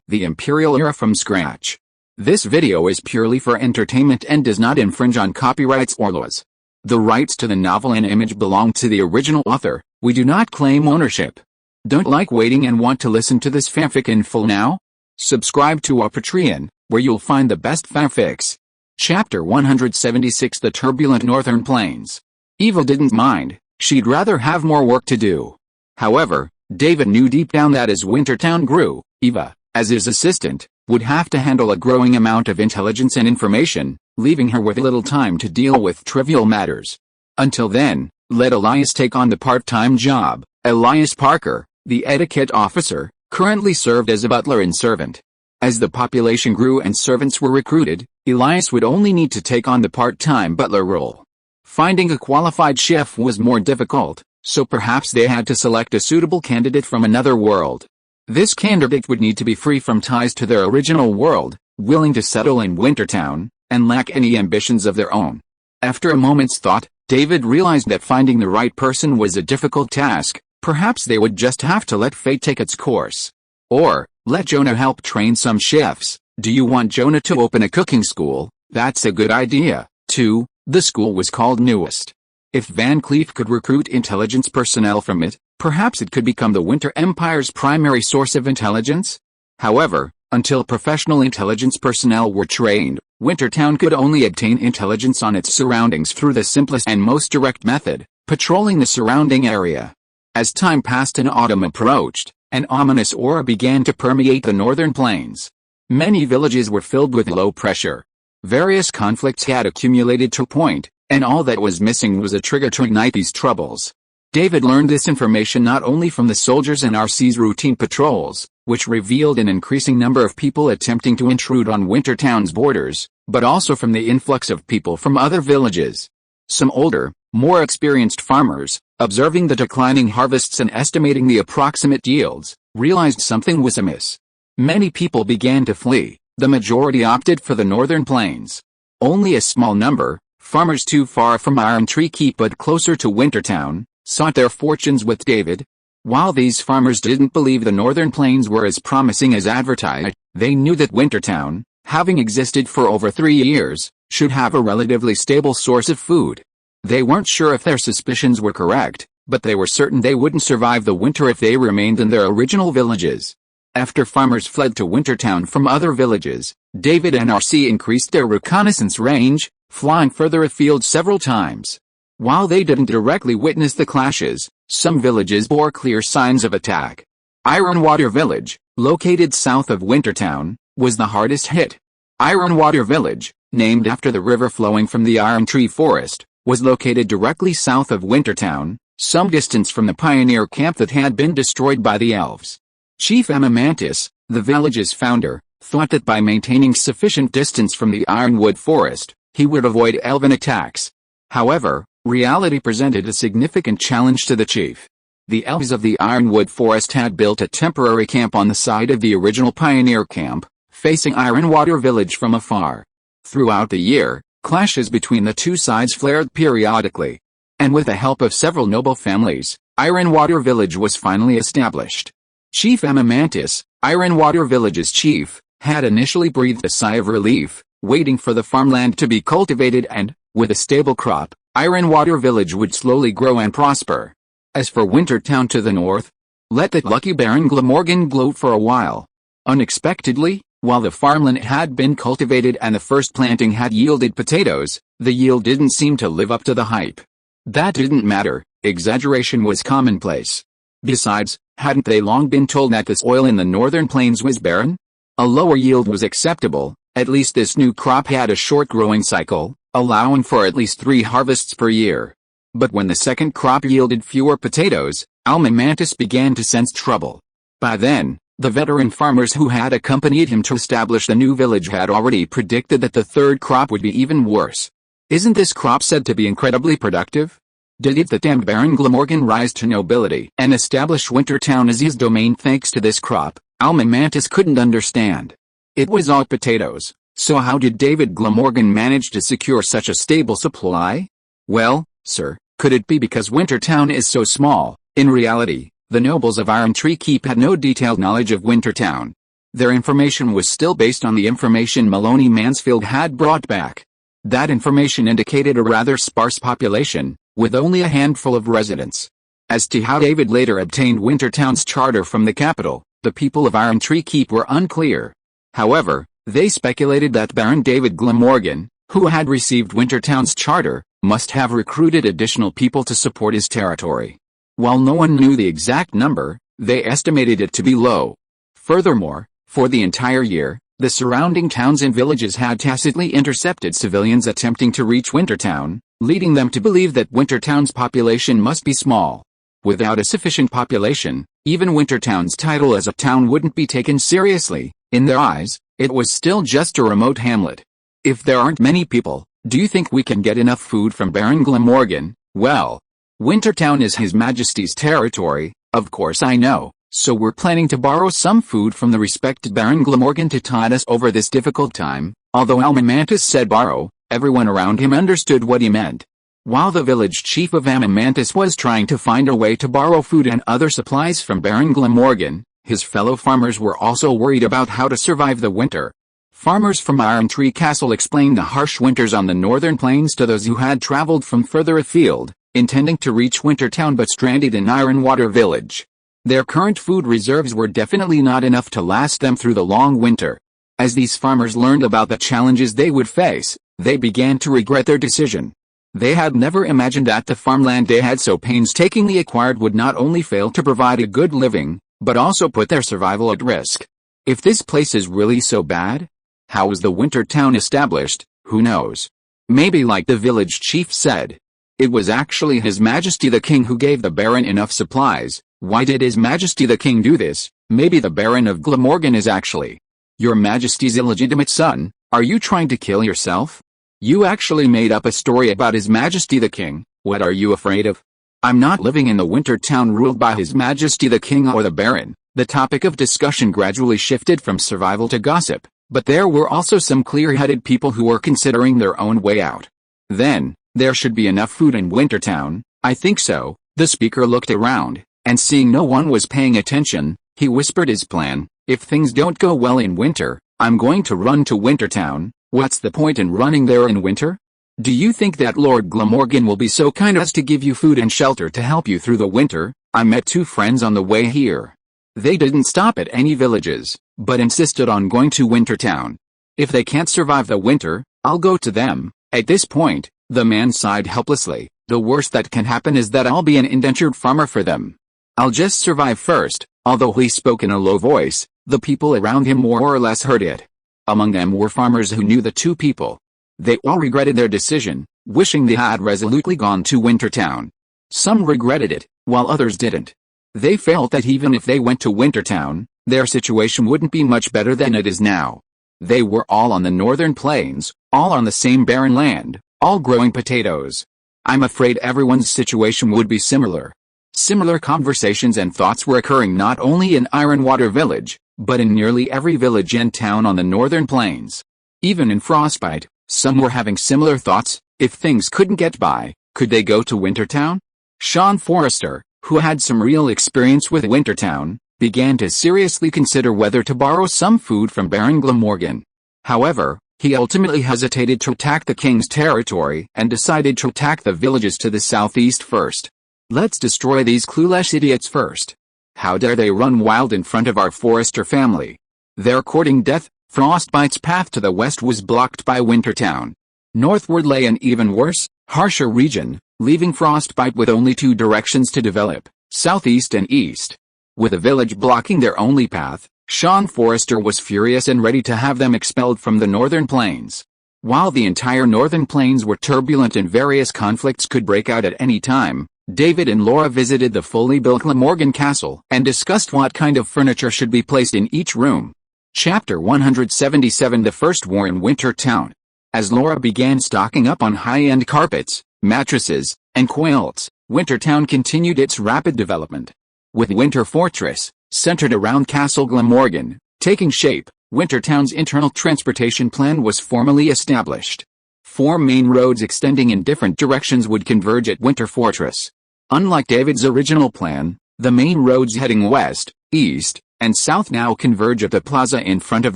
the Imperial Era from scratch. This video is purely for entertainment and does not infringe on copyrights or laws. The rights to the novel and image belong to the original author. We do not claim ownership. Don't like waiting and want to listen to this fanfic in full now? Subscribe to our Patreon, where you'll find the best fanfics. Chapter 176, The Turbulent Northern Plains. Eva didn't mind, she'd rather have more work to do. However, David knew deep down that as Wintertown grew, Eva, as his assistant, would have to handle a growing amount of intelligence and information, leaving her with little time to deal with trivial matters. Until then, let Elias take on the part-time job. Elias Parker, the etiquette officer, currently served as a butler and servant. As the population grew and servants were recruited, Elias would only need to take on the part-time butler role. Finding a qualified chef was more difficult, so perhaps they had to select a suitable candidate from another world. This candidate would need to be free from ties to their original world, willing to settle in Wintertown, and lack any ambitions of their own. After a moment's thought, David realized that finding the right person was a difficult task. Perhaps they would just have to let fate take its course. Or, let Jonah help train some chefs. Do you want Jonah to open a cooking school? That's a good idea, too. The school was called Newest. If Van Cleef could recruit intelligence personnel from it, perhaps it could become the Winter Empire's primary source of intelligence? However, until professional intelligence personnel were trained, Wintertown could only obtain intelligence on its surroundings through the simplest and most direct method, patrolling the surrounding area. As time passed and autumn approached, an ominous aura began to permeate the northern plains. Many villages were filled with low pressure. Various conflicts had accumulated to a point, and all that was missing was a trigger to ignite these troubles. David learned this information not only from the soldiers and RC's routine patrols, which revealed an increasing number of people attempting to intrude on Wintertown's borders, but also from the influx of people from other villages. Some older, more experienced farmers, observing the declining harvests and estimating the approximate yields, realized something was amiss. Many people began to flee. The majority opted for the northern plains. Only a small number, farmers too far from Iron Tree Keep but closer to Wintertown, sought their fortunes with David. While these farmers didn't believe the northern plains were as promising as advertised, they knew that Wintertown, having existed for over 3 years, should have a relatively stable source of food. They weren't sure if their suspicions were correct, but they were certain they wouldn't survive the winter if they remained in their original villages. After farmers fled to Wintertown from other villages, David and RC increased their reconnaissance range, flying further afield several times. While they didn't directly witness the clashes, some villages bore clear signs of attack. Ironwater Village, located south of Wintertown, was the hardest hit. Ironwater Village, named after the river flowing from the Iron Tree Forest, was located directly south of Wintertown, some distance from the pioneer camp that had been destroyed by the elves. Chief Mantis, the village's founder, thought that by maintaining sufficient distance from the Ironwood Forest, he would avoid elven attacks. However, reality presented a significant challenge to the chief. The elves of the Ironwood Forest had built a temporary camp on the side of the original pioneer camp, facing Ironwater Village from afar. Throughout the year, clashes between the two sides flared periodically. And with the help of several noble families, Ironwater Village was finally established. Chief Mantis, Ironwater Village's chief, had initially breathed a sigh of relief, waiting for the farmland to be cultivated and, with a stable crop, Ironwater Village would slowly grow and prosper. As for Wintertown to the north, let that lucky Baron Glamorgan gloat for a while. Unexpectedly, while the farmland had been cultivated and the first planting had yielded potatoes, the yield didn't seem to live up to the hype. That didn't matter, exaggeration was commonplace. Besides, hadn't they long been told that the soil in the northern plains was barren? A lower yield was acceptable. At least this new crop had a short growing cycle, allowing for at least 3 harvests per year. But when the second crop yielded fewer potatoes, Mantis began to sense trouble. By then, the veteran farmers who had accompanied him to establish the new village had already predicted that the third crop would be even worse. Isn't this crop said to be incredibly productive? Did the damned Baron Glamorgan rise to nobility and establish Wintertown as his domain thanks to this crop? Mantis couldn't understand. It was all potatoes, so how did David Glamorgan manage to secure such a stable supply? Well, sir, could it be because Wintertown is so small? In reality, the nobles of Iron Tree Keep had no detailed knowledge of Wintertown. Their information was still based on the information Maloney Mansfield had brought back. That information indicated a rather sparse population, with only a handful of residents. As to how David later obtained Wintertown's charter from the capital, the people of Iron Tree Keep were unclear. However, they speculated that Baron David Glamorgan, who had received Wintertown's charter, must have recruited additional people to support his territory. While no one knew the exact number, they estimated it to be low. Furthermore, for the entire year, the surrounding towns and villages had tacitly intercepted civilians attempting to reach Wintertown, leading them to believe that Wintertown's population must be small. Without a sufficient population, even Wintertown's title as a town wouldn't be taken seriously. In their eyes, it was still just a remote hamlet. If there aren't many people, do you think we can get enough food from Baron Glamorgan? Well, Wintertown is His Majesty's territory, of course I know. So we're planning to borrow some food from the respected Baron Glamorgan to tide us over this difficult time. Although Amamantis said borrow, everyone around him understood what he meant. While the village chief of Amamantis was trying to find a way to borrow food and other supplies from Baron Glamorgan, his fellow farmers were also worried about how to survive the winter. Farmers from Iron Tree Castle explained the harsh winters on the northern plains to those who had traveled from further afield, intending to reach Wintertown but stranded in Ironwater Village. Their current food reserves were definitely not enough to last them through the long winter. As these farmers learned about the challenges they would face, they began to regret their decision. They had never imagined that the farmland they had so painstakingly acquired would not only fail to provide a good living, but also put their survival at risk. If this place is really so bad? How was the winter town established? Who knows? Maybe like the village chief said. It was actually His Majesty the King who gave the Baron enough supplies. Why did His Majesty the King do this? Maybe the Baron of Glamorgan is actually Your Majesty's illegitimate son. Are you trying to kill yourself? You actually made up a story about His Majesty the King. What are you afraid of? I'm not living in the winter town ruled by His Majesty the King or the Baron. The topic of discussion gradually shifted from survival to gossip, but there were also some clear-headed people who were considering their own way out. Then, there should be enough food in Wintertown. I think so. The speaker looked around, and seeing no one was paying attention, he whispered his plan. If things don't go well in winter, I'm going to run to Wintertown. What's the point in running there in winter? Do you think that Lord Glamorgan will be so kind as to give you food and shelter to help you through the winter? I met two friends on the way here. They didn't stop at any villages, but insisted on going to Wintertown. If they can't survive the winter, I'll go to them. At this point, the man sighed helplessly. The worst that can happen is that I'll be an indentured farmer for them. I'll just survive first. Although he spoke in a low voice, the people around him more or less heard it. Among them were farmers who knew the two people. They all regretted their decision, wishing they had resolutely gone to Wintertown. Some regretted it, while others didn't. They felt that even if they went to Wintertown, their situation wouldn't be much better than it is now. They were all on the northern plains, all on the same barren land, all growing potatoes. I'm afraid everyone's situation would be similar. Similar conversations and thoughts were occurring not only in Ironwater Village, but in nearly every village and town on the northern plains. Even in Frostbite, some were having similar thoughts. If things couldn't get by, could they go to Wintertown? Sean Forrester, who had some real experience with Wintertown, began to seriously consider whether to borrow some food from Baron Glamorgan. However, he ultimately hesitated to attack the king's territory and decided to attack the villages to the southeast first. Let's destroy these clueless idiots first. How dare they run wild in front of our Forrester family? They're courting death. Frostbite's path to the west was blocked by Wintertown. Northward lay an even worse, harsher region, leaving Frostbite with only two directions to develop, southeast and east. With a village blocking their only path, Sean Forrester was furious and ready to have them expelled from the northern plains. While the entire northern plains were turbulent and various conflicts could break out at any time, David and Laura visited the fully built Glamorgan castle and discussed what kind of furniture should be placed in each room. Chapter 177 The First War in Wintertown. As Laura began stocking up on high-end carpets, mattresses, and quilts, Wintertown continued its rapid development. With Winter Fortress, centered around Castle Glamorgan, taking shape, Wintertown's internal transportation plan was formally established. 4 main roads extending in different directions would converge at Winter Fortress. Unlike David's original plan, the main roads heading west, east, and south now converge at the plaza in front of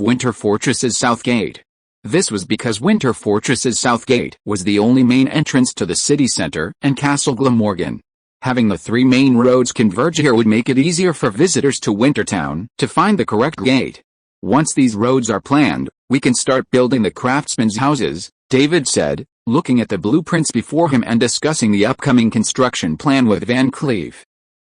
Winter Fortress's south gate. This was because Winter Fortress's south gate was the only main entrance to the city center and Castle Glamorgan. Having the three main roads converge here would make it easier for visitors to Wintertown to find the correct gate. Once these roads are planned, we can start building the craftsmen's houses, David said, looking at the blueprints before him and discussing the upcoming construction plan with Van Cleef.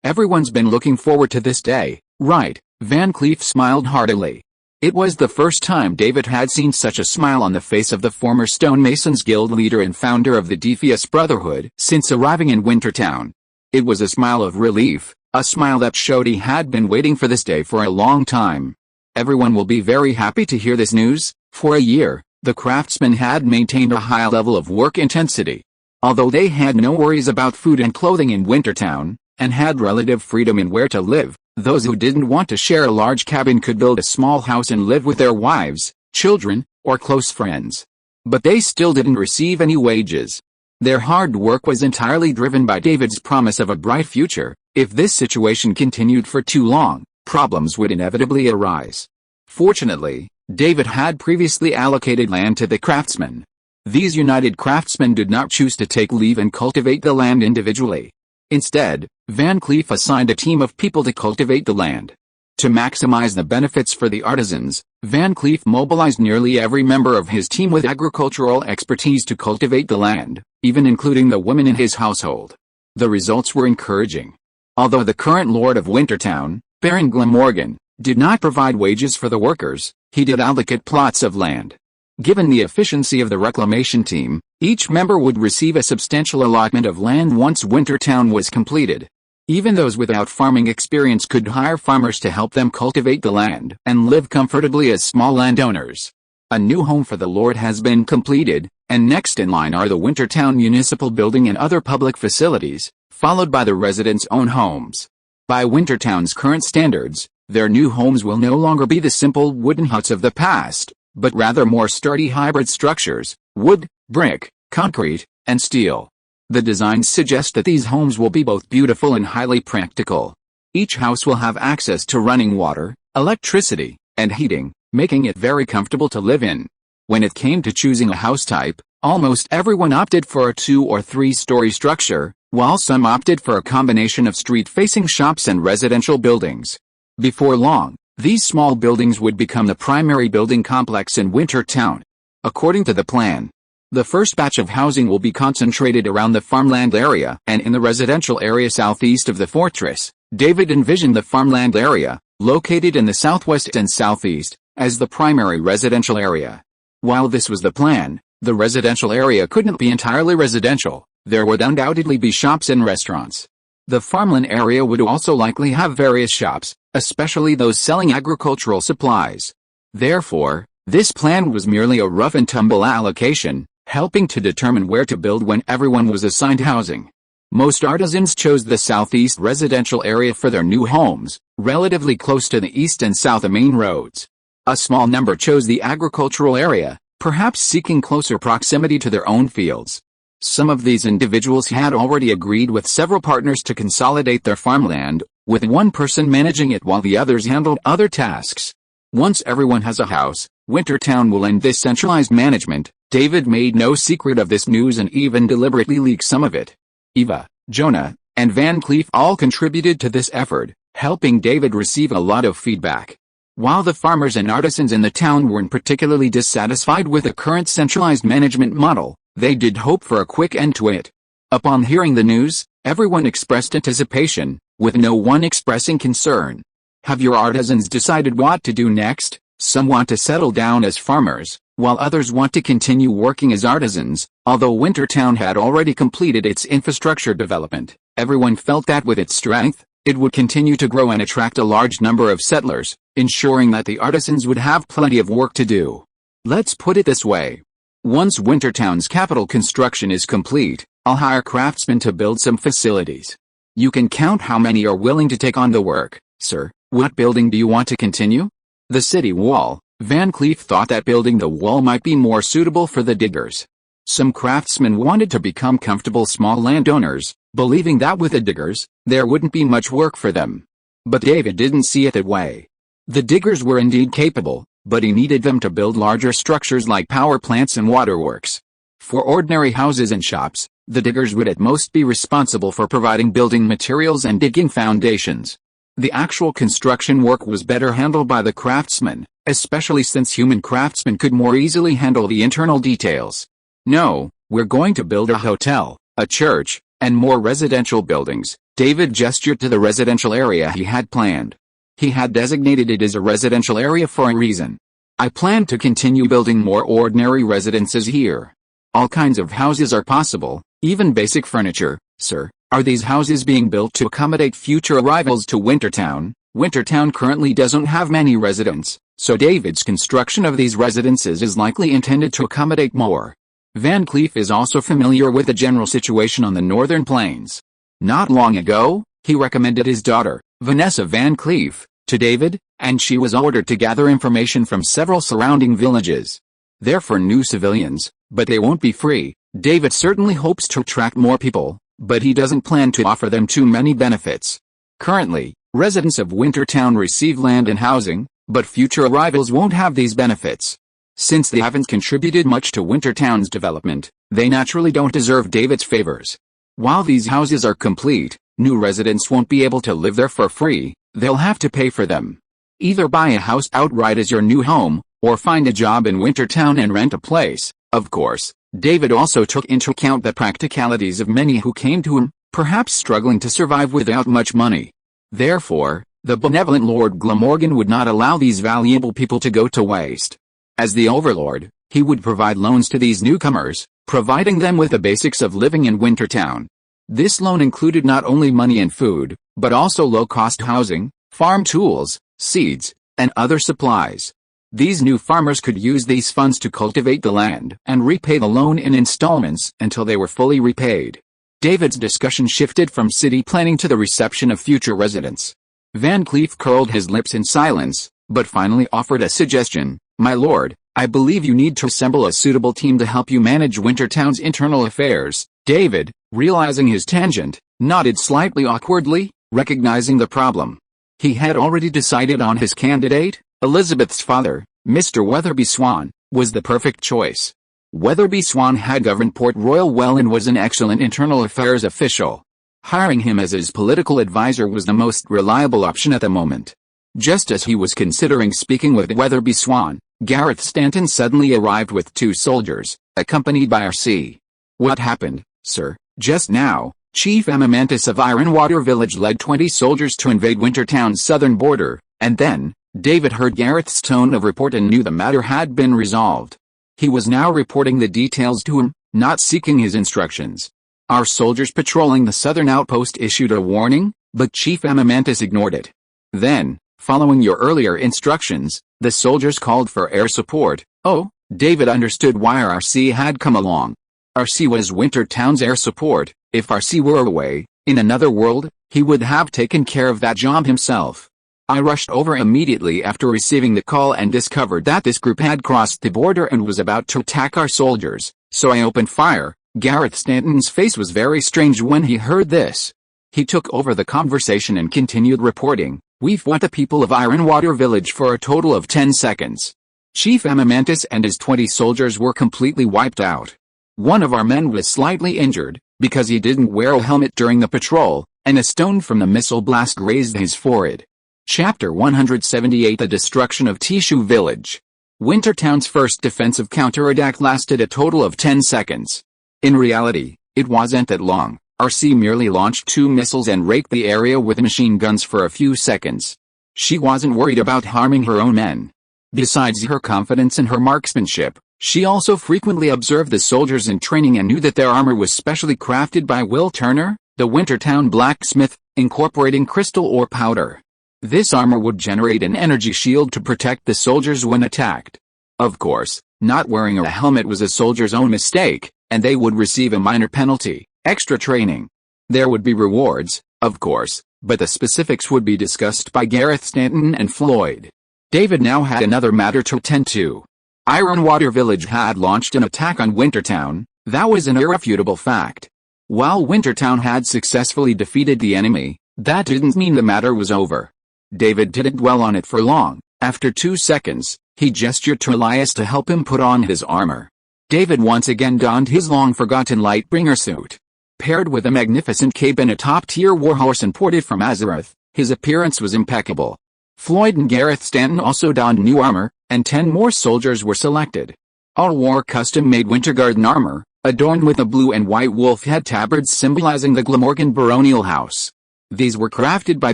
Everyone's been looking forward to this day, right? Van Cleef smiled heartily. It was the first time David had seen such a smile on the face of the former Stonemasons Guild leader and founder of the Defias Brotherhood since arriving in Wintertown. It was a smile of relief, a smile that showed he had been waiting for this day for a long time. Everyone will be very happy to hear this news. For a year, the craftsmen had maintained a high level of work intensity. Although they had no worries about food and clothing in Wintertown, and had relative freedom in where to live, those who didn't want to share a large cabin could build a small house and live with their wives, children, or close friends. But they still didn't receive any wages. Their hard work was entirely driven by David's promise of a bright future. If this situation continued for too long, problems would inevitably arise. Fortunately, David had previously allocated land to the craftsmen. These united craftsmen did not choose to take leave and cultivate the land individually. Instead, Van Cleef assigned a team of people to cultivate the land. To maximize the benefits for the artisans, Van Cleef mobilized nearly every member of his team with agricultural expertise to cultivate the land, even including the women in his household. The results were encouraging. Although the current Lord of Wintertown, Baron Glamorgan, did not provide wages for the workers, he did allocate plots of land. Given the efficiency of the reclamation team, each member would receive a substantial allotment of land once Wintertown was completed. Even those without farming experience could hire farmers to help them cultivate the land and live comfortably as small landowners. A new home for the Lord has been completed, and next in line are the Wintertown Municipal Building and other public facilities, followed by the residents' own homes. By Wintertown's current standards, their new homes will no longer be the simple wooden huts of the past, but rather more sturdy hybrid structures, wood, brick, concrete, and steel. The designs suggest that these homes will be both beautiful and highly practical. Each house will have access to running water, electricity, and heating, making it very comfortable to live in. When it came to choosing a house type, almost everyone opted for a 2- or 3-story structure, while some opted for a combination of street-facing shops and residential buildings. Before long, these small buildings would become the primary building complex in Wintertown. According to the plan, the first batch of housing will be concentrated around the farmland area and in the residential area southeast of the fortress. David envisioned the farmland area, located in the southwest and southeast, as the primary residential area. While this was the plan, the residential area couldn't be entirely residential. There would undoubtedly be shops and restaurants. The farmland area would also likely have various shops, especially those selling agricultural supplies. Therefore, this plan was merely a rough and tumble allocation, helping to determine where to build when everyone was assigned housing. Most artisans chose the southeast residential area for their new homes, relatively close to the east and south main roads. A small number chose the agricultural area, perhaps seeking closer proximity to their own fields. Some of these individuals had already agreed with several partners to consolidate their farmland, with one person managing it while the others handled other tasks. Once everyone has a house, Wintertown will end this centralized management. David made no secret of this news and even deliberately leaked some of it. Eva, Jonah, and Van Cleef all contributed to this effort, helping David receive a lot of feedback. While the farmers and artisans in the town weren't particularly dissatisfied with the current centralized management model, they did hope for a quick end to it. Upon hearing the news, everyone expressed anticipation, with no one expressing concern. Have your artisans decided what to do next? Some want to settle down as farmers, while others want to continue working as artisans. Although Wintertown had already completed its infrastructure development, everyone felt that with its strength, it would continue to grow and attract a large number of settlers, ensuring that the artisans would have plenty of work to do. Let's put it this way. Once Wintertown's capital construction is complete, I'll hire craftsmen to build some facilities. You can count how many are willing to take on the work, sir. What building do you want to continue? The city wall. Van Cleef thought that building the wall might be more suitable for the diggers. Some craftsmen wanted to become comfortable small landowners, believing that with the diggers, there wouldn't be much work for them. But David didn't see it that way. The diggers were indeed capable, but he needed them to build larger structures like power plants and waterworks. For ordinary houses and shops, the diggers would at most be responsible for providing building materials and digging foundations. The actual construction work was better handled by the craftsmen, especially since human craftsmen could more easily handle the internal details. No, we're going to build a hotel, a church, and more residential buildings. David gestured to the residential area he had planned. He had designated it as a residential area for a reason. I plan to continue building more ordinary residences here. All kinds of houses are possible, even basic furniture, sir. Are these houses being built to accommodate future arrivals to Wintertown? Wintertown currently doesn't have many residents, so David's construction of these residences is likely intended to accommodate more. Van Cleef is also familiar with the general situation on the northern plains. Not long ago, he recommended his daughter, Vanessa Van Cleef, to David, and she was ordered to gather information from several surrounding villages. They're for new civilians, but they won't be free. David certainly hopes to attract more people, but he doesn't plan to offer them too many benefits. Currently, residents of Wintertown receive land and housing, but future arrivals won't have these benefits. Since they haven't contributed much to Wintertown's development, they naturally don't deserve David's favors. While these houses are complete, new residents won't be able to live there for free. They'll have to pay for them. Either buy a house outright as your new home, or find a job in Wintertown and rent a place. Of course, David also took into account the practicalities of many who came to him, perhaps struggling to survive without much money. Therefore, the benevolent Lord Glamorgan would not allow these valuable people to go to waste. As the Overlord, he would provide loans to these newcomers, providing them with the basics of living in Wintertown. This loan included not only money and food, but also low-cost housing, farm tools, seeds, and other supplies. These new farmers could use these funds to cultivate the land and repay the loan in installments until they were fully repaid. David's discussion shifted from city planning to the reception of future residents. Van Cleef curled his lips in silence, but finally offered a suggestion. My lord, I believe you need to assemble a suitable team to help you manage Wintertown's internal affairs. David, realizing his tangent, nodded slightly awkwardly, recognizing the problem. He had already decided on his candidate. Elizabeth's father, Mr. Weatherby Swan, was the perfect choice. Weatherby Swan had governed Port Royal well and was an excellent internal affairs official. Hiring him as his political advisor was the most reliable option at the moment. Just as he was considering speaking with Weatherby Swan, Gareth Stanton suddenly arrived with 2 soldiers, accompanied by R.C. What happened, sir? Just now, Chief Amamantis of Ironwater Village led 20 soldiers to invade Wintertown's southern border, and then, David heard Gareth's tone of report and knew the matter had been resolved. He was now reporting the details to him, not seeking his instructions. Our soldiers patrolling the southern outpost issued a warning, but Chief Amamantis ignored it. Then, following your earlier instructions, the soldiers called for air support. Oh, David understood why RC had come along. RC was Wintertown's air support. If RC were away, in another world, he would have taken care of that job himself. I rushed over immediately after receiving the call and discovered that this group had crossed the border and was about to attack our soldiers, so I opened fire. Gareth Stanton's face was very strange when he heard this. He took over the conversation and continued reporting. We've fought the people of Ironwater Village for a total of 10 seconds. Chief Amamantis and his 20 soldiers were completely wiped out. One of our men was slightly injured, because he didn't wear a helmet during the patrol, and a stone from the missile blast grazed his forehead. Chapter 178 The Destruction of Tishu Village. Wintertown's first defensive counterattack lasted a total of 10 seconds. In reality, it wasn't that long. RC merely launched 2 missiles and raked the area with machine guns for a few seconds. She wasn't worried about harming her own men. Besides her confidence in her marksmanship, she also frequently observed the soldiers in training and knew that their armor was specially crafted by Will Turner, the Wintertown blacksmith, incorporating crystal ore powder. This armor would generate an energy shield to protect the soldiers when attacked. Of course, not wearing a helmet was a soldier's own mistake, and they would receive a minor penalty, extra training. There would be rewards, of course, but the specifics would be discussed by Gareth Stanton and Floyd. David now had another matter to attend to. Ironwater Village had launched an attack on Wintertown. That was an irrefutable fact. While Wintertown had successfully defeated the enemy, that didn't mean the matter was over. David didn't dwell on it for long. After 2 seconds, he gestured to Elias to help him put on his armor. David once again donned his long-forgotten Lightbringer suit. Paired with a magnificent cape and a top-tier warhorse imported from Azeroth, his appearance was impeccable. Floyd and Gareth Stanton also donned new armor, and 10 more soldiers were selected. All wore custom-made Wintergarden armor, adorned with a blue and white wolf head tabards symbolizing the Glamorgan baronial house. These were crafted by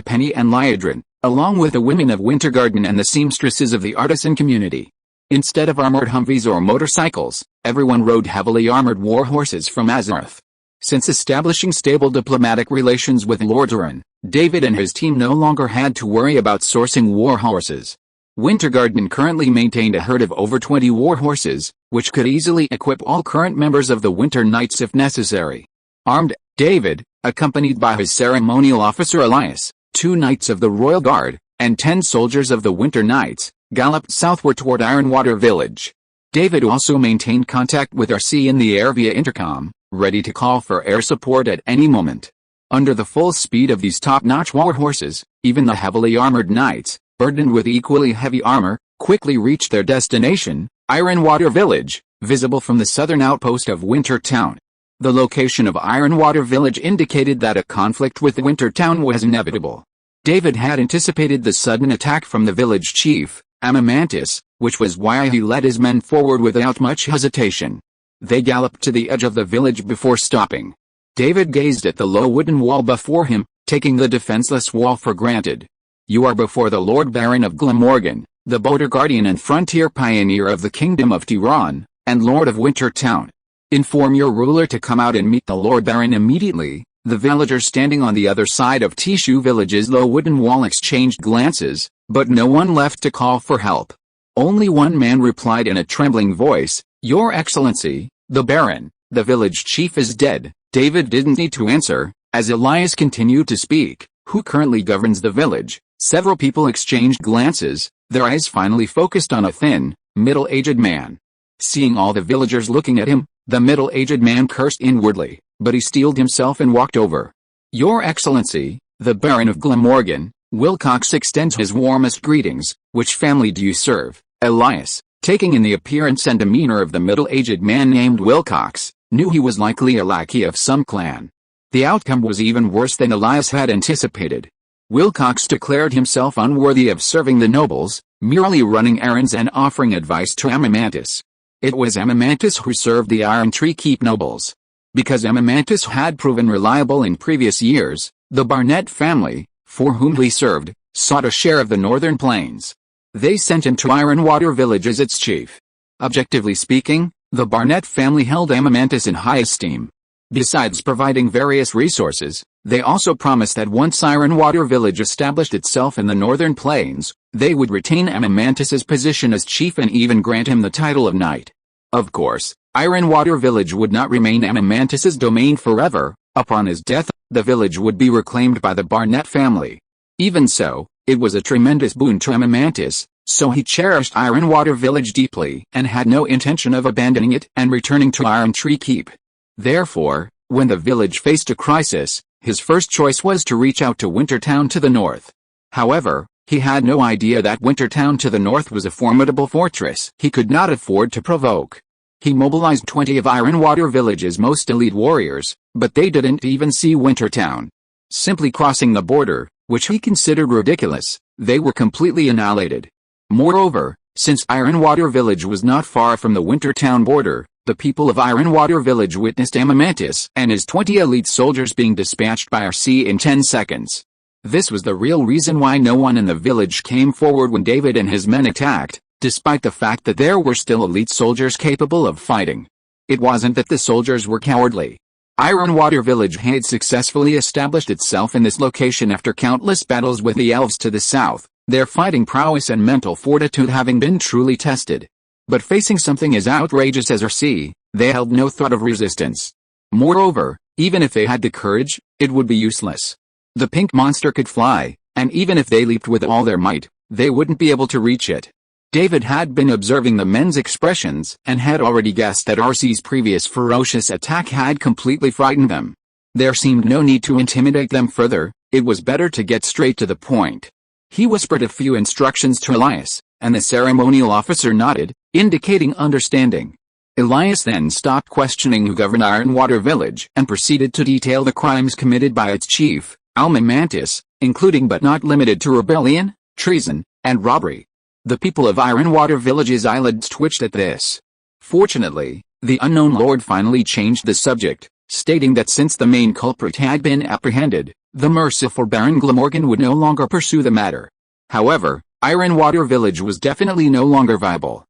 Penny and Liadrin, along with the women of Wintergarden and the seamstresses of the artisan community. Instead of armored Humvees or motorcycles, everyone rode heavily armored warhorses from Azeroth. Since establishing stable diplomatic relations with Lordaeron, David and his team no longer had to worry about sourcing warhorses. Wintergarden currently maintained a herd of over 20 warhorses, which could easily equip all current members of the Winter Knights if necessary. Armed, David, accompanied by his ceremonial officer Elias, 2 knights of the Royal Guard, and 10 soldiers of the Winter Knights, galloped southward toward Ironwater Village. David also maintained contact with RC in the air via intercom, ready to call for air support at any moment. Under the full speed of these top-notch warhorses, even the heavily armored knights, burdened with equally heavy armor, quickly reached their destination, Ironwater Village, visible from the southern outpost of Wintertown. The location of Ironwater Village indicated that a conflict with Wintertown was inevitable. David had anticipated the sudden attack from the village chief, Amamantis, which was why he led his men forward without much hesitation. They galloped to the edge of the village before stopping. David gazed at the low wooden wall before him, taking the defenseless wall for granted. You are before the Lord Baron of Glamorgan, the Border Guardian and Frontier Pioneer of the Kingdom of Tiran, and Lord of Wintertown. Inform your ruler to come out and meet the Lord Baron immediately. The villagers standing on the other side of Tishu Village's low wooden wall exchanged glances, but no one left to call for help. Only one man replied in a trembling voice, Your Excellency, the Baron, the village chief is dead. David didn't need to answer, as Elias continued to speak. Who currently governs the village? Several people exchanged glances, their eyes finally focused on a thin, middle-aged man. Seeing all the villagers looking at him, the middle-aged man cursed inwardly, but he steeled himself and walked over. Your Excellency, the Baron of Glamorgan, Wilcox extends his warmest greetings. Which family do you serve? Elias, taking in the appearance and demeanor of the middle-aged man named Wilcox, knew he was likely a lackey of some clan. The outcome was even worse than Elias had anticipated. Wilcox declared himself unworthy of serving the nobles, merely running errands and offering advice to Amamantis. It was Amamantis who served the Iron Tree Keep nobles. Because Amamantis had proven reliable in previous years, the Barnett family, for whom he served, sought a share of the northern plains. They sent him to Ironwater Village as its chief. Objectively speaking, the Barnett family held Amamantis in high esteem. Besides providing various resources, they also promised that once Ironwater Village established itself in the northern plains, they would retain Amamantis's position as chief and even grant him the title of knight. Of course, Ironwater Village would not remain Amamantis's domain forever. Upon his death, the village would be reclaimed by the Barnett family. Even so, it was a tremendous boon to Amamantis, so he cherished Ironwater Village deeply and had no intention of abandoning it and returning to Iron Tree Keep. Therefore, when the village faced a crisis, his first choice was to reach out to Wintertown to the north. However, he had no idea that Wintertown to the north was a formidable fortress he could not afford to provoke. He mobilized 20 of Ironwater Village's most elite warriors, but they didn't even see Wintertown. Simply crossing the border, which he considered ridiculous, they were completely annihilated. Moreover, since Ironwater Village was not far from the Wintertown border, the people of Ironwater Village witnessed Amamantis and his 20 elite soldiers being dispatched by RC in 10 seconds. This was the real reason why no one in the village came forward when David and his men attacked, despite the fact that there were still elite soldiers capable of fighting. It wasn't that the soldiers were cowardly. Ironwater Village had successfully established itself in this location after countless battles with the elves to the south, their fighting prowess and mental fortitude having been truly tested. But facing something as outrageous as RC, they held no thought of resistance. Moreover, even if they had the courage, it would be useless. The pink monster could fly, and even if they leaped with all their might, they wouldn't be able to reach it. David had been observing the men's expressions and had already guessed that RC's previous ferocious attack had completely frightened them. There seemed no need to intimidate them further, it was better to get straight to the point. He whispered a few instructions to Elias, and the ceremonial officer nodded, indicating understanding. Elias then stopped questioning who governed Ironwater Village and proceeded to detail the crimes committed by its chief, Alma Mantis, including but not limited to rebellion, treason, and robbery. The people of Ironwater Village's eyelids twitched at this. Fortunately, the unknown lord finally changed the subject, stating that since the main culprit had been apprehended, the merciful Baron Glamorgan would no longer pursue the matter. However, Ironwater Village was definitely no longer viable.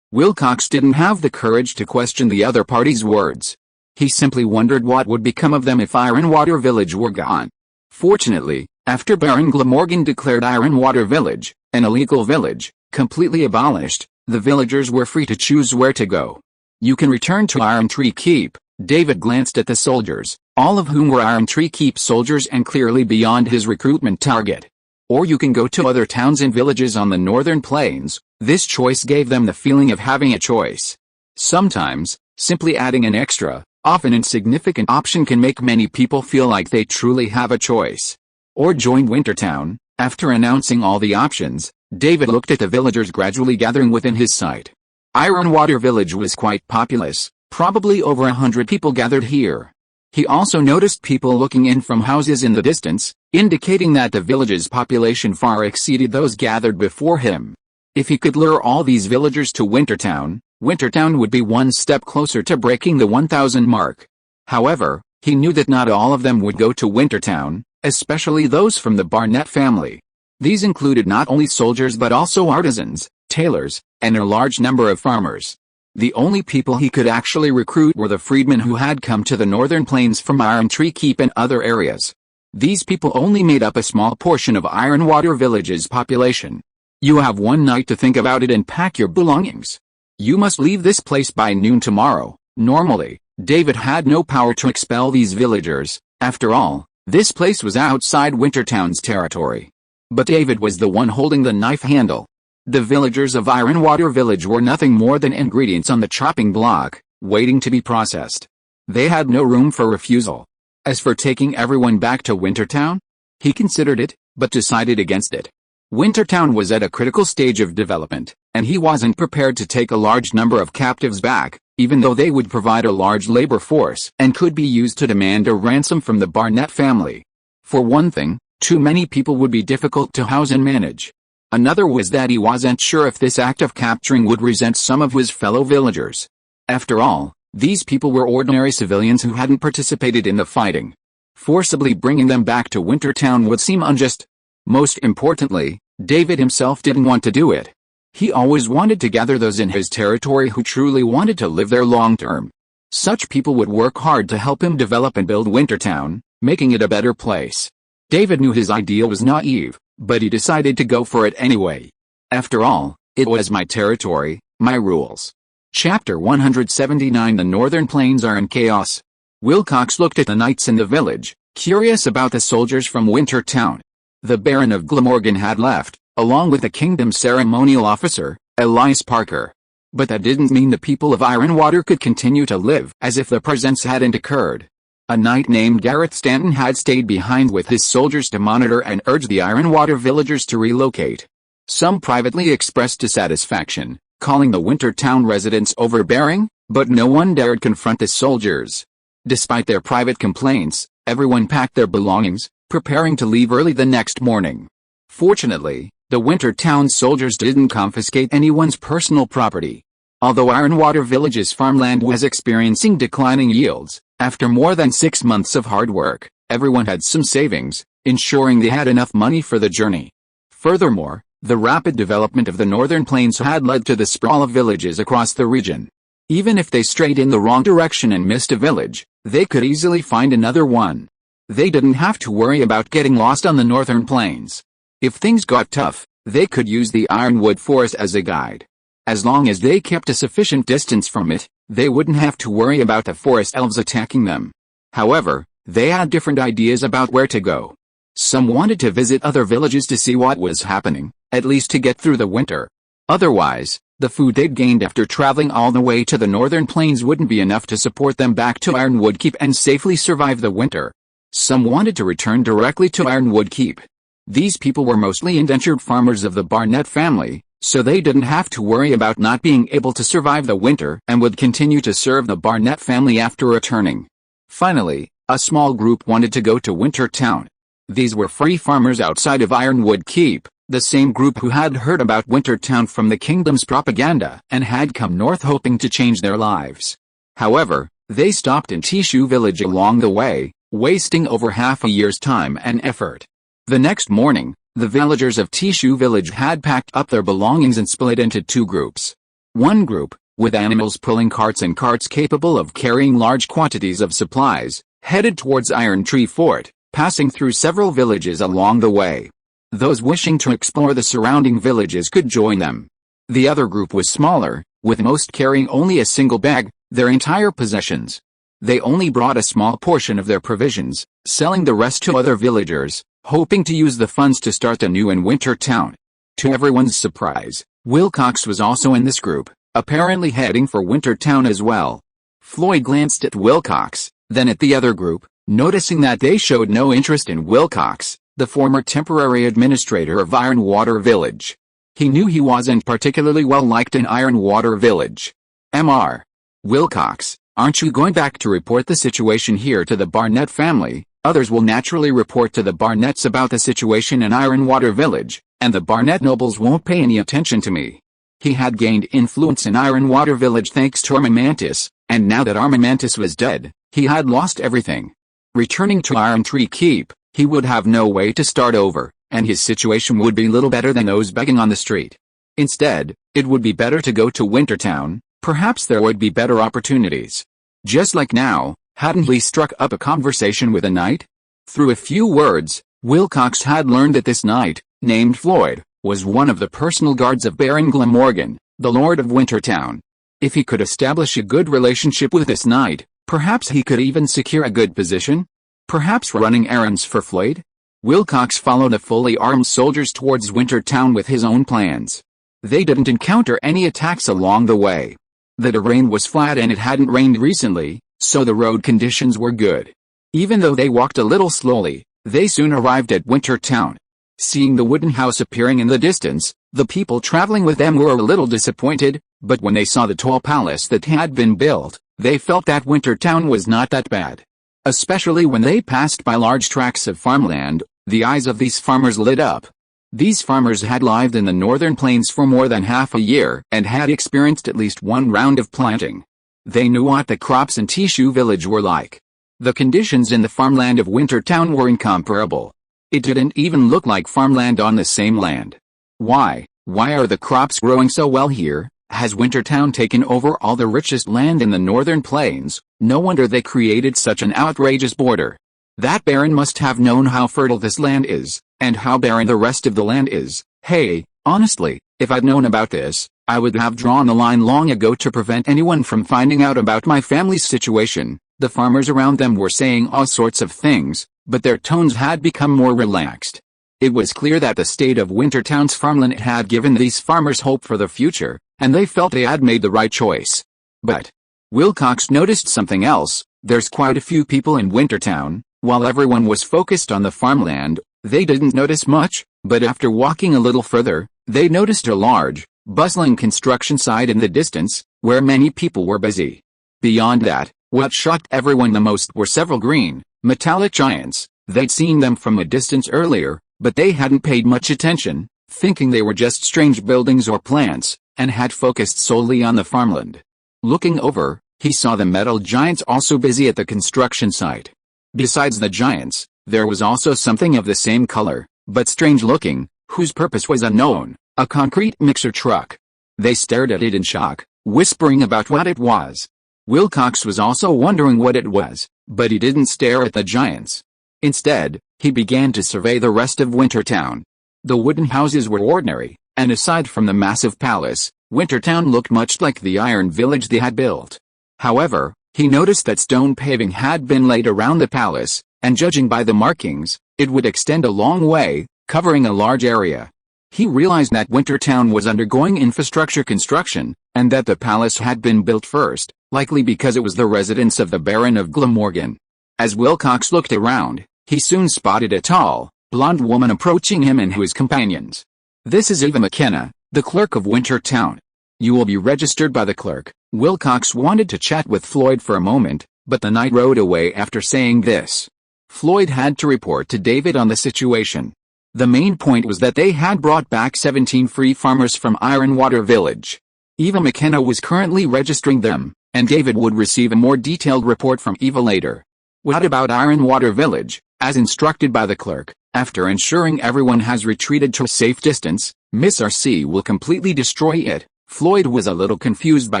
Wilcox didn't have the courage to question the other party's words. He simply wondered what would become of them if Ironwater Village were gone. Fortunately, after Baron Glamorgan declared Ironwater Village, an illegal village, completely abolished, the villagers were free to choose where to go. You can return to Iron Tree Keep. David glanced at the soldiers, all of whom were Iron Tree Keep soldiers and clearly beyond his recruitment target. Or you can go to other towns and villages on the northern plains. This choice gave them the feeling of having a choice. Sometimes, simply adding an extra, often insignificant option can make many people feel like they truly have a choice. Or join Wintertown. After announcing all the options, David looked at the villagers gradually gathering within his sight. Ironwater Village was quite populous, probably over 100 people gathered here. He also noticed people looking in from houses in the distance, indicating that the village's population far exceeded those gathered before him. If he could lure all these villagers to Wintertown, Wintertown would be one step closer to breaking the 1,000 mark. However, he knew that not all of them would go to Wintertown, especially those from the Barnett family. These included not only soldiers but also artisans, tailors, and a large number of farmers. The only people he could actually recruit were the freedmen who had come to the northern plains from Iron Tree Keep and other areas. These people only made up a small portion of Ironwater Village's population. You have one night to think about it and pack your belongings. You must leave this place by noon tomorrow. Normally, David had no power to expel these villagers. After all, this place was outside Wintertown's territory. But David was the one holding the knife handle. The villagers of Ironwater Village were nothing more than ingredients on the chopping block, waiting to be processed. They had no room for refusal. As for taking everyone back to Wintertown, he considered it, but decided against it. Wintertown was at a critical stage of development, and he wasn't prepared to take a large number of captives back, even though they would provide a large labor force and could be used to demand a ransom from the Barnett family. For one thing, too many people would be difficult to house and manage. Another was that he wasn't sure if this act of capturing would resent some of his fellow villagers. After all, these people were ordinary civilians who hadn't participated in the fighting. Forcibly bringing them back to Wintertown would seem unjust. Most importantly, David himself didn't want to do it. He always wanted to gather those in his territory who truly wanted to live there long term. Such people would work hard to help him develop and build Wintertown, making it a better place. David knew his idea was naive, but he decided to go for it anyway. After all, it was my territory, my rules. Chapter 179 The Northern Plains are in chaos. Wilcox looked at the knights in the village, curious about the soldiers from Wintertown. The Baron of Glamorgan had left, along with the kingdom's ceremonial officer, Elias Parker. But that didn't mean the people of Ironwater could continue to live as if the presence hadn't occurred. A knight named Gareth Stanton had stayed behind with his soldiers to monitor and urge the Ironwater villagers to relocate. Some privately expressed dissatisfaction, calling the Wintertown residents overbearing, but no one dared confront the soldiers. Despite their private complaints, everyone packed their belongings, preparing to leave early the next morning. Fortunately, the Wintertown soldiers didn't confiscate anyone's personal property. Although Ironwater Village's farmland was experiencing declining yields, after more than 6 months of hard work, everyone had some savings, ensuring they had enough money for the journey. Furthermore, the rapid development of the northern plains had led to the sprawl of villages across the region. Even if they strayed in the wrong direction and missed a village, they could easily find another one. They didn't have to worry about getting lost on the northern plains. If things got tough, they could use the Ironwood Forest as a guide. As long as they kept a sufficient distance from it, they wouldn't have to worry about the forest elves attacking them. However, they had different ideas about where to go. Some wanted to visit other villages to see what was happening, at least to get through the winter. Otherwise, the food they'd gained after traveling all the way to the northern plains wouldn't be enough to support them back to Ironwood Keep and safely survive the winter. Some wanted to return directly to Ironwood Keep. These people were mostly indentured farmers of the Barnett family, so they didn't have to worry about not being able to survive the winter and would continue to serve the Barnett family after returning. Finally, a small group wanted to go to Winter Town. These were free farmers outside of Ironwood Keep, the same group who had heard about Winter Town from the kingdom's propaganda and had come north hoping to change their lives. However, they stopped in Tishu village along the way, wasting over half a year's time and effort. The next morning, the villagers of Tishu village had packed up their belongings and split into two groups. One group, with animals pulling carts and carts capable of carrying large quantities of supplies, headed towards Iron Tree Fort, passing through several villages along the way. Those wishing to explore the surrounding villages could join them. The other group was smaller, with most carrying only a single bag, their entire possessions. They only brought a small portion of their provisions, selling the rest to other villagers, hoping to use the funds to start anew in Winter Town. To everyone's surprise, Wilcox was also in this group, apparently heading for Winter Town as well. Floyd glanced at Wilcox, then at the other group, noticing that they showed no interest in Wilcox, the former temporary administrator of Ironwater Village. He knew he wasn't particularly well liked in Ironwater Village. Mr. Wilcox, aren't you going back to report the situation here to the Barnett family? Others will naturally report to the Barnetts about the situation in Ironwater Village, and the Barnett nobles won't pay any attention to me. He had gained influence in Ironwater Village thanks to Armamantis, and now that Armamantis was dead, he had lost everything. Returning to Iron Tree Keep, he would have no way to start over, and his situation would be little better than those begging on the street. Instead, it would be better to go to Winter Town. Perhaps there would be better opportunities. Just like now, hadn't he struck up a conversation with a knight? Through a few words, Wilcox had learned that this knight, named Floyd, was one of the personal guards of Baron Glamorgan, the Lord of Winter Town. If he could establish a good relationship with this knight, perhaps he could even secure a good position? Perhaps running errands for Floyd? Wilcox followed the fully armed soldiers towards Winter Town with his own plans. They didn't encounter any attacks along the way. The terrain was flat and it hadn't rained recently, so the road conditions were good. Even though they walked a little slowly, they soon arrived at Winter Town. Seeing the wooden house appearing in the distance, the people traveling with them were a little disappointed, but when they saw the tall palace that had been built, they felt that Winter Town was not that bad. Especially when they passed by large tracts of farmland, the eyes of these farmers lit up. These farmers had lived in the northern plains for more than half a year and had experienced at least one round of planting. They knew what the crops in Tishu village were like. The conditions in the farmland of Winter Town were incomparable. It didn't even look like farmland on the same land. Why are the crops growing so well here? Has Winter Town taken over all the richest land in the northern plains? No wonder they created such an outrageous border. That baron must have known how fertile this land is, and how barren the rest of the land is. Hey, honestly, if I'd known about this, I would have drawn the line long ago to prevent anyone from finding out about my family's situation. The farmers around them were saying all sorts of things, but their tones had become more relaxed. It was clear that the state of Winter Town's farmland had given these farmers hope for the future, and they felt they had made the right choice. But Wilcox noticed something else. There's quite a few people in Winter Town. While everyone was focused on the farmland, they didn't notice much, but after walking a little further, they noticed a large, bustling construction site in the distance, where many people were busy. Beyond that, what shocked everyone the most were several green, metallic giants. They'd seen them from a distance earlier, but they hadn't paid much attention, thinking they were just strange buildings or plants, and had focused solely on the farmland. Looking over, he saw the metal giants also busy at the construction site. Besides the giants, there was also something of the same color, but strange looking, whose purpose was unknown, a concrete mixer truck. They stared at it in shock, whispering about what it was. Wilcox was also wondering what it was, but he didn't stare at the giants. Instead, he began to survey the rest of Winter Town. The wooden houses were ordinary, and aside from the massive palace, Winter Town looked much like the iron village they had built. However, he noticed that stone paving had been laid around the palace, and judging by the markings, it would extend a long way, covering a large area. He realized that Winter Town was undergoing infrastructure construction, and that the palace had been built first, likely because it was the residence of the Baron of Glamorgan. As Wilcox looked around, he soon spotted a tall, blonde woman approaching him and his companions. "This is Eva McKenna, the clerk of Wintertown. You will be registered by the clerk." Wilcox wanted to chat with Floyd for a moment, but the knight rode away after saying this. Floyd had to report to David on the situation. The main point was that they had brought back 17 free farmers from Ironwater Village. Eva McKenna was currently registering them, and David would receive a more detailed report from Eva later. "What about Ironwater Village?" As instructed by the clerk, after ensuring everyone has retreated to a safe distance, Miss RC will completely destroy it. Floyd was a little confused by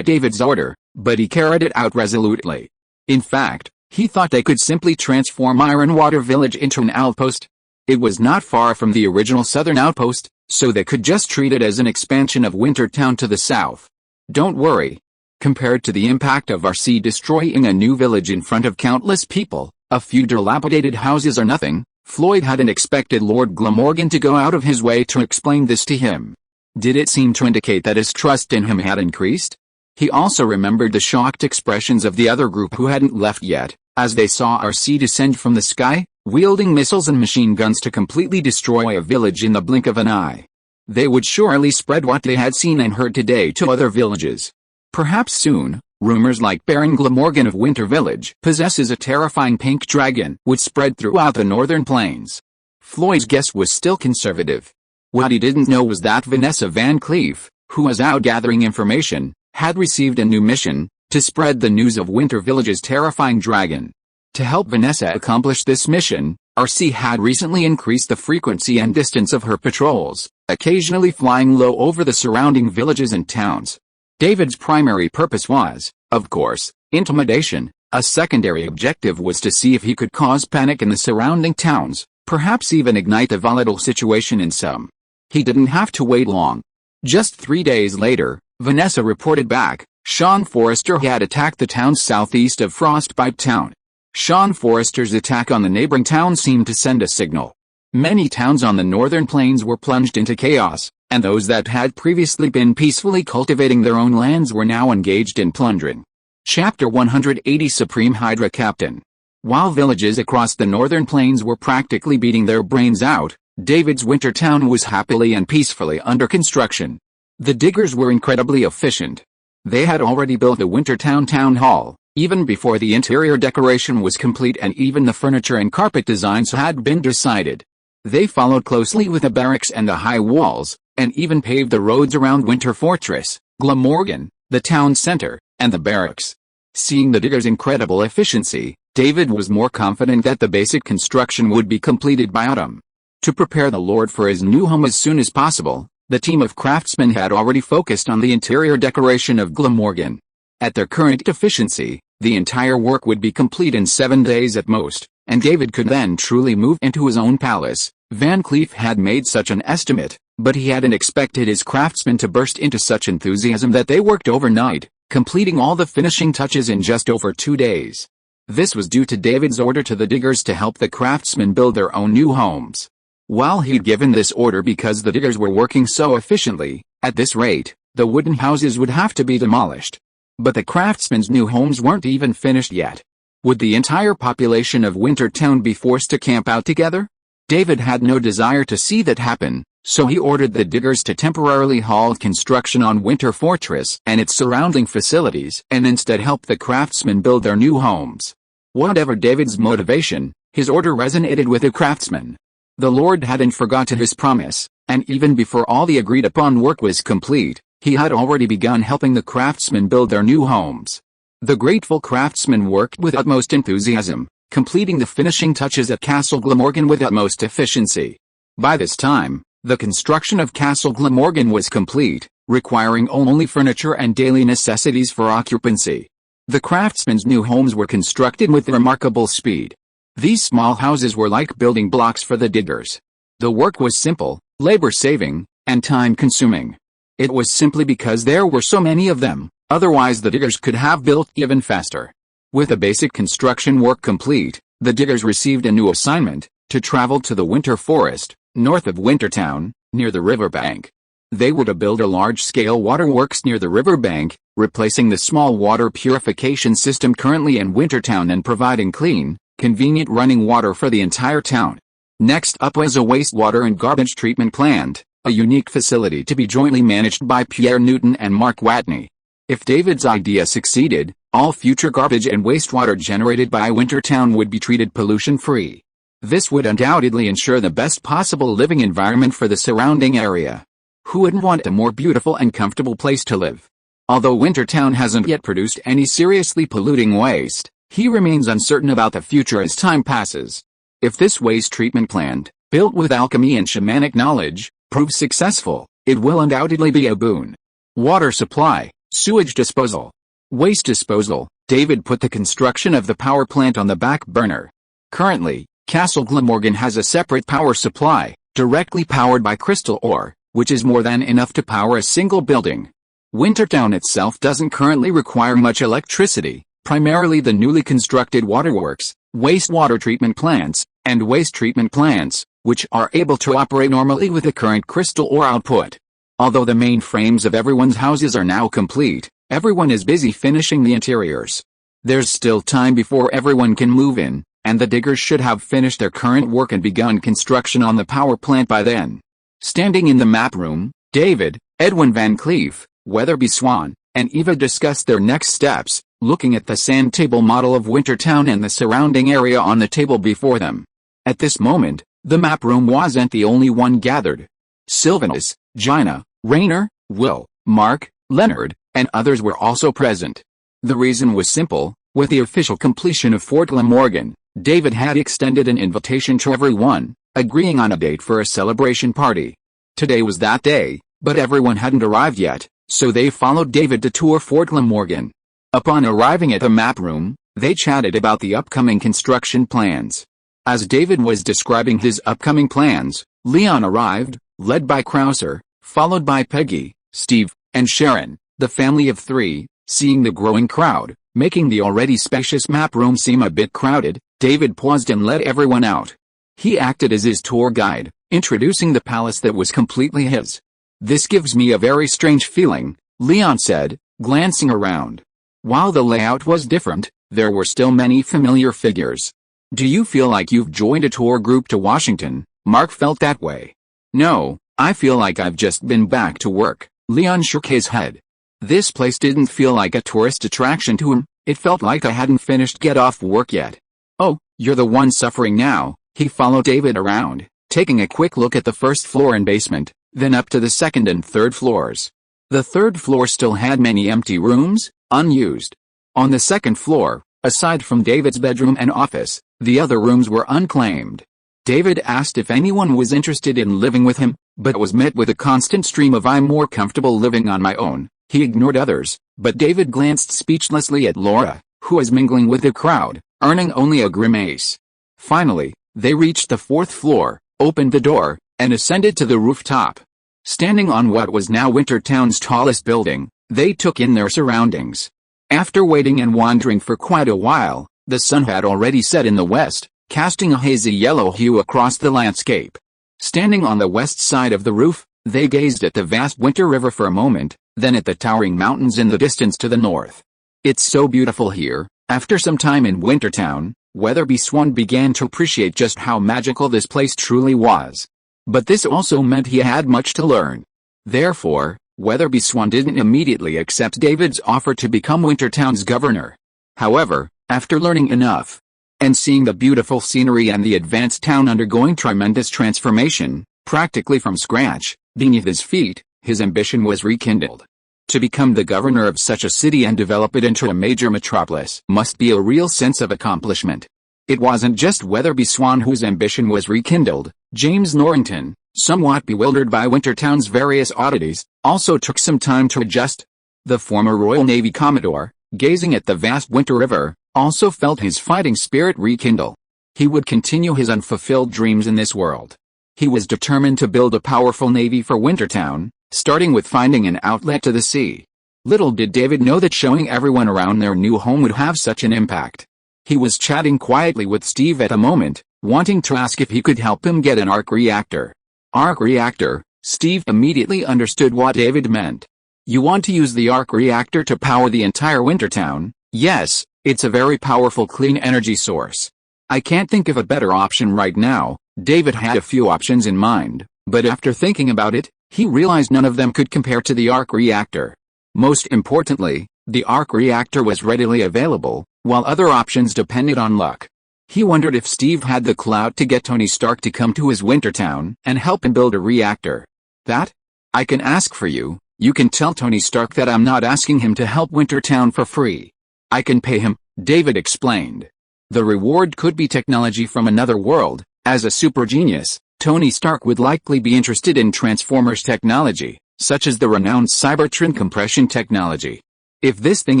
David's order, but he carried it out resolutely. In fact, he thought they could simply transform Ironwater Village into an outpost. It was not far from the original southern outpost, so they could just treat it as an expansion of Wintertown to the south. Don't worry. Compared to the impact of RC destroying a new village in front of countless people, a few dilapidated houses are nothing. Floyd hadn't expected Lord Glamorgan to go out of his way to explain this to him. Did it seem to indicate that his trust in him had increased? He also remembered the shocked expressions of the other group who hadn't left yet, as they saw RC descend from the sky, wielding missiles and machine guns to completely destroy a village in the blink of an eye. They would surely spread what they had seen and heard today to other villages. Perhaps soon, rumors like Baron Glamorgan of Winter Village possesses a terrifying pink dragon would spread throughout the northern plains. Floyd's guess was still conservative. What he didn't know was that Vanessa Van Cleef, who was out gathering information, had received a new mission, to spread the news of Winter Village's terrifying dragon. To help Vanessa accomplish this mission, RC had recently increased the frequency and distance of her patrols, occasionally flying low over the surrounding villages and towns. David's primary purpose was, of course, intimidation. A secondary objective was to see if he could cause panic in the surrounding towns, perhaps even ignite a volatile situation in some. He didn't have to wait long. Just 3 days later, Vanessa reported back. Sean Forrester had attacked the town southeast of Frostbite Town. Sean Forrester's attack on the neighboring town seemed to send a signal. Many towns on the northern plains were plunged into chaos, and those that had previously been peacefully cultivating their own lands were now engaged in plundering. Chapter 180 Supreme Hydra Captain. While villages across the northern plains were practically beating their brains out, David's Wintertown was happily and peacefully under construction. The diggers were incredibly efficient. They had already built the Wintertown Town Hall, even before the interior decoration was complete and even the furniture and carpet designs had been decided. They followed closely with the barracks and the high walls, and even paved the roads around Winter Fortress, Glamorgan, the town center, and the barracks. Seeing the diggers' incredible efficiency, David was more confident that the basic construction would be completed by autumn. To prepare the Lord for his new home as soon as possible, the team of craftsmen had already focused on the interior decoration of Glamorgan. At their current efficiency, the entire work would be complete in 7 days at most, and David could then truly move into his own palace. Van Cleef had made such an estimate, but he hadn't expected his craftsmen to burst into such enthusiasm that they worked overnight, completing all the finishing touches in just over 2 days. This was due to David's order to the diggers to help the craftsmen build their own new homes. While he'd given this order because the diggers were working so efficiently, at this rate, the wooden houses would have to be demolished. But the craftsmen's new homes weren't even finished yet. Would the entire population of Wintertown be forced to camp out together? David had no desire to see that happen, so he ordered the diggers to temporarily halt construction on Winter Fortress and its surrounding facilities and instead help the craftsmen build their new homes. Whatever David's motivation, his order resonated with the craftsmen. The Lord hadn't forgotten his promise, and even before all the agreed-upon work was complete, he had already begun helping the craftsmen build their new homes. The grateful craftsmen worked with utmost enthusiasm, completing the finishing touches at Castle Glamorgan with utmost efficiency. By this time, the construction of Castle Glamorgan was complete, requiring only furniture and daily necessities for occupancy. The craftsmen's new homes were constructed with remarkable speed. These small houses were like building blocks for the diggers. The work was simple, labor-saving, and time-consuming. It was simply because there were so many of them, otherwise the diggers could have built even faster. With the basic construction work complete, the diggers received a new assignment, to travel to the Winter Forest, north of Wintertown, near the riverbank. They were to build a large-scale waterworks near the riverbank, replacing the small water purification system currently in Wintertown and providing clean, convenient running water for the entire town. Next up was a wastewater and garbage treatment plant, a unique facility to be jointly managed by Pierre Newton and Mark Watney. If David's idea succeeded, all future garbage and wastewater generated by Wintertown would be treated pollution-free. This would undoubtedly ensure the best possible living environment for the surrounding area. Who wouldn't want a more beautiful and comfortable place to live? Although Wintertown hasn't yet produced any seriously polluting waste, he remains uncertain about the future as time passes. If this waste treatment plant, built with alchemy and shamanic knowledge, proves successful, it will undoubtedly be a boon. Water supply, sewage disposal, waste disposal. David put the construction of the power plant on the back burner. Currently, Castle Glamorgan has a separate power supply, directly powered by crystal ore, which is more than enough to power a single building. Wintertown itself doesn't currently require much electricity, primarily the newly constructed waterworks, wastewater treatment plants, and waste treatment plants, which are able to operate normally with the current crystal ore output. Although the main frames of everyone's houses are now complete, everyone is busy finishing the interiors. There's still time before everyone can move in, and the diggers should have finished their current work and begun construction on the power plant by then. Standing in the map room, David, Edwin Van Cleef, Weatherby Swan, and Eva discussed their next steps, looking at the sand table model of Wintertown and the surrounding area on the table before them. At this moment, the map room wasn't the only one gathered. Sylvanus, Gina, Rainer, Will, Mark, Leonard, and others were also present. The reason was simple: with the official completion of Fort Glamorgan, David had extended an invitation to everyone, agreeing on a date for a celebration party. Today was that day, but everyone hadn't arrived yet, so they followed David to tour Fort Glamorgan. Upon arriving at the map room, they chatted about the upcoming construction plans. As David was describing his upcoming plans, Leon arrived, led by Krauser, followed by Peggy, Steve, and Sharon, the family of three. Seeing the growing crowd, making the already spacious map room seem a bit crowded, David paused and let everyone out. He acted as his tour guide, introducing the palace that was completely his. "This gives me a very strange feeling," Leon said, glancing around. While the layout was different, there were still many familiar figures. "Do you feel like you've joined a tour group to Washington?" Mark felt that way. "No, I feel like I've just been back to work." Leon shook his head. This place didn't feel like a tourist attraction to him, it felt like I hadn't finished get off work yet. "Oh, you're the one suffering now." He followed David around, taking a quick look at the first floor and basement, then up to the second and third floors. The third floor still had many empty rooms, unused. On the second floor, aside from David's bedroom and office, the other rooms were unclaimed. David asked if anyone was interested in living with him, but was met with a constant stream of "I'm more comfortable living on my own." He ignored others, but David glanced speechlessly at Laura, who was mingling with the crowd, earning only a grimace. Finally, they reached the fourth floor, opened the door, and ascended to the rooftop. Standing on what was now Wintertown's tallest building, they took in their surroundings. After waiting and wandering for quite a while, the sun had already set in the west, casting a hazy yellow hue across the landscape. Standing on the west side of the roof, they gazed at the vast Winter River for a moment, then at the towering mountains in the distance to the north. "It's so beautiful here." After some time in Wintertown, Weatherby Swan began to appreciate just how magical this place truly was. But this also meant he had much to learn. Therefore, Weatherby Swan didn't immediately accept David's offer to become Wintertown's governor. However, after learning enough, and seeing the beautiful scenery and the advanced town undergoing tremendous transformation, practically from scratch, beneath his feet, his ambition was rekindled. To become the governor of such a city and develop it into a major metropolis must be a real sense of accomplishment. It wasn't just Weatherby Swan whose ambition was rekindled. James Norrington, somewhat bewildered by Wintertown's various oddities, also took some time to adjust. The former Royal Navy Commodore, gazing at the vast Winter River, also felt his fighting spirit rekindle. He would continue his unfulfilled dreams in this world. He was determined to build a powerful navy for Wintertown, starting with finding an outlet to the sea. Little did David know that showing everyone around their new home would have such an impact. He was chatting quietly with Steve at the moment, wanting to ask if he could help him get an arc reactor. Arc reactor? Steve immediately understood what David meant. "You want to use the arc reactor to power the entire Wintertown?" "Yes, it's a very powerful clean energy source. I can't think of a better option right now," David had a few options in mind, but after thinking about it, he realized none of them could compare to the arc reactor. Most importantly, the arc reactor was readily available, while other options depended on luck. He wondered if Steve had the clout to get Tony Stark to come to his Wintertown and help him build a reactor. That? I can ask for you. You can tell Tony Stark that I'm not asking him to help Wintertown for free. I can pay him, David explained. The reward could be technology from another world. As a super genius, Tony Stark would likely be interested in Transformers technology, such as the renowned Cybertron compression technology. If this thing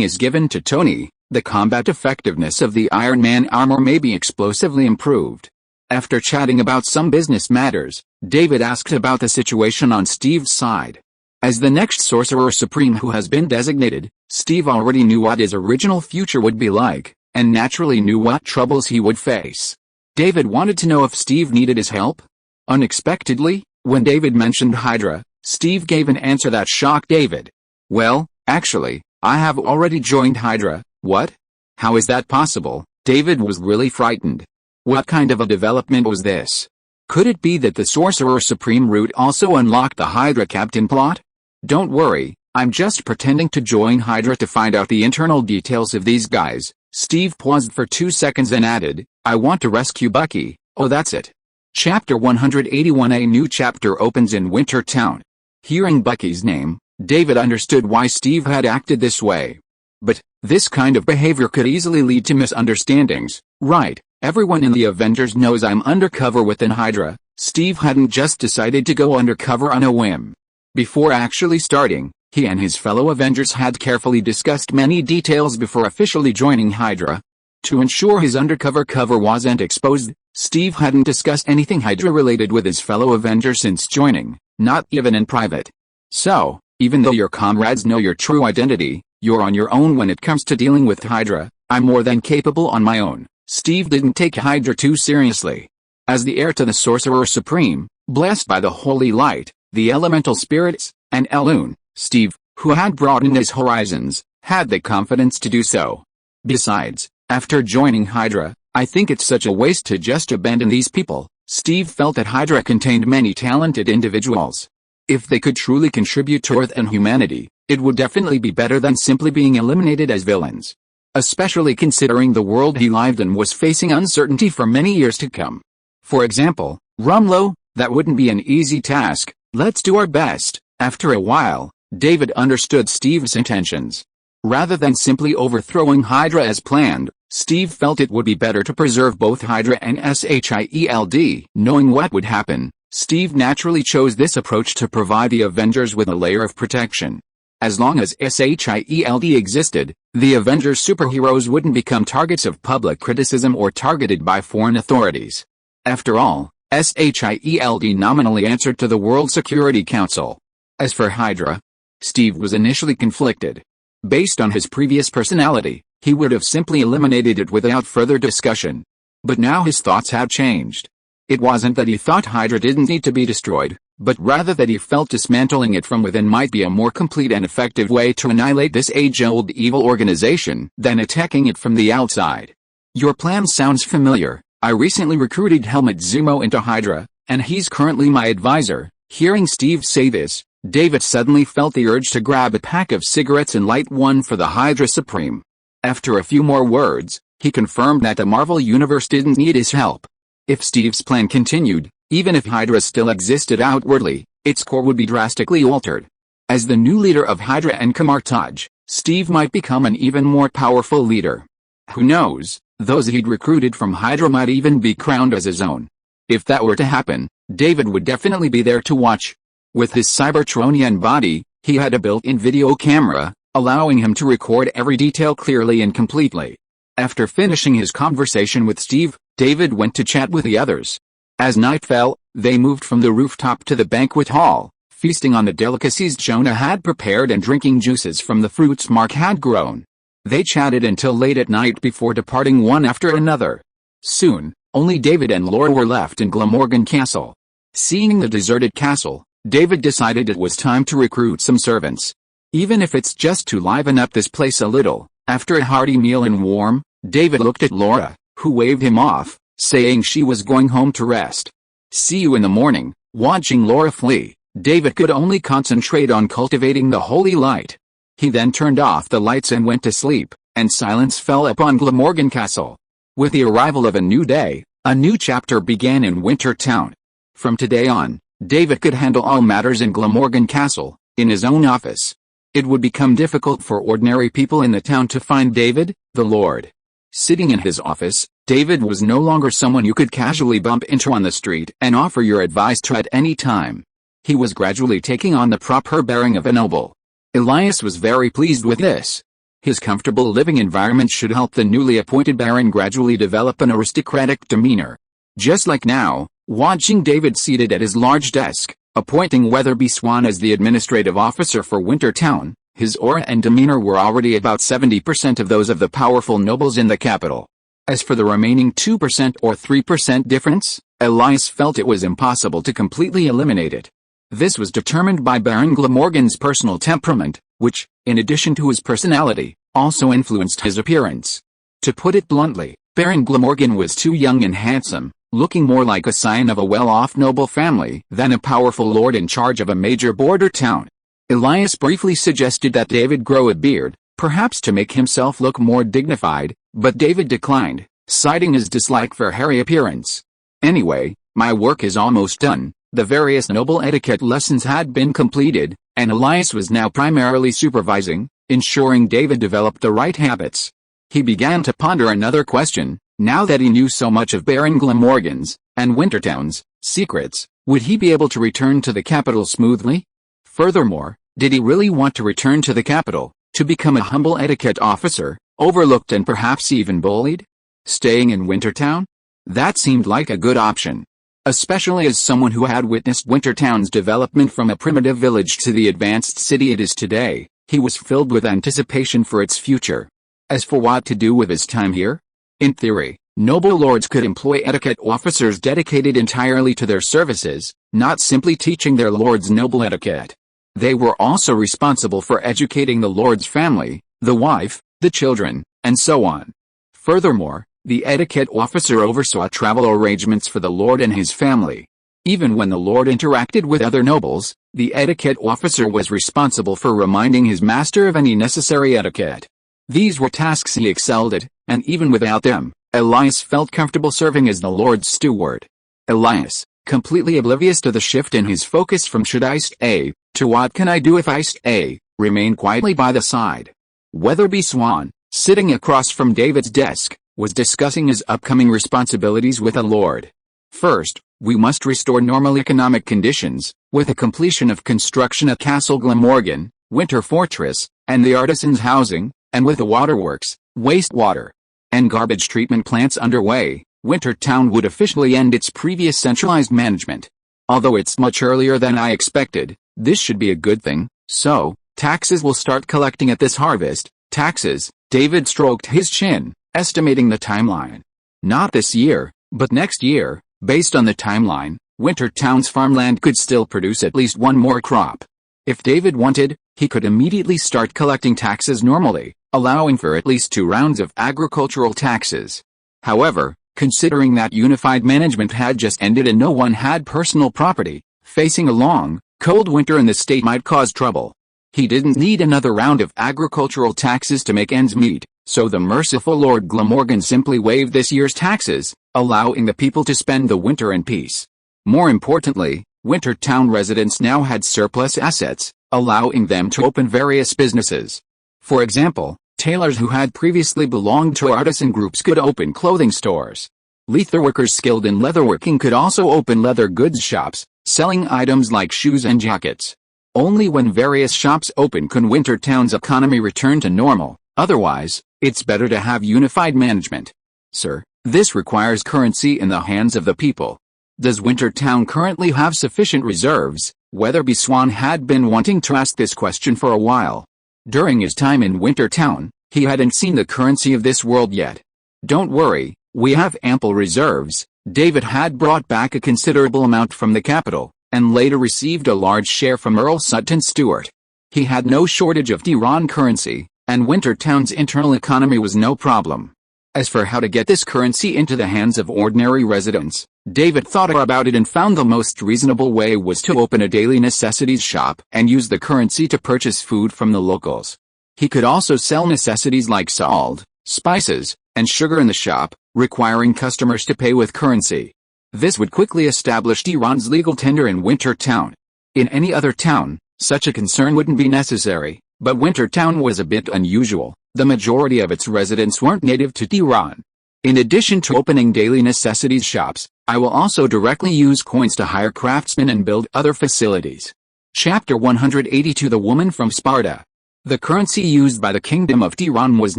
is given to Tony, the combat effectiveness of the Iron Man armor may be explosively improved. After chatting about some business matters, David asked about the situation on Steve's side. As the next Sorcerer Supreme who has been designated, Steve already knew what his original future would be like, and naturally knew what troubles he would face. David wanted to know if Steve needed his help. Unexpectedly, when David mentioned Hydra, Steve gave an answer that shocked David. Well, actually, I have already joined Hydra. What? How is that possible? David was really frightened. What kind of a development was this? Could it be that the Sorcerer Supreme route also unlocked the Hydra Captain plot? Don't worry, I'm just pretending to join Hydra to find out the internal details of these guys. Steve paused for 2 seconds and added, I want to rescue Bucky. Oh, that's it. Chapter 181. A new chapter opens in Wintertown. Hearing Bucky's name, David understood why Steve had acted this way. But this kind of behavior could easily lead to misunderstandings, right? Everyone in the Avengers knows I'm undercover within Hydra. Steve hadn't just decided to go undercover on a whim. Before actually starting, he and his fellow Avengers had carefully discussed many details before officially joining Hydra. To ensure his undercover cover wasn't exposed, Steve hadn't discussed anything Hydra-related with his fellow Avengers since joining, not even in private. So, even though your comrades know your true identity, you're on your own when it comes to dealing with Hydra. I'm more than capable on my own. Steve didn't take Hydra too seriously. As the heir to the Sorcerer Supreme, blessed by the Holy Light, the Elemental Spirits, and Elune, Steve, who had broadened his horizons, had the confidence to do so. Besides, after joining Hydra, I think it's such a waste to just abandon these people. Steve felt that Hydra contained many talented individuals. If they could truly contribute to Earth and humanity, it would definitely be better than simply being eliminated as villains. Especially considering the world he lived in was facing uncertainty for many years to come. For example, Rumlow, that wouldn't be an easy task. Let's do our best. After a while, David understood Steve's intentions. Rather than simply overthrowing Hydra as planned, Steve felt it would be better to preserve both Hydra and SHIELD. Knowing what would happen, Steve naturally chose this approach to provide the Avengers with a layer of protection. As long as SHIELD existed, the Avengers superheroes wouldn't become targets of public criticism or targeted by foreign authorities. After all, SHIELD nominally answered to the World Security Council. As for Hydra, Steve was initially conflicted. Based on his previous personality, he would have simply eliminated it without further discussion. But now his thoughts had changed. It wasn't that he thought Hydra didn't need to be destroyed, but rather that he felt dismantling it from within might be a more complete and effective way to annihilate this age-old evil organization than attacking it from the outside. Your plan sounds familiar. I recently recruited Helmut Zemo into Hydra, and he's currently my advisor. Hearing Steve say this, David suddenly felt the urge to grab a pack of cigarettes and light one for the Hydra Supreme. After a few more words, he confirmed that the Marvel Universe didn't need his help. If Steve's plan continued, even if Hydra still existed outwardly, its core would be drastically altered. As the new leader of Hydra and Camartage, Steve might become an even more powerful leader. Who knows, those he'd recruited from Hydra might even be crowned as his own. If that were to happen, David would definitely be there to watch. With his Cybertronian body, he had a built-in video camera, allowing him to record every detail clearly and completely. After finishing his conversation with Steve, David went to chat with the others. As night fell, they moved from the rooftop to the banquet hall, feasting on the delicacies Jonah had prepared and drinking juices from the fruits Mark had grown. They chatted until late at night before departing one after another. Soon, only David and Laura were left in Glamorgan Castle. Seeing the deserted castle, David decided it was time to recruit some servants. Even if it's just to liven up this place a little. After a hearty meal and warm, David looked at Laura, who waved him off, saying she was going home to rest. See you in the morning." Watching Laura flee, David could only concentrate on cultivating the holy light. He then turned off the lights and went to sleep, and silence fell upon Glamorgan Castle. With the arrival of a new day, a new chapter began in Winter Town. From today on, David could handle all matters in Glamorgan Castle, in his own office. It would become difficult for ordinary people in the town to find David, the Lord. Sitting in his office, David was no longer someone you could casually bump into on the street and offer your advice to at any time. He was gradually taking on the proper bearing of a noble. Elias was very pleased with this. His comfortable living environment should help the newly appointed Baron gradually develop an aristocratic demeanor. Just like now, watching David seated at his large desk, appointing Weatherby Swan as the administrative officer for Winter Town, his aura and demeanor were already about 70% of those of the powerful nobles in the capital. As for the remaining 2% or 3% difference, Elias felt it was impossible to completely eliminate it. This was determined by Baron Glamorgan's personal temperament, which, in addition to his personality, also influenced his appearance. To put it bluntly, Baron Glamorgan was too young and handsome, looking more like a scion of a well-off noble family than a powerful lord in charge of a major border town. Elias briefly suggested that David grow a beard, perhaps to make himself look more dignified, but David declined, citing his dislike for hairy appearance. "Anyway, my work is almost done." The various noble etiquette lessons had been completed, and Elias was now primarily supervising, ensuring David developed the right habits. He began to ponder another question. Now that he knew so much of Baron Glamorgan's, and Wintertown's, secrets, would he be able to return to the capital smoothly? Furthermore, did he really want to return to the capital, to become a humble etiquette officer, overlooked and perhaps even bullied? Staying in Wintertown? That seemed like a good option. Especially as someone who had witnessed Wintertown's development from a primitive village to the advanced city it is today, he was filled with anticipation for its future. As for what to do with his time here? In theory, noble lords could employ etiquette officers dedicated entirely to their services, not simply teaching their lords noble etiquette. They were also responsible for educating the lord's family, the wife, the children, and so on. Furthermore, the etiquette officer oversaw travel arrangements for the lord and his family. Even when the lord interacted with other nobles, the etiquette officer was responsible for reminding his master of any necessary etiquette. These were tasks he excelled at, and even without them, Elias felt comfortable serving as the lord's steward. Elias, completely oblivious to the shift in his focus from "should I stay" to "what can I do if I stay," remained quietly by the side. Weatherby Swan, sitting across from David's desk, was discussing his upcoming responsibilities with the lord. "First, we must restore normal economic conditions, with the completion of construction at Castle Glamorgan, Winter Fortress, and the artisans' housing, and with the waterworks, wastewater, and garbage treatment plants underway, Winter Town would officially end its previous centralized management. Although it's much earlier than I expected, this should be a good thing. So, taxes will start collecting at this harvest." Taxes, David stroked his chin, estimating the timeline. Not this year, but next year. Based on the timeline, Winter Town's farmland could still produce at least one more crop. If David wanted, he could immediately start collecting taxes normally, allowing for at least 2 rounds of agricultural taxes. However, considering that unified management had just ended and no one had personal property, facing a long, cold winter in the state might cause trouble. He didn't need another round of agricultural taxes to make ends meet, so the merciful Lord Glamorgan simply waived this year's taxes, allowing the people to spend the winter in peace. More importantly, Winter Town residents now had surplus assets, allowing them to open various businesses. For example, tailors who had previously belonged to artisan groups could open clothing stores. Leatherworkers skilled in leatherworking could also open leather goods shops, selling items like shoes and jackets. Only when various shops open can Winter Town's economy return to normal. Otherwise, it's better to have unified management. Sir, this requires currency in the hands of the people. Does Winter Town currently have sufficient reserves? Weatherby Swan had been wanting to ask this question for a while. During his time in Winter Town, he hadn't seen the currency of this world yet. Don't worry, we have ample reserves. David had brought back a considerable amount from the capital, and later received a large share from Earl Sutton Stewart. He had no shortage of Tiran currency, and Winter Town's internal economy was no problem. As for how to get this currency into the hands of ordinary residents, David thought about it and found the most reasonable way was to open a daily necessities shop and use the currency to purchase food from the locals. He could also sell necessities like salt, spices, and sugar in the shop, requiring customers to pay with currency. This would quickly establish Tiran's legal tender in Winter Town. In any other town, such a concern wouldn't be necessary, but Winter Town was a bit unusual. The majority of its residents weren't native to Tiran. In addition to opening daily necessities shops, I will also directly use coins to hire craftsmen and build other facilities. Chapter 182 The Woman from Sparta. The currency used by the Kingdom of Tiran was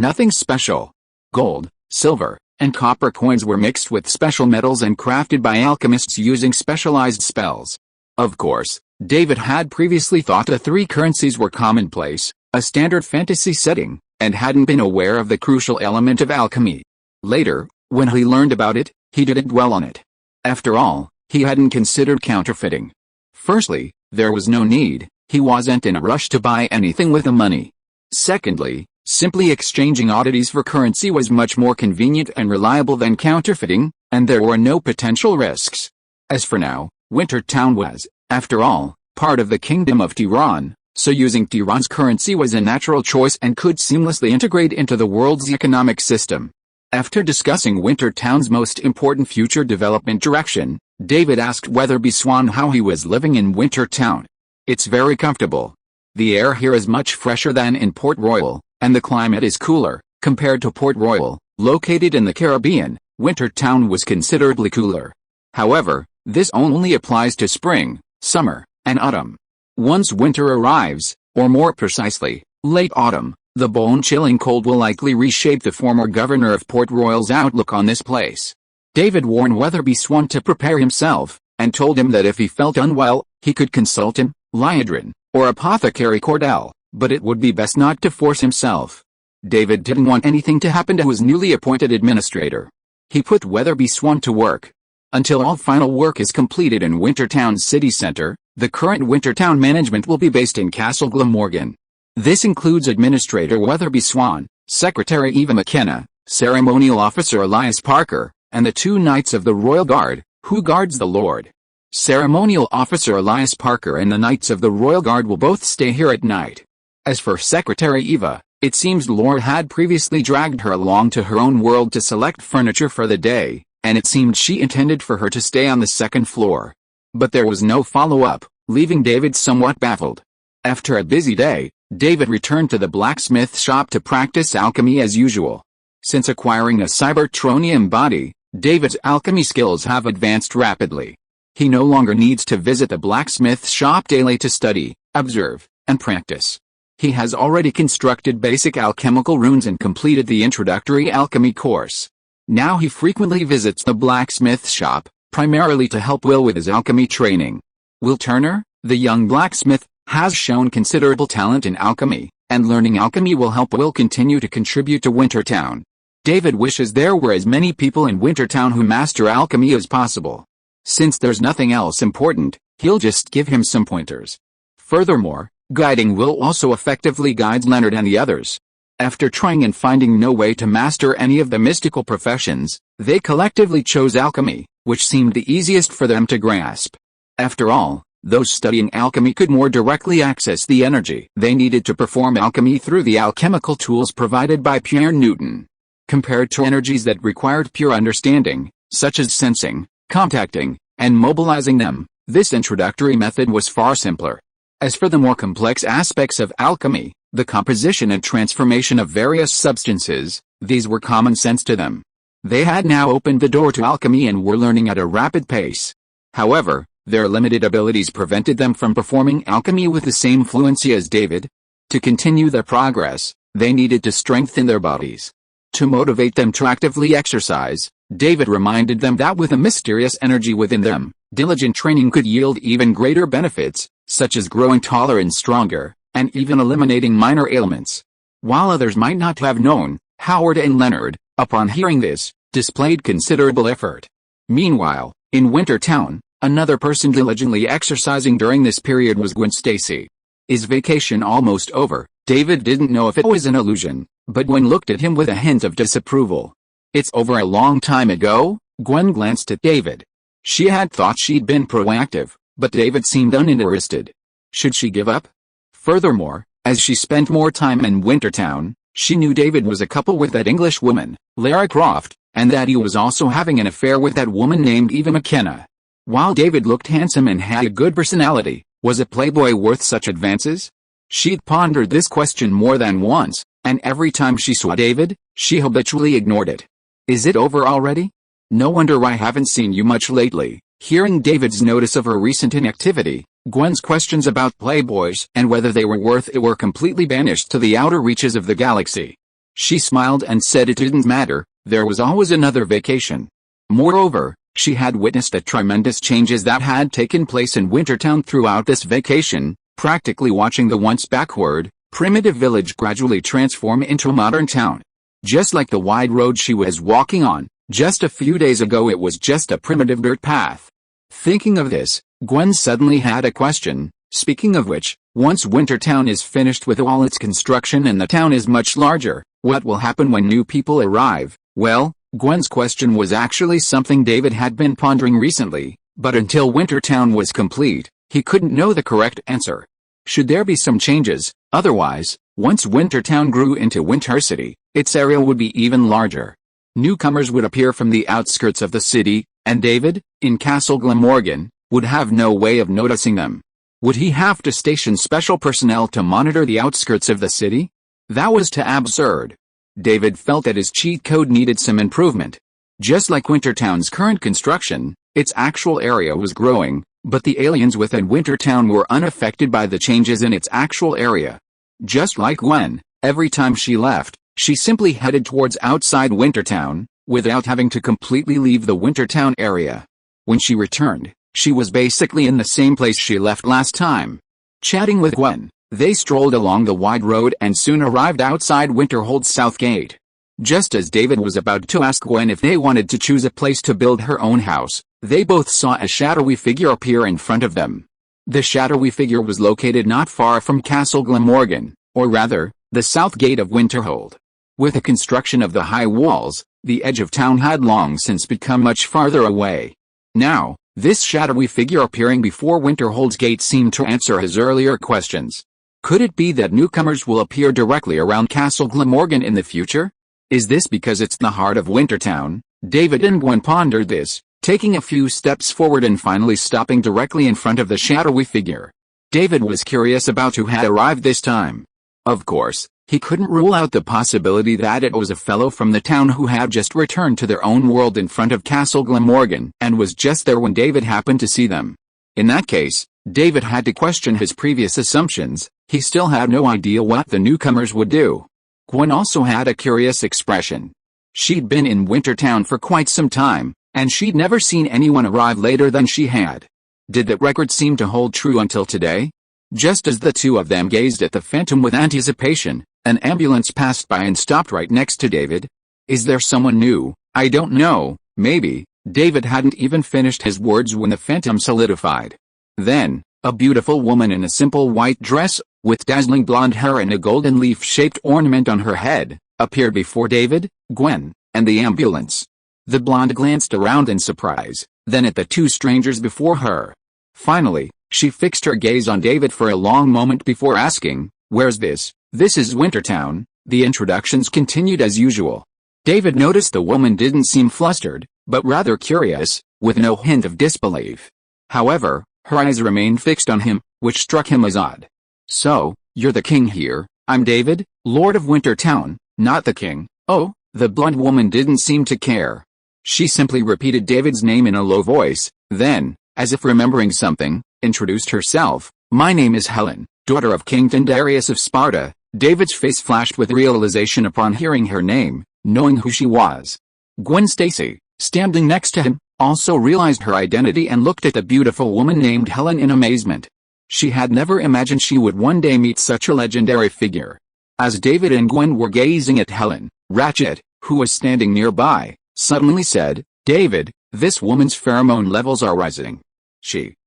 nothing special. Gold, silver, and copper coins were mixed with special metals and crafted by alchemists using specialized spells. Of course, David had previously thought the three currencies were commonplace, a standard fantasy setting, and hadn't been aware of the crucial element of alchemy. Later, when he learned about it, he didn't dwell on it. After all, he hadn't considered counterfeiting. Firstly, there was no need, he wasn't in a rush to buy anything with the money. Secondly, simply exchanging oddities for currency was much more convenient and reliable than counterfeiting, and there were no potential risks. As for now, Winter Town was, after all, part of the Kingdom of Tiran, so using Tiran's currency was a natural choice and could seamlessly integrate into the world's economic system. After discussing Winter Town's most important future development direction, David asked Weatherby Swan how he was living in Winter Town. It's very comfortable. The air here is much fresher than in Port Royal, and the climate is cooler. Compared to Port Royal, located in the Caribbean, Winter Town was considerably cooler. However, this only applies to spring, summer, and autumn. Once winter arrives, or more precisely, late autumn, the bone-chilling cold will likely reshape the former governor of Port Royal's outlook on this place. David warned Weatherby Swan to prepare himself, and told him that if he felt unwell, he could consult him, Liadrin, or Apothecary Cordell, but it would be best not to force himself. David didn't want anything to happen to his newly appointed administrator. He put Weatherby Swan to work. Until all final work is completed in Wintertown's city center, the current Wintertown management will be based in Castle Glamorgan. This includes Administrator Weatherby Swan, Secretary Eva McKenna, Ceremonial Officer Elias Parker, and the 2 Knights of the Royal Guard, who guards the Lord. Ceremonial Officer Elias Parker and the Knights of the Royal Guard will both stay here at night. As for Secretary Eva, it seems Lord had previously dragged her along to her own world to select furniture for the day, and it seemed she intended for her to stay on the 2nd floor. But there was no follow-up, leaving David somewhat baffled. After a busy day, David returned to the blacksmith shop to practice alchemy as usual. Since acquiring a Cybertronium body, David's alchemy skills have advanced rapidly. He no longer needs to visit the blacksmith shop daily to study, observe, and practice. He has already constructed basic alchemical runes and completed the introductory alchemy course. Now he frequently visits the blacksmith shop, primarily to help Will with his alchemy training. Will Turner, the young blacksmith, has shown considerable talent in alchemy, and learning alchemy will help Will continue to contribute to Wintertown. David wishes there were as many people in Wintertown who master alchemy as possible. Since there's nothing else important, he'll just give him some pointers. Furthermore, guiding Will also effectively guides Leonard and the others. After trying and finding no way to master any of the mystical professions, they collectively chose alchemy, which seemed the easiest for them to grasp. After all, those studying alchemy could more directly access the energy they needed to perform alchemy through the alchemical tools provided by Pierre Newton. Compared to energies that required pure understanding, such as sensing, contacting, and mobilizing them, this introductory method was far simpler. As for the more complex aspects of alchemy, the composition and transformation of various substances, these were common sense to them. They had now opened the door to alchemy and were learning at a rapid pace. However, their limited abilities prevented them from performing alchemy with the same fluency as David. To continue their progress, they needed to strengthen their bodies. To motivate them to actively exercise, David reminded them that with a mysterious energy within them, diligent training could yield even greater benefits, such as growing taller and stronger, and even eliminating minor ailments. While others might not have known, Howard and Leonard, upon hearing this, displayed considerable effort. Meanwhile, in Wintertown, another person diligently exercising during this period was Gwen Stacy. His vacation almost over, David didn't know if it was an illusion, but Gwen looked at him with a hint of disapproval. It's over a long time ago. Gwen glanced at David. She had thought she'd been proactive, but David seemed uninterested. Should she give up? Furthermore, as she spent more time in Wintertown, she knew David was a couple with that English woman, Lara Croft, and that he was also having an affair with that woman named Eva McKenna. While David looked handsome and had a good personality, was a playboy worth such advances? She'd pondered this question more than once, and every time she saw David, she habitually ignored it. Is it over already? No wonder I haven't seen you much lately. Hearing David's notice of her recent inactivity, Gwen's questions about playboys and whether they were worth it were completely banished to the outer reaches of the galaxy. She smiled and said it didn't matter, there was always another vacation. Moreover, she had witnessed the tremendous changes that had taken place in Wintertown throughout this vacation, practically watching the once backward, primitive village gradually transform into a modern town. Just like the wide road she was walking on, just a few days ago it was just a primitive dirt path. Thinking of this, Gwen suddenly had a question. Speaking of which, once Wintertown is finished with all its construction and the town is much larger, what will happen when new people arrive? Well, Gwen's question was actually something David had been pondering recently, but until Wintertown was complete, he couldn't know the correct answer. Should there be some changes? Otherwise, once Wintertown grew into Winter City, its area would be even larger. Newcomers would appear from the outskirts of the city, and David, in Castle Glamorgan, would have no way of noticing them. Would he have to station special personnel to monitor the outskirts of the city? That was too absurd. David felt that his cheat code needed some improvement. Just like Wintertown's current construction, its actual area was growing, but the aliens within Wintertown were unaffected by the changes in its actual area. Just like Gwen, every time she left, she simply headed towards outside Wintertown, without having to completely leave the Wintertown area. When she returned, she was basically in the same place she left last time. Chatting with Gwen, they strolled along the wide road and soon arrived outside Winterhold's south gate. Just as David was about to ask Gwen if they wanted to choose a place to build her own house, they both saw a shadowy figure appear in front of them. The shadowy figure was located not far from Castle Glamorgan, or rather, the south gate of Winterhold. With the construction of the high walls, the edge of town had long since become much farther away. Now, this shadowy figure appearing before Winterhold's gate seemed to answer his earlier questions. Could it be that newcomers will appear directly around Castle Glamorgan in the future? Is this because it's the heart of Wintertown? David and Gwen pondered this, taking a few steps forward and finally stopping directly in front of the shadowy figure. David was curious about who had arrived this time. Of course, he couldn't rule out the possibility that it was a fellow from the town who had just returned to their own world in front of Castle Glamorgan and was just there when David happened to see them. In that case, David had to question his previous assumptions. He still had no idea what the newcomers would do. Gwen also had a curious expression. She'd been in Wintertown for quite some time, and she'd never seen anyone arrive later than she had. Did that record seem to hold true until today? Just as the two of them gazed at the phantom with anticipation, an ambulance passed by and stopped right next to David. Is there someone new? I don't know, maybe. David hadn't even finished his words when the phantom solidified. Then, a beautiful woman in a simple white dress, with dazzling blonde hair and a golden leaf-shaped ornament on her head, appeared before David, Gwen, and the ambulance. The blonde glanced around in surprise, then at the two strangers before her. Finally, she fixed her gaze on David for a long moment before asking, "Where's this?" "This is Wintertown." The introductions continued as usual. David noticed the woman didn't seem flustered, but rather curious, with no hint of disbelief. However, her eyes remained fixed on him, which struck him as odd. "So, you're the king here?" "I'm David, Lord of Wintertown, not the king." "Oh," the blonde woman didn't seem to care. She simply repeated David's name in a low voice, then, as if remembering something, introduced herself. "My name is Helen, daughter of King Tyndareus of Sparta." David's face flashed with realization upon hearing her name, knowing who she was. Gwen Stacy, standing next to him, also realized her identity and looked at the beautiful woman named Helen in amazement. She had never imagined she would one day meet such a legendary figure. As David and Gwen were gazing at Helen, Ratchet, who was standing nearby, suddenly said, "David, this woman's pheromone levels are rising."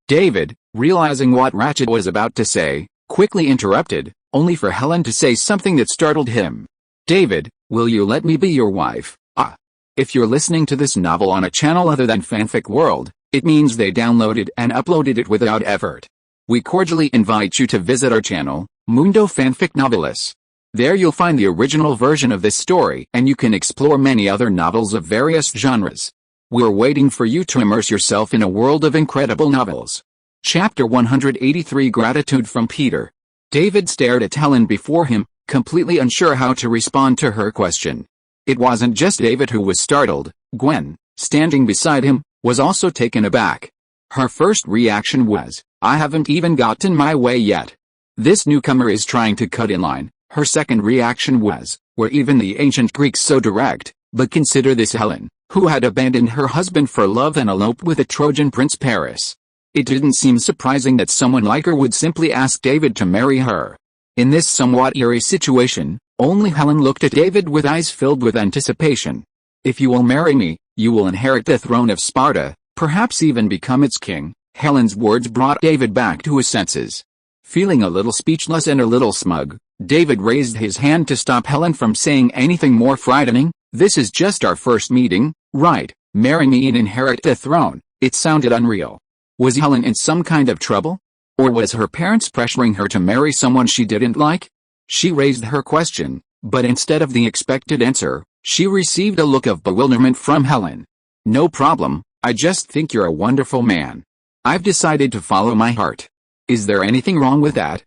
David, realizing what Ratchet was about to say, quickly interrupted, only for Helen to say something that startled him. "David, will you let me be your wife?" "Ah." If you're listening to this novel on a channel other than Fanfic World, it means they downloaded and uploaded it without effort. We cordially invite you to visit our channel, Mundo Fanfic Novelis. There you'll find the original version of this story and you can explore many other novels of various genres. We're waiting for you to immerse yourself in a world of incredible novels. Chapter 183 Gratitude from Peter. David stared at Helen before him, completely unsure how to respond to her question. It wasn't just David who was startled. Gwen, standing beside him, was also taken aback. Her first reaction was, "I haven't even gotten my way yet. This newcomer is trying to cut in line." Her second reaction was, "Were even the ancient Greeks so direct? But consider this Helen, who had abandoned her husband for love and eloped with a Trojan prince Paris." It didn't seem surprising that someone like her would simply ask David to marry her. In this somewhat eerie situation, only Helen looked at David with eyes filled with anticipation. "If you will marry me, you will inherit the throne of Sparta, perhaps even become its king." Helen's words brought David back to his senses. Feeling a little speechless and a little smug, David raised his hand to stop Helen from saying anything more frightening. "This is just our first meeting, right? Marry me and inherit the throne." It sounded unreal. Was Helen in some kind of trouble? Or was her parents pressuring her to marry someone she didn't like? She raised her question, but instead of the expected answer, she received a look of bewilderment from Helen. "No problem, I just think you're a wonderful man. I've decided to follow my heart. Is there anything wrong with that?"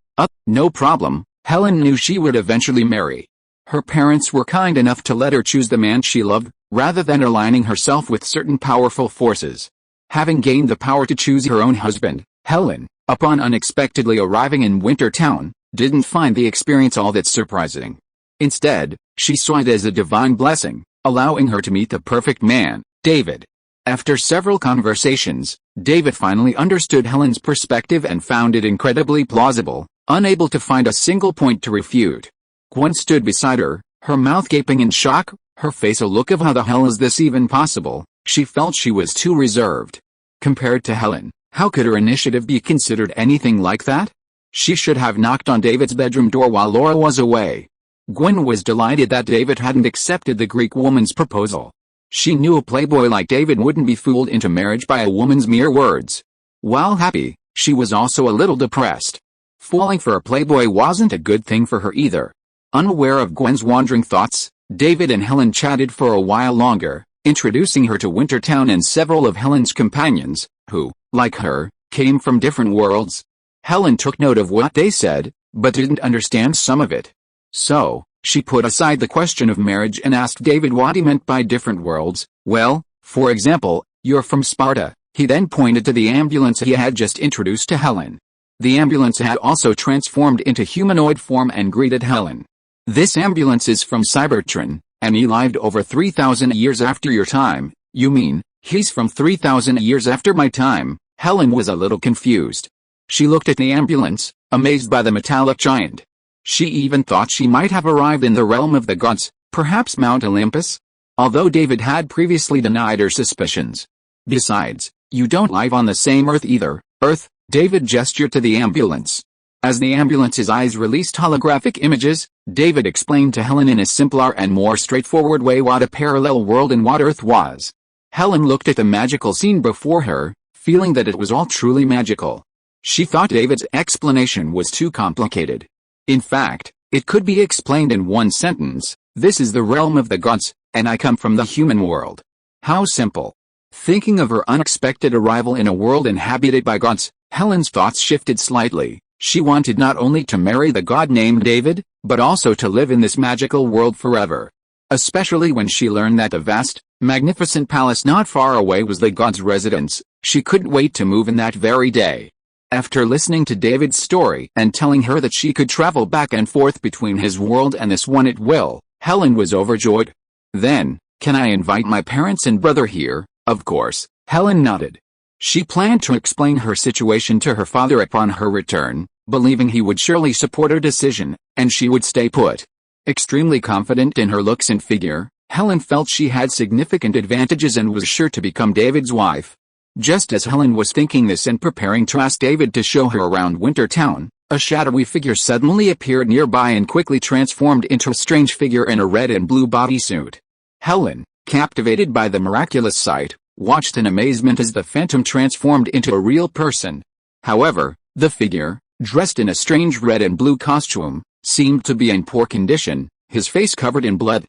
No problem." Helen knew she would eventually marry. Her parents were kind enough to let her choose the man she loved, rather than aligning herself with certain powerful forces. Having gained the power to choose her own husband, Helen, upon unexpectedly arriving in Winter Town, didn't find the experience all that surprising. Instead, she saw it as a divine blessing, allowing her to meet the perfect man, David. After several conversations, David finally understood Helen's perspective and found it incredibly plausible, unable to find a single point to refute. Gwen stood beside her, her mouth gaping in shock, her face a look of "how the hell is this even possible?" She felt she was too reserved. Compared to Helen, how could her initiative be considered anything like that? She should have knocked on David's bedroom door while Laura was away. Gwen was delighted that David hadn't accepted the Greek woman's proposal. She knew a playboy like David wouldn't be fooled into marriage by a woman's mere words. While happy, she was also a little depressed. Falling for a playboy wasn't a good thing for her either. Unaware of Gwen's wandering thoughts, David and Helen chatted for a while longer, introducing her to Wintertown and several of Helen's companions, who, like her, came from different worlds. Helen took note of what they said, but didn't understand some of it. So, she put aside the question of marriage and asked David what he meant by different worlds. "Well, for example, you're from Sparta." He then pointed to the ambulance he had just introduced to Helen. The ambulance had also transformed into humanoid form and greeted Helen. "This ambulance is from Cybertron, and he lived over 3,000 years after your time." "You mean, he's from 3,000 years after my time?" Helen was a little confused. She looked at the ambulance, amazed by the metallic giant. She even thought she might have arrived in the realm of the gods, perhaps Mount Olympus? Although David had previously denied her suspicions. "Besides, you don't live on the same Earth either." "Earth?" David gestured to the ambulance. As the ambulance's eyes released holographic images, David explained to Helen in a simpler and more straightforward way what a parallel world and what Earth was. Helen looked at the magical scene before her, feeling that it was all truly magical. She thought David's explanation was too complicated. In fact, it could be explained in one sentence: "This is the realm of the gods, and I come from the human world." How simple. Thinking of her unexpected arrival in a world inhabited by gods, Helen's thoughts shifted slightly. She wanted not only to marry the god named David, but also to live in this magical world forever. Especially when she learned that the vast, magnificent palace not far away was the god's residence, she couldn't wait to move in that very day. After listening to David's story and telling her that she could travel back and forth between his world and this one at will, Helen was overjoyed. "Then, can I invite my parents and brother here?" "Of course," Helen nodded. She planned to explain her situation to her father upon her return, believing he would surely support her decision, and she would stay put. Extremely confident in her looks and figure, Helen felt she had significant advantages and was sure to become David's wife. Just as Helen was thinking this and preparing to ask David to show her around Wintertown, a shadowy figure suddenly appeared nearby and quickly transformed into a strange figure in a red and blue bodysuit. "Helen, captivated by the miraculous sight, watched in amazement as the phantom transformed into a real person. However, the figure, dressed in a strange red and blue costume, seemed to be in poor condition, his face covered in blood.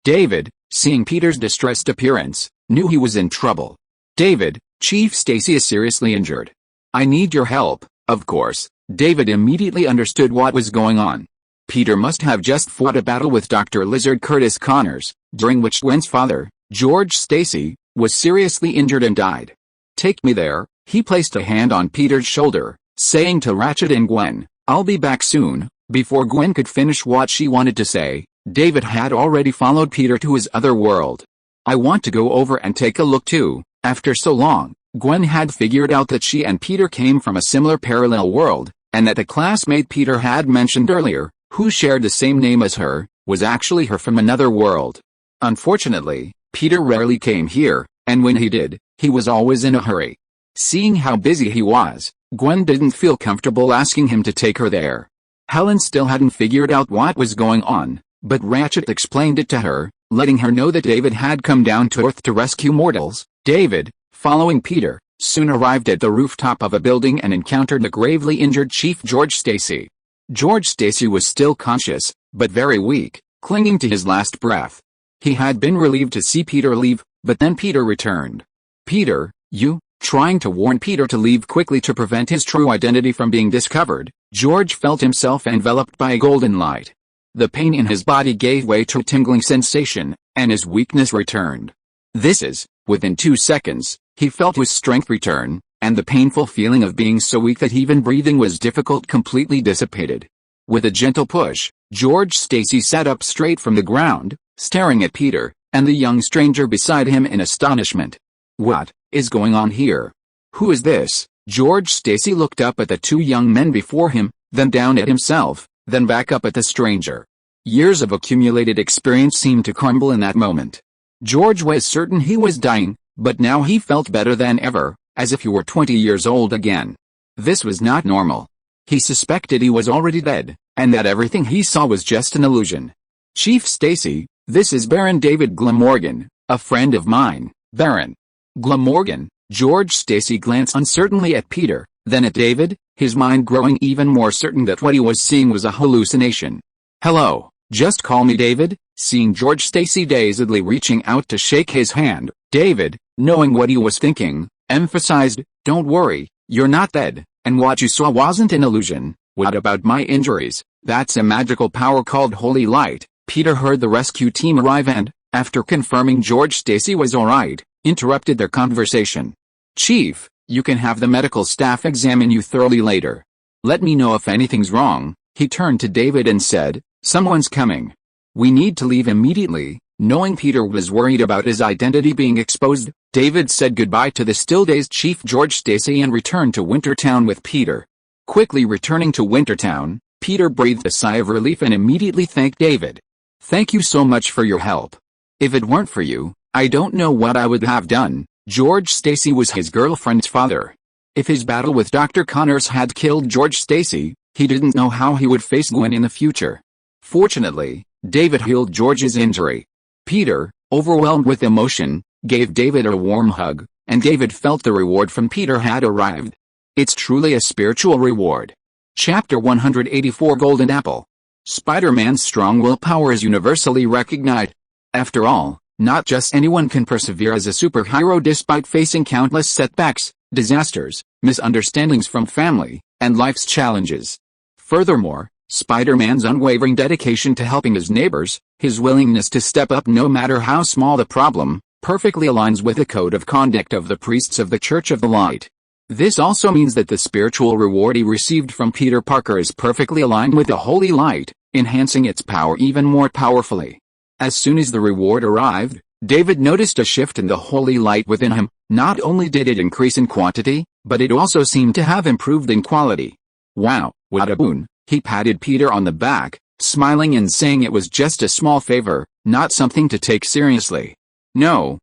David, seeing Peter's distressed appearance, knew he was in trouble. "David, Chief Stacy is seriously injured. I need your help." Of course, David immediately understood what was going on. Peter must have just fought a battle with Dr. Lizard Curtis Connors, during which Gwen's father, George Stacy, was seriously injured and died. "Take me there." He placed a hand on Peter's shoulder, saying to Ratchet and Gwen, "I'll be back soon." Before Gwen could finish what she wanted to say, David had already followed Peter to his other world. "I want to go over and take a look too." After so long, Gwen had figured out that she and Peter came from a similar parallel world, and that the classmate Peter had mentioned earlier, who shared the same name as her, was actually her from another world. Unfortunately, Peter rarely came here, and when he did, he was always in a hurry. Seeing how busy he was, Gwen didn't feel comfortable asking him to take her there. Helen still hadn't figured out what was going on, but Ratchet explained it to her, letting her know that David had come down to Earth to rescue mortals. David, following Peter, soon arrived at the rooftop of a building and encountered the gravely injured Chief George Stacy. George Stacy was still conscious, but very weak, clinging to his last breath. He had been relieved to see Peter leave, but then Peter returned. "Peter, you?" Trying to warn Peter to leave quickly to prevent his true identity from being discovered, George felt himself enveloped by a golden light. The pain in his body gave way to a tingling sensation, and his weakness returned. Within 2 seconds, he felt his strength return, and the painful feeling of being so weak that even breathing was difficult completely dissipated. With a gentle push, George Stacy sat up straight from the ground, staring at Peter, and the young stranger beside him in astonishment. "What is going on here? Who is this?" George Stacy looked up at the two young men before him, then down at himself, then back up at the stranger. Years of accumulated experience seemed to crumble in that moment. George was certain he was dying, but now he felt better than ever, as if he were 20 years old again. This was not normal. He suspected he was already dead, and that everything he saw was just an illusion. "Chief Stacy, this is Baron David Glamorgan, a friend of mine." "Baron Glamorgan?" George Stacy glanced uncertainly at Peter, then at David, his mind growing even more certain that what he was seeing was a hallucination. "Hello, just call me David." Seeing George Stacy dazedly reaching out to shake his hand, David, knowing what he was thinking, emphasized, "Don't worry, you're not dead, and what you saw wasn't an illusion." "What about my injuries?" "That's a magical power called Holy Light." Peter heard the rescue team arrive and, after confirming George Stacy was alright, interrupted their conversation. "Chief, you can have the medical staff examine you thoroughly later. Let me know if anything's wrong." He turned to David and said, "Someone's coming. We need to leave immediately." Knowing Peter was worried about his identity being exposed, David said goodbye to the still-dazed Chief George Stacy and returned to Wintertown with Peter. Quickly returning to Wintertown, Peter breathed a sigh of relief and immediately thanked David. "Thank you so much for your help. If it weren't for you, I don't know what I would have done." George Stacy was his girlfriend's father. If his battle with Dr. Connors had killed George Stacy, he didn't know how he would face Gwen in the future. Fortunately, David healed George's injury. Peter, overwhelmed with emotion, gave David a warm hug, and David felt the reward from Peter had arrived. It's truly a spiritual reward. Chapter 184 Golden Apple. Spider-Man's strong willpower is universally recognized. After all, not just anyone can persevere as a superhero despite facing countless setbacks, disasters, misunderstandings from family, and life's challenges. Furthermore, Spider-Man's unwavering dedication to helping his neighbors, his willingness to step up no matter how small the problem, perfectly aligns with the code of conduct of the priests of the Church of the Light. This also means that the spiritual reward he received from Peter Parker is perfectly aligned with the Holy Light, enhancing its power even more powerfully. As soon as the reward arrived, David noticed a shift in the Holy Light within him. Not only did it increase in quantity, but it also seemed to have improved in quality. "Wow, what a boon." He patted Peter on the back, smiling and saying it was just a small favor, not something to take seriously. No,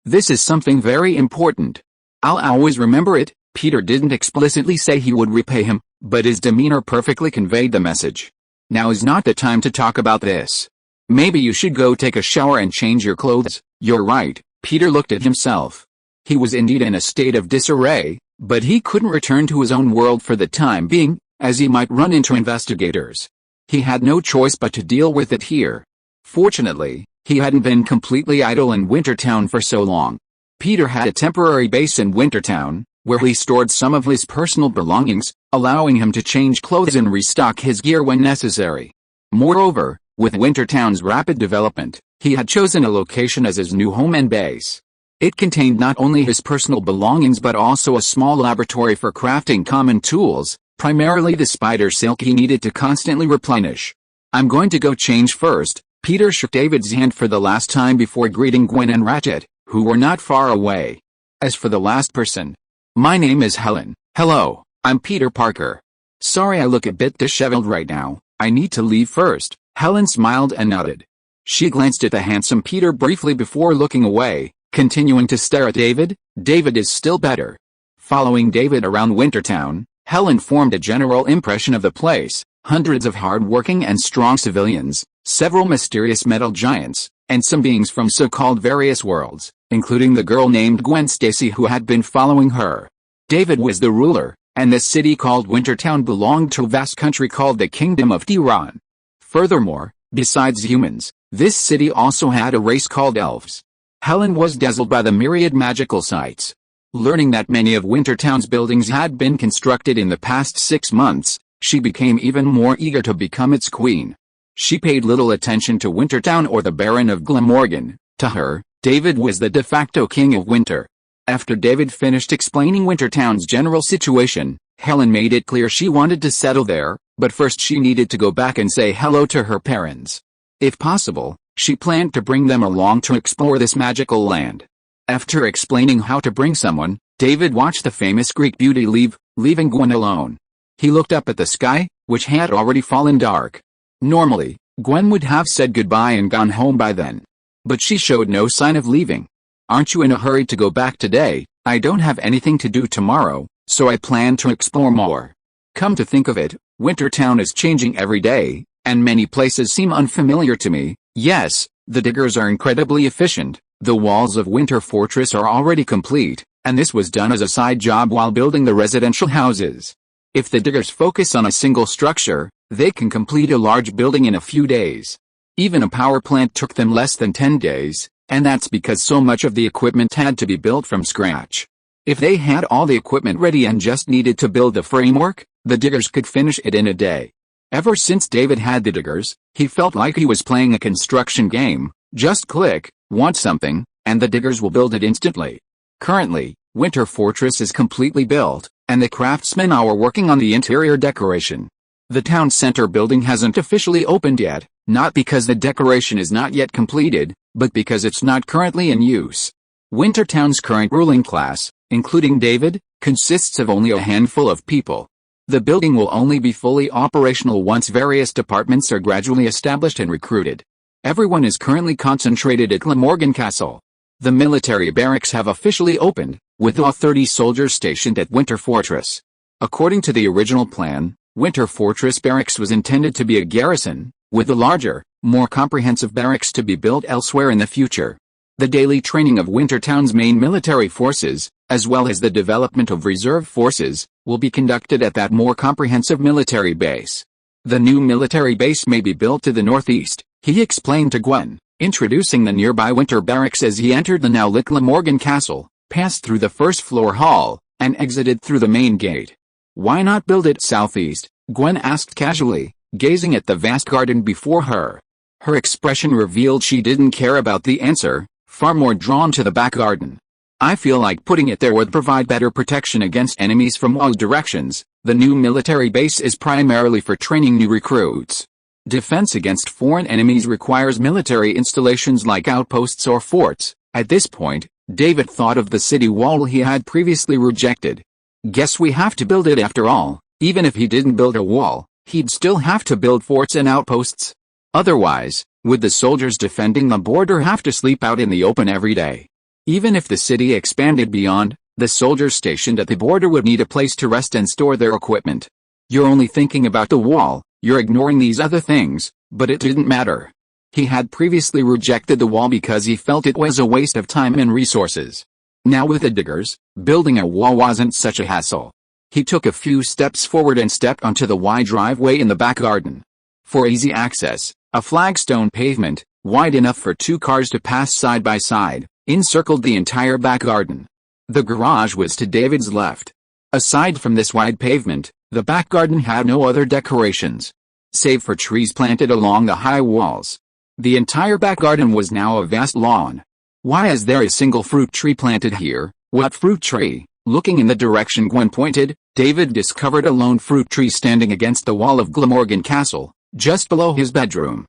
this is something very important. I'll always remember it." Peter didn't explicitly say he would repay him, but his demeanor perfectly conveyed the message. "Now is not the time to talk about this. Maybe you should go take a shower and change your clothes. You're right, Peter looked at himself. He was indeed in a state of disarray, but he couldn't return to his own world for the time being, as he might run into investigators. He had no choice but to deal with it here. Fortunately, he hadn't been completely idle in Wintertown for so long. Peter had a temporary base in Wintertown, where he stored some of his personal belongings, allowing him to change clothes and restock his gear when necessary. Moreover, with Wintertown's rapid development, he had chosen a location as his new home and base. It contained not only his personal belongings but also a small laboratory for crafting common tools, primarily the spider silk he needed to constantly replenish. I'm going to go change first. Peter shook David's hand for the last time before greeting Gwen and Ratchet, who were not far away. As for the last person, my name is Helen. Hello, I'm Peter Parker. Sorry I look a bit disheveled right now. I need to leave first. Helen smiled and nodded. She glanced at the handsome Peter briefly before looking away, continuing to stare at David. David is still better. Following David around Wintertown, Helen formed a general impression of the place. Hundreds of hard-working and strong civilians, several mysterious metal giants, and some beings from so-called various worlds, including the girl named Gwen Stacy who had been following her. David was the ruler, and the city called Wintertown belonged to a vast country called the Kingdom of Tiran. Furthermore, besides humans, this city also had a race called elves. Helen was dazzled by the myriad magical sights. Learning that many of Wintertown's buildings had been constructed in the past 6 months, she became even more eager to become its queen. She paid little attention to Wintertown or the Baron of Glamorgan. To her, David was the de facto king of winter. After David finished explaining Wintertown's general situation, Helen made it clear she wanted to settle there, but first she needed to go back and say hello to her parents. If possible, she planned to bring them along to explore this magical land. After explaining how to bring someone, David watched the famous Greek beauty leave, leaving Gwen alone. He looked up at the sky, which had already fallen dark. Normally, Gwen would have said goodbye and gone home by then. But she showed no sign of leaving. Aren't you in a hurry to go back today? I don't have anything to do tomorrow, so I plan to explore more. Come to think of it, Wintertown is changing every day, and many places seem unfamiliar to me. Yes, the diggers are incredibly efficient. The walls of Winter Fortress are already complete, and this was done as a side job while building the residential houses. If the diggers focus on a single structure, they can complete a large building in a few days. Even a power plant took them less than 10 days, and that's because so much of the equipment had to be built from scratch. If they had all the equipment ready and just needed to build the framework, the diggers could finish it in a day. Ever since David had the diggers, he felt like he was playing a construction game. Just click, want something, and the diggers will build it instantly. Currently, Winter Fortress is completely built, and the craftsmen are working on the interior decoration. The town center building hasn't officially opened yet, not because the decoration is not yet completed, but because it's not currently in use. Wintertown's current ruling class, including David, consists of only a handful of people. The building will only be fully operational once various departments are gradually established and recruited. Everyone is currently concentrated at Glamorgan Castle. The military barracks have officially opened, with all 30 soldiers stationed at Winter Fortress. According to the original plan, Winter Fortress Barracks was intended to be a garrison, with a larger, more comprehensive barracks to be built elsewhere in the future. The daily training of Wintertown's main military forces, as well as the development of reserve forces, will be conducted at that more comprehensive military base. The new military base may be built to the northeast, he explained to Gwen, introducing the nearby winter barracks as he entered the now lit Glamorgan Castle, passed through the first-floor hall, and exited through the main gate. Why not build it southeast? Gwen asked casually, gazing at the vast garden before her. Her expression revealed she didn't care about the answer, far more drawn to the back garden. I feel like putting it there would provide better protection against enemies from all directions. The new military base is primarily for training new recruits. Defense against foreign enemies requires military installations like outposts or forts. At this point, David thought of the city wall he had previously rejected. Guess we have to build it after all. Even if he didn't build a wall, he'd still have to build forts and outposts. Otherwise, would the soldiers defending the border have to sleep out in the open every day? Even if the city expanded beyond, the soldiers stationed at the border would need a place to rest and store their equipment. You're only thinking about the wall, you're ignoring these other things, but it didn't matter. He had previously rejected the wall because he felt it was a waste of time and resources. Now with the diggers, building a wall wasn't such a hassle. He took a few steps forward and stepped onto the wide driveway in the back garden. For easy access, a flagstone pavement, wide enough for 2 cars to pass side by side, encircled the entire back garden. The garage was to David's left. Aside from this wide pavement, the back garden had no other decorations, save for trees planted along the high walls. The entire back garden was now a vast lawn. Why is there a single fruit tree planted here? What fruit tree? Looking in the direction Gwen pointed, David discovered a lone fruit tree standing against the wall of Glamorgan Castle, just below his bedroom.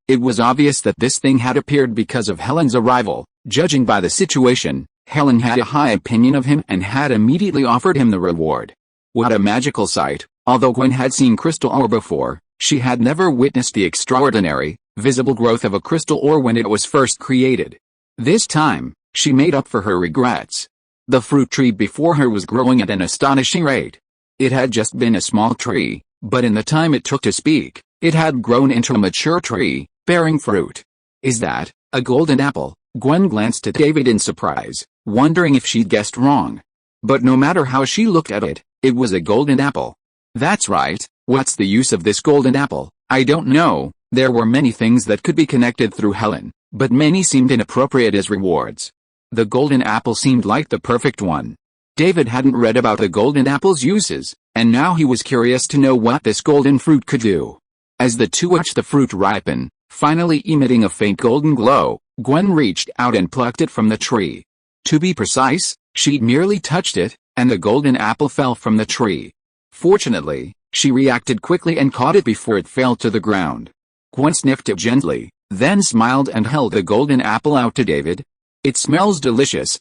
It was obvious that this thing had appeared because of Helen's arrival. Judging by the situation, Helen had a high opinion of him and had immediately offered him the reward. What a magical sight! Although Gwen had seen crystal ore before, she had never witnessed the extraordinary, visible growth of a crystal ore when it was first created. This time, she made up for her regrets. The fruit tree before her was growing at an astonishing rate. It had just been a small tree, but in the time it took to speak, it had grown into a mature tree, bearing fruit. Is that a golden apple? Gwen glanced at David in surprise, wondering if she'd guessed wrong. But no matter how she looked at it, it was a golden apple. That's right. What's the use of this golden apple? I don't know. There were many things that could be connected through Helen, but many seemed inappropriate as rewards. The golden apple seemed like the perfect one. David hadn't read about the golden apple's uses, and now he was curious to know what this golden fruit could do. As the two watched the fruit ripen, finally emitting a faint golden glow, Gwen reached out and plucked it from the tree. To be precise, she'd merely touched it, and the golden apple fell from the tree. Fortunately, she reacted quickly and caught it before it fell to the ground. Gwen sniffed it gently, then smiled and held the golden apple out to David. It smells delicious.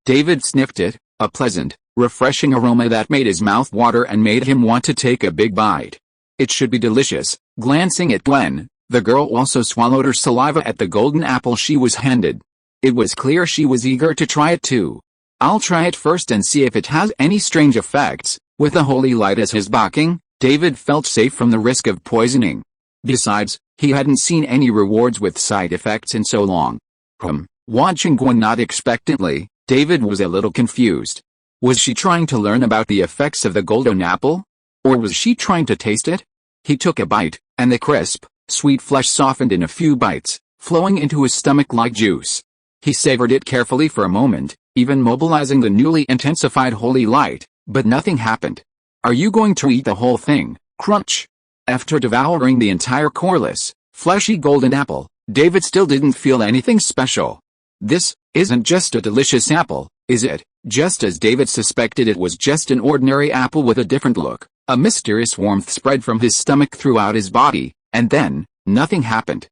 David sniffed it, a pleasant, refreshing aroma that made his mouth water and made him want to take a big bite. It should be delicious. Glancing at Gwen, the girl also swallowed her saliva at the golden apple she was handed. It was clear she was eager to try it too. I'll try it first and see if it has any strange effects. With the holy light as his backing, David felt safe from the risk of poisoning. Besides, he hadn't seen any rewards with side effects in so long. Watching Gwen nod expectantly, David was a little confused. Was she trying to learn about the effects of the golden apple? Or was she trying to taste it? He took a bite, and the crisp, sweet flesh softened in a few bites, flowing into his stomach like juice. He savored it carefully for a moment, even mobilizing the newly intensified holy light, but nothing happened. Are you going to eat the whole thing? Crunch! After devouring the entire coreless, fleshy golden apple, David still didn't feel anything special. This isn't just a delicious apple, is it? Just as David suspected, it was just an ordinary apple with a different look. A mysterious warmth spread from his stomach throughout his body, and then, nothing happened.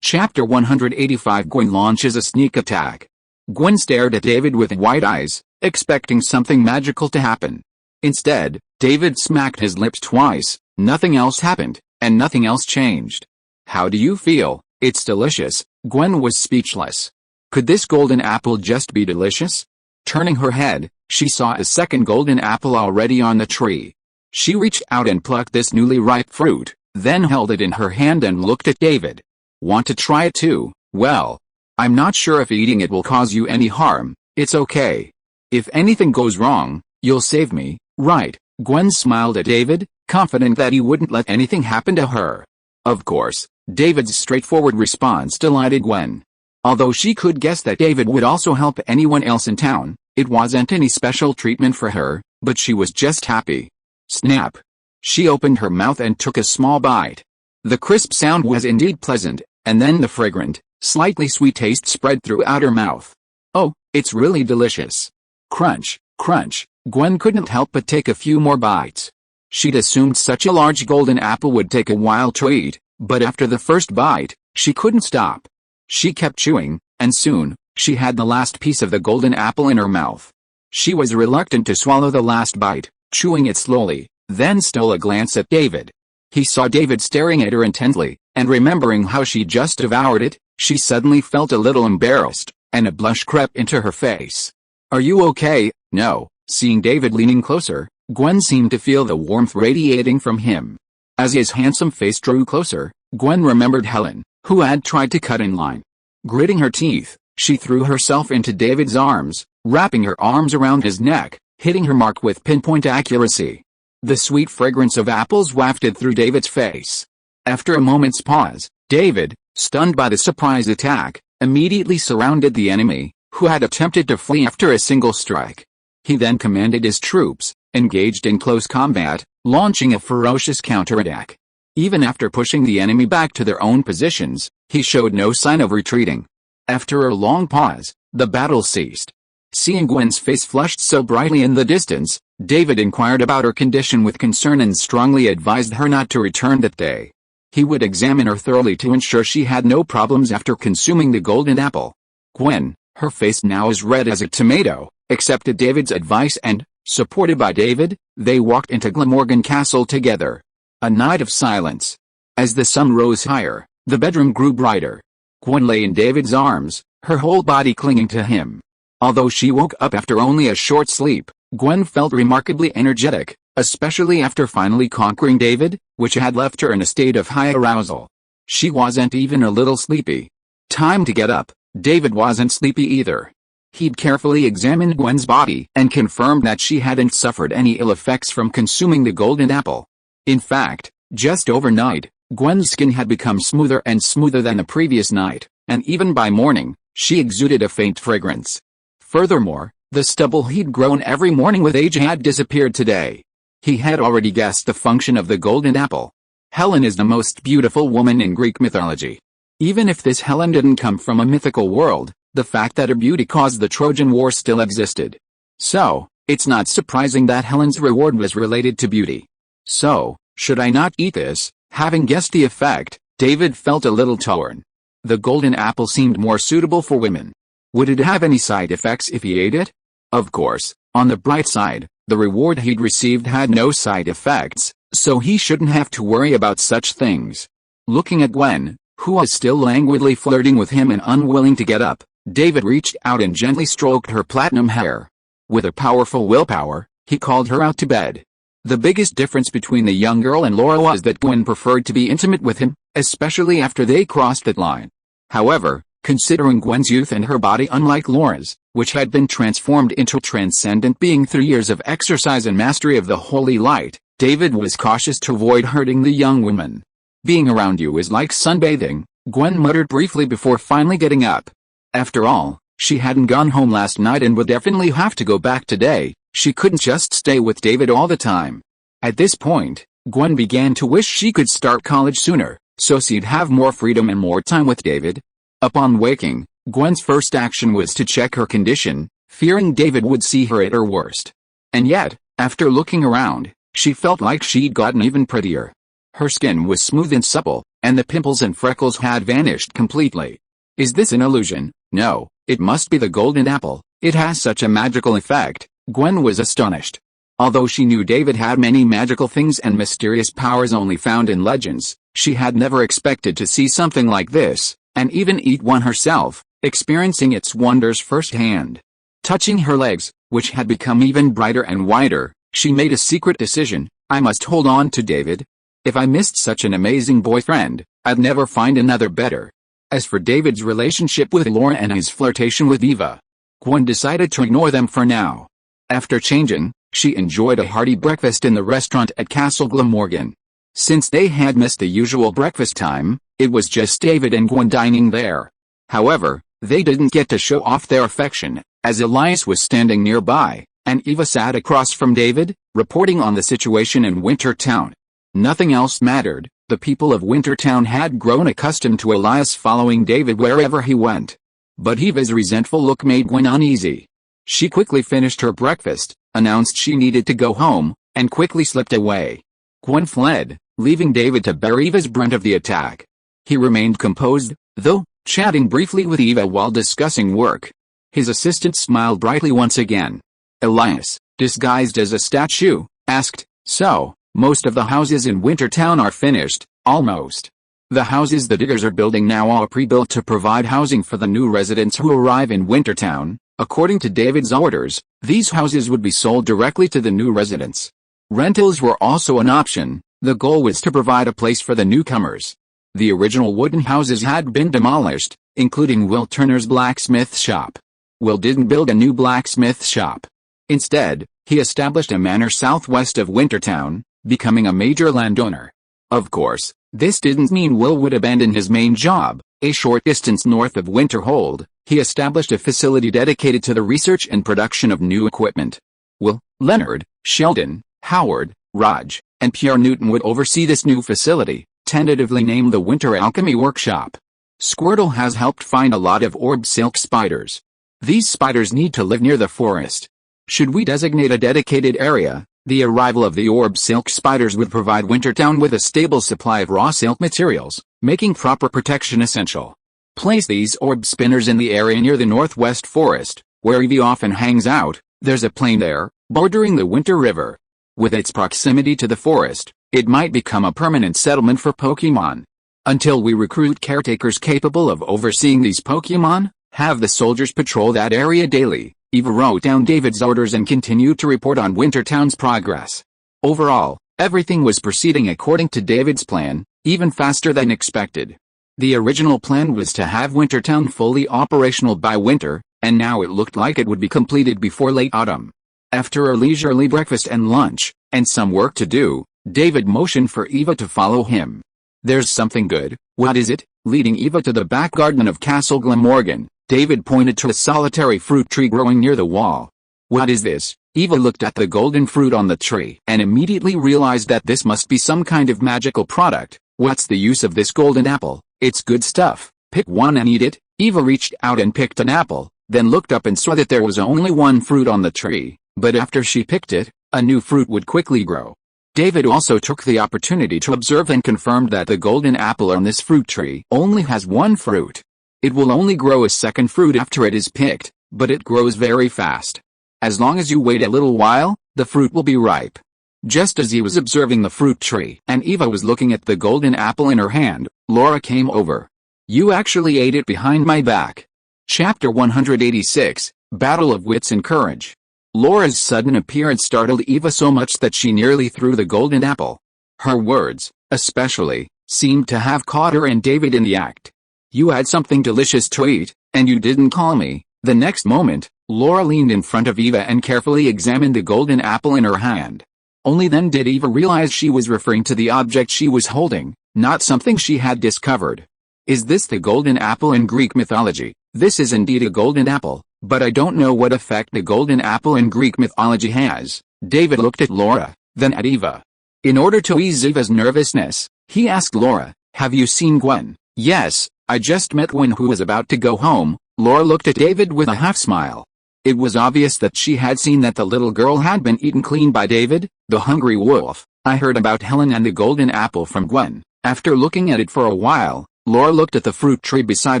Chapter 185. Gwen launches a sneak attack. Gwen stared at David with wide eyes, expecting something magical to happen. Instead, David smacked his lips twice. Nothing else happened, and nothing else changed. How do you feel? It's delicious. Gwen was speechless. Could this golden apple just be delicious? Turning her head, she saw a second golden apple already on the tree. She reached out and plucked this newly ripe fruit, then held it in her hand and looked at David. Want to try it too? Well, I'm not sure if eating it will cause you any harm. It's okay. If anything goes wrong, you'll save me, right? Gwen smiled at David, confident that he wouldn't let anything happen to her. Of course, David's straightforward response delighted Gwen. Although she could guess that David would also help anyone else in town, it wasn't any special treatment for her, but she was just happy. Snap! She opened her mouth and took a small bite. The crisp sound was indeed pleasant, and then the fragrant, slightly sweet taste spread throughout her mouth. Oh, it's really delicious. Crunch, crunch. Gwen couldn't help but take a few more bites. She'd assumed such a large golden apple would take a while to eat, but after the first bite, she couldn't stop. She kept chewing, and soon, she had the last piece of the golden apple in her mouth. She was reluctant to swallow the last bite, chewing it slowly, then stole a glance at David. He saw David staring at her intently, and remembering how she just devoured it, she suddenly felt a little embarrassed, and a blush crept into her face. Are you okay? No. Seeing David leaning closer, Gwen seemed to feel the warmth radiating from him. As his handsome face drew closer, Gwen remembered Helen, who had tried to cut in line. Gritting her teeth, she threw herself into David's arms, wrapping her arms around his neck, hitting her mark with pinpoint accuracy. The sweet fragrance of apples wafted through David's face. After a moment's pause, David, stunned by the surprise attack, immediately surrounded the enemy, who had attempted to flee after a single strike. He then commanded his troops, engaged in close combat, launching a ferocious counterattack. Even after pushing the enemy back to their own positions, he showed no sign of retreating. After a long pause, the battle ceased. Seeing Gwen's face flushed so brightly in the distance, David inquired about her condition with concern and strongly advised her not to return that day. He would examine her thoroughly to ensure she had no problems after consuming the golden apple. Gwen, her face now as red as a tomato, accepted David's advice and, supported by David, they walked into Glamorgan Castle together. A night of silence. As the sun rose higher, the bedroom grew brighter. Gwen lay in David's arms, her whole body clinging to him. Although she woke up after only a short sleep, Gwen felt remarkably energetic, especially after finally conquering David, which had left her in a state of high arousal. She wasn't even a little sleepy. Time to get up. David wasn't sleepy either. He'd carefully examined Gwen's body and confirmed that she hadn't suffered any ill effects from consuming the golden apple. In fact, just overnight, Gwen's skin had become smoother and smoother than the previous night, and even by morning, she exuded a faint fragrance. Furthermore, the stubble he'd grown every morning with age had disappeared today. He had already guessed the function of the golden apple. Helen is the most beautiful woman in Greek mythology. Even if this Helen didn't come from a mythical world, the fact that her beauty caused the Trojan War still existed. So, it's not surprising that Helen's reward was related to beauty. So, should I not eat this? Having guessed the effect, David felt a little torn. The golden apple seemed more suitable for women. Would it have any side effects if he ate it? Of course, on the bright side, the reward he'd received had no side effects, so he shouldn't have to worry about such things. Looking at Gwen, who was still languidly flirting with him and unwilling to get up, David reached out and gently stroked her platinum hair. With a powerful willpower, he called her out to bed. The biggest difference between the young girl and Laura was that Gwen preferred to be intimate with him, especially after they crossed that line. However, considering Gwen's youth and her body unlike Laura's, which had been transformed into a transcendent being through years of exercise and mastery of the holy light, David was cautious to avoid hurting the young woman. Being around you is like sunbathing, Gwen muttered briefly before finally getting up. After all, she hadn't gone home last night and would definitely have to go back today. She couldn't just stay with David all the time. At this point, Gwen began to wish she could start college sooner, so she'd have more freedom and more time with David. Upon waking, Gwen's first action was to check her condition, fearing David would see her at her worst. And yet, after looking around, she felt like she'd gotten even prettier. Her skin was smooth and supple, and the pimples and freckles had vanished completely. Is this an illusion? No, it must be the golden apple. It has such a magical effect. Gwen was astonished. Although she knew David had many magical things and mysterious powers only found in legends, she had never expected to see something like this, and even eat one herself, experiencing its wonders firsthand. Touching her legs, which had become even brighter and wider, she made a secret decision: I must hold on to David. If I missed such an amazing boyfriend, I'd never find another better. As for David's relationship with Laura and his flirtation with Eva, Gwen decided to ignore them for now. After changing, she enjoyed a hearty breakfast in the restaurant at Castle Glamorgan. Since they had missed the usual breakfast time, it was just David and Gwen dining there. However, they didn't get to show off their affection, as Elias was standing nearby, and Eva sat across from David, reporting on the situation in Wintertown. Nothing else mattered. The people of Wintertown had grown accustomed to Elias following David wherever he went. But Eva's resentful look made Gwen uneasy. She quickly finished her breakfast, announced she needed to go home, and quickly slipped away. Gwen fled, leaving David to bear Eva's brunt of the attack. He remained composed, though, chatting briefly with Eva while discussing work. His assistant smiled brightly once again. Elias, disguised as a statue, asked, "So, most of the houses in Wintertown are finished?" "Almost. The houses the diggers are building now are pre-built to provide housing for the new residents who arrive in Wintertown. According to David's orders, these houses would be sold directly to the new residents. Rentals were also an option, The goal was to provide a place for the newcomers. The original wooden houses had been demolished, including Will Turner's blacksmith shop. Will didn't build a new blacksmith shop. Instead, he established a manor southwest of Wintertown, becoming a major landowner. Of course, this didn't mean Will would abandon his main job. A short distance north of Winterhold, he established a facility dedicated to the research and production of new equipment. Will, Leonard, Sheldon, Howard, Raj, and Pierre Newton would oversee this new facility, tentatively named the Winter Alchemy Workshop. Squirtle has helped find a lot of orb silk spiders. These spiders need to live near the forest. Should we designate a dedicated area, the arrival of the orb silk spiders would provide Wintertown with a stable supply of raw silk materials, making proper protection essential. Place these orb spinners in the area near the northwest forest, where Eevee often hangs out. There's a plain there, bordering the Winter River. With its proximity to the forest, it might become a permanent settlement for Pokémon. Until we recruit caretakers capable of overseeing these Pokémon, have the soldiers patrol that area daily. Eva wrote down David's orders and continued to report on Wintertown's progress. Overall, everything was proceeding according to David's plan, even faster than expected. The original plan was to have Wintertown fully operational by winter, and now it looked like it would be completed before late autumn. After a leisurely breakfast and lunch, and some work to do, David motioned for Eva to follow him. "There's something good." "What is it?" Leading Eva to the back garden of Castle Glamorgan, David pointed to a solitary fruit tree growing near the wall. "What is this?" Eva looked at the golden fruit on the tree and immediately realized that this must be some kind of magical product. "What's the use of this golden apple? It's good stuff. Pick one and eat it." Eva reached out and picked an apple, then looked up and saw that there was only one fruit on the tree, but after she picked it, a new fruit would quickly grow. David also took the opportunity to observe and confirmed that the golden apple on this fruit tree only has one fruit. It will only grow a second fruit after it is picked, but it grows very fast. As long as you wait a little while, the fruit will be ripe. Just as he was observing the fruit tree and Eva was looking at the golden apple in her hand, Laura came over. "You actually ate it behind my back." Chapter 186, Battle of Wits and Courage. Laura's sudden appearance startled Eva so much that she nearly threw the golden apple. Her words, especially, seemed to have caught her and David in the act. "You had something delicious to eat, and you didn't call me." The next moment, Laura leaned in front of Eva and carefully examined the golden apple in her hand. Only then did Eva realize she was referring to the object she was holding, not something she had discovered. "Is this the golden apple in Greek mythology?" "This is indeed a golden apple, but I don't know what effect the golden apple in Greek mythology has." David looked at Laura, then at Eva. In order to ease Eva's nervousness, he asked Laura, "Have you seen Gwen?" "Yes, I just met Gwen who was about to go home." Laura looked at David with a half-smile. It was obvious that she had seen that the little girl had been eaten clean by David, the hungry wolf. "I heard about Helen and the golden apple from Gwen." After looking at it for a while, Laura looked at the fruit tree beside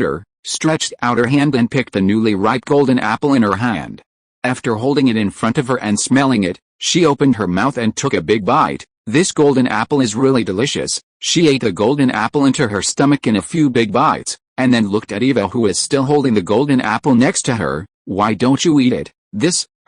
her, stretched out her hand and picked the newly ripe golden apple in her hand. After holding it in front of her and smelling it, she opened her mouth and took a big bite. "This golden apple is really delicious." She ate the golden apple into her stomach in a few big bites, and then looked at Eva who was still holding the golden apple next to her. "Why don't you eat it?"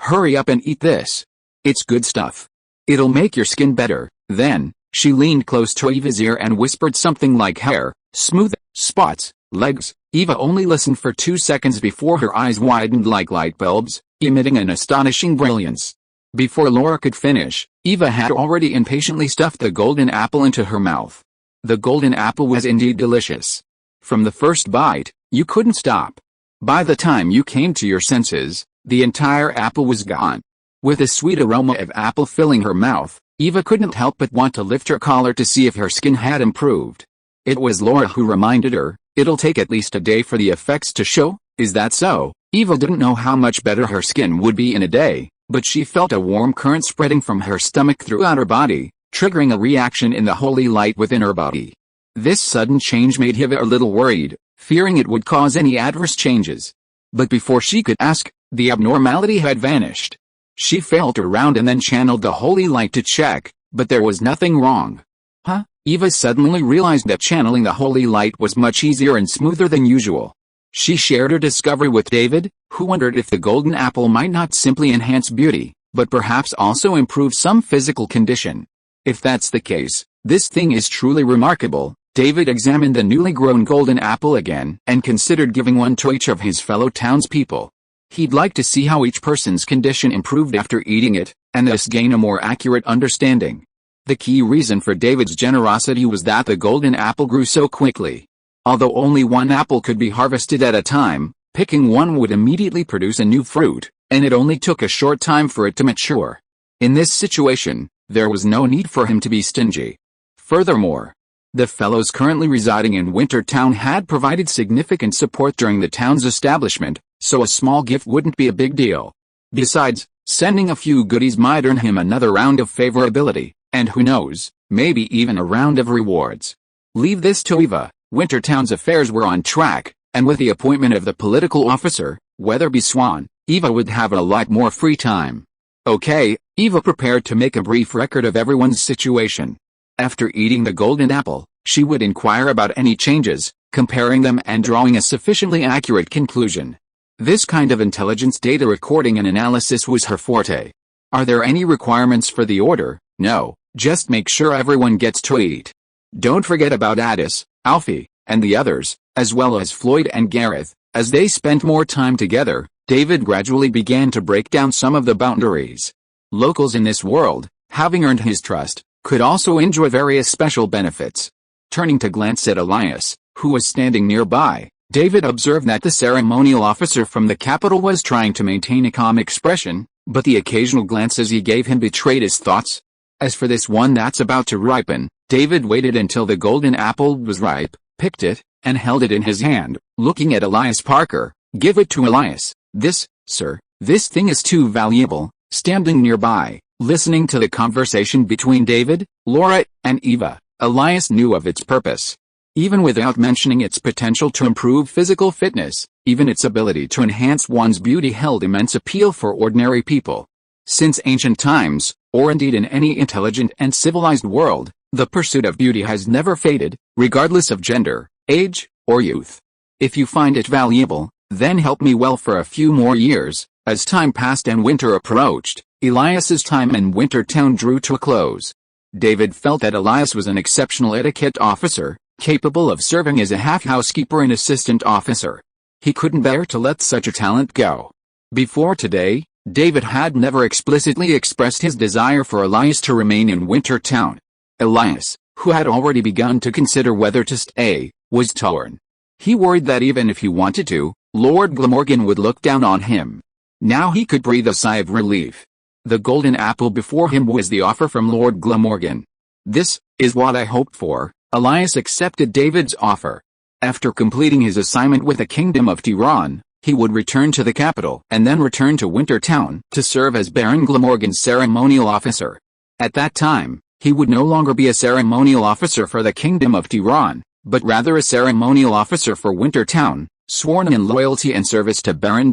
Hurry up and eat this. It's good stuff. It'll make your skin better." Then, she leaned close to Eva's ear and whispered something like hair, smooth, spots, legs. Eva only listened for 2 seconds before her eyes widened like light bulbs, emitting an astonishing brilliance. Before Laura could finish, Eva had already impatiently stuffed the golden apple into her mouth. The golden apple was indeed delicious. From the first bite, you couldn't stop. By the time you came to your senses, the entire apple was gone. With a sweet aroma of apple filling her mouth, Eva couldn't help but want to lift her collar to see if her skin had improved. It was Laura who reminded her, "It'll take at least a day for the effects to show." "Is that so?" Eva didn't know how much better her skin would be in a day, but she felt a warm current spreading from her stomach throughout her body, triggering a reaction in the holy light within her body. This sudden change made Eva a little worried, fearing it would cause any adverse changes. But before she could ask, the abnormality had vanished. She felt around and then channeled the holy light to check, but there was nothing wrong. "Huh?" Eva suddenly realized that channeling the holy light was much easier and smoother than usual. She shared her discovery with David, who wondered if the golden apple might not simply enhance beauty, but perhaps also improve some physical condition. If that's the case, This thing is truly remarkable. David examined the newly grown golden apple again and considered giving one to each of his fellow townspeople. He'd like to see how each person's condition improved after eating it, and thus gain a more accurate understanding. The key reason for David's generosity was that the golden apple grew so quickly. Although only one apple could be harvested at a time, picking one would immediately produce a new fruit, and it only took a short time for it to mature. In this situation, there was no need for him to be stingy. Furthermore, the fellows currently residing in Wintertown had provided significant support during the town's establishment, so a small gift wouldn't be a big deal. Besides, sending a few goodies might earn him another round of favorability, and who knows, maybe even a round of rewards. Leave this to Eva. Wintertown's affairs were on track, and with the appointment of the political officer, Weatherby Swan, Eva would have a lot more free time. Okay, Eva prepared to make a brief record of everyone's situation. After eating the golden apple, she would inquire about any changes, comparing them and drawing a sufficiently accurate conclusion. This kind of intelligence data recording and analysis was her forte. Are there any requirements for the order? No, just make sure everyone gets to eat. Don't forget about Addis, Alfie, and the others, as well as Floyd and Gareth. As they spent more time together, David gradually began to break down some of the boundaries. Locals in this world, having earned his trust, could also enjoy various special benefits. Turning to glance at Elias, who was standing nearby, David observed that the ceremonial officer from the capital was trying to maintain a calm expression, but the occasional glances he gave him betrayed his thoughts. As for this one that's about to ripen, David waited until the golden apple was ripe, picked it, and held it in his hand, looking at Elias Parker. Give it to Elias. This, sir, this thing is too valuable. Standing nearby, listening to the conversation between David, Laura, and Eva, Elias knew of its purpose. Even without mentioning its potential to improve physical fitness, even its ability to enhance one's beauty held immense appeal for ordinary people. Since ancient times, or indeed in any intelligent and civilized world, the pursuit of beauty has never faded, regardless of gender, age, or youth. If you find it valuable, then help me well for a few more years. As time passed and winter approached, Elias's time in Wintertown drew to a close. David felt that Elias was an exceptional etiquette officer, capable of serving as a half housekeeper and assistant officer. He couldn't bear to let such a talent go. Before today, David had never explicitly expressed his desire for Elias to remain in Wintertown. Elias, who had already begun to consider whether to stay, was torn. He worried that even if he wanted to, Lord Glamorgan would look down on him. Now he could breathe a sigh of relief. The golden apple before him was the offer from Lord Glamorgan. This is what I hoped for. Elias accepted David's offer. After completing his assignment with the Kingdom of Tiran, he would return to the capital and then return to Wintertown to serve as Baron Glamorgan's ceremonial officer. At that time, he would no longer be a ceremonial officer for the Kingdom of Tiran, but rather a ceremonial officer for Wintertown, sworn in loyalty and service to Baron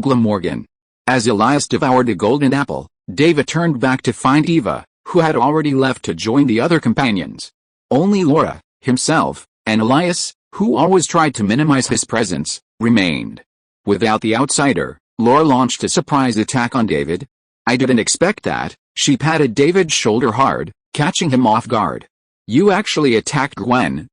Glamorgan. As Elias devoured the golden apple, David turned back to find Eva, who had already left to join the other companions. Only Laura, himself, and Elias, who always tried to minimize his presence, remained. Without the outsider, Laura launched a surprise attack on David. I didn't expect that. She patted David's shoulder hard, catching him off guard. You actually attacked Gwen.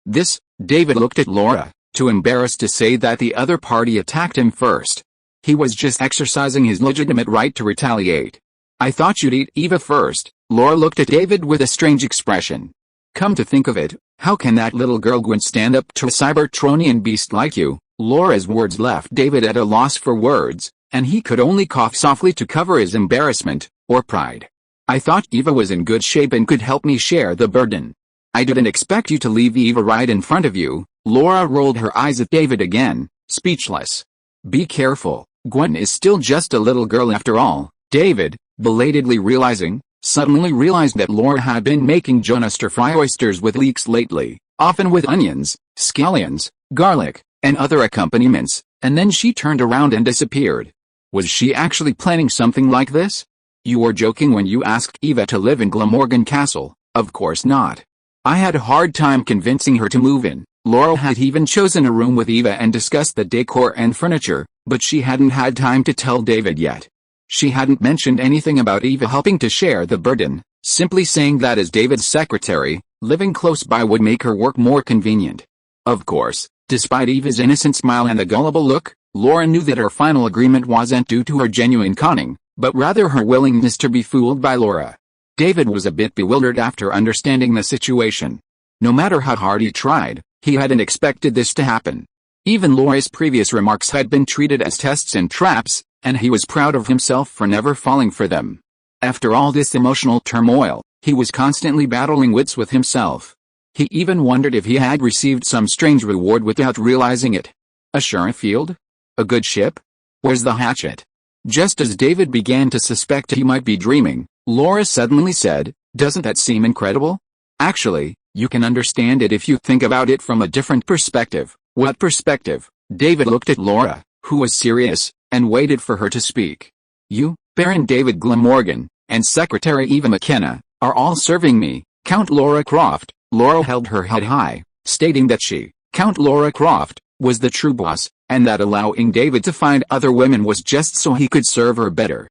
This. David looked at Laura, too embarrassed to say that the other party attacked him first. He was just exercising his legitimate right to retaliate. I thought you'd eat Eva first. Laura looked at David with a strange expression. Come to think of it, how can that little girl Gwen stand up to a Cybertronian beast like you? Laura's words left David at a loss for words, and he could only cough softly to cover his embarrassment, or pride. I thought Eva was in good shape and could help me share the burden. I didn't expect you to leave Eva right in front of you. Laura rolled her eyes at David again, speechless. Be careful, Gwen is still just a little girl after all. David, suddenly realized that Laura had been making Jonah stir-fry oysters with leeks lately, often with onions, scallions, garlic, and other accompaniments, and then she turned around and disappeared. Was she actually planning something like this? You were joking when you asked Eva to live in Glamorgan Castle. Of course not. I had a hard time convincing her to move in. Laura had even chosen a room with Eva and discussed the decor and furniture, but she hadn't had time to tell David yet. She hadn't mentioned anything about Eva helping to share the burden, Simply saying that as David's secretary, living close by would make her work more convenient. Of course, despite Eva's innocent smile and the gullible look, Laura knew that her final agreement wasn't due to her genuine cunning, but rather her willingness to be fooled by Laura. David was a bit bewildered after understanding the situation. No matter how hard he tried, he hadn't expected this to happen. Even Laura's previous remarks had been treated as tests and traps, and he was proud of himself for never falling for them. After all this emotional turmoil, he was constantly battling wits with himself. He even wondered if he had received some strange reward without realizing it. A sheriff field? A good ship? Where's the hatchet? Just as David began to suspect he might be dreaming, Laura suddenly said, "Doesn't that seem incredible? Actually, you can understand it if you think about it from a different perspective." "What perspective?" David looked at Laura, who was serious, and waited for her to speak. "You, Baron David Glamorgan, and Secretary Eva McKenna, are all serving me, Count Laura Croft." Laura held her head high, stating that she, Count Laura Croft, was the true boss, and that allowing David to find other women was just so he could serve her better.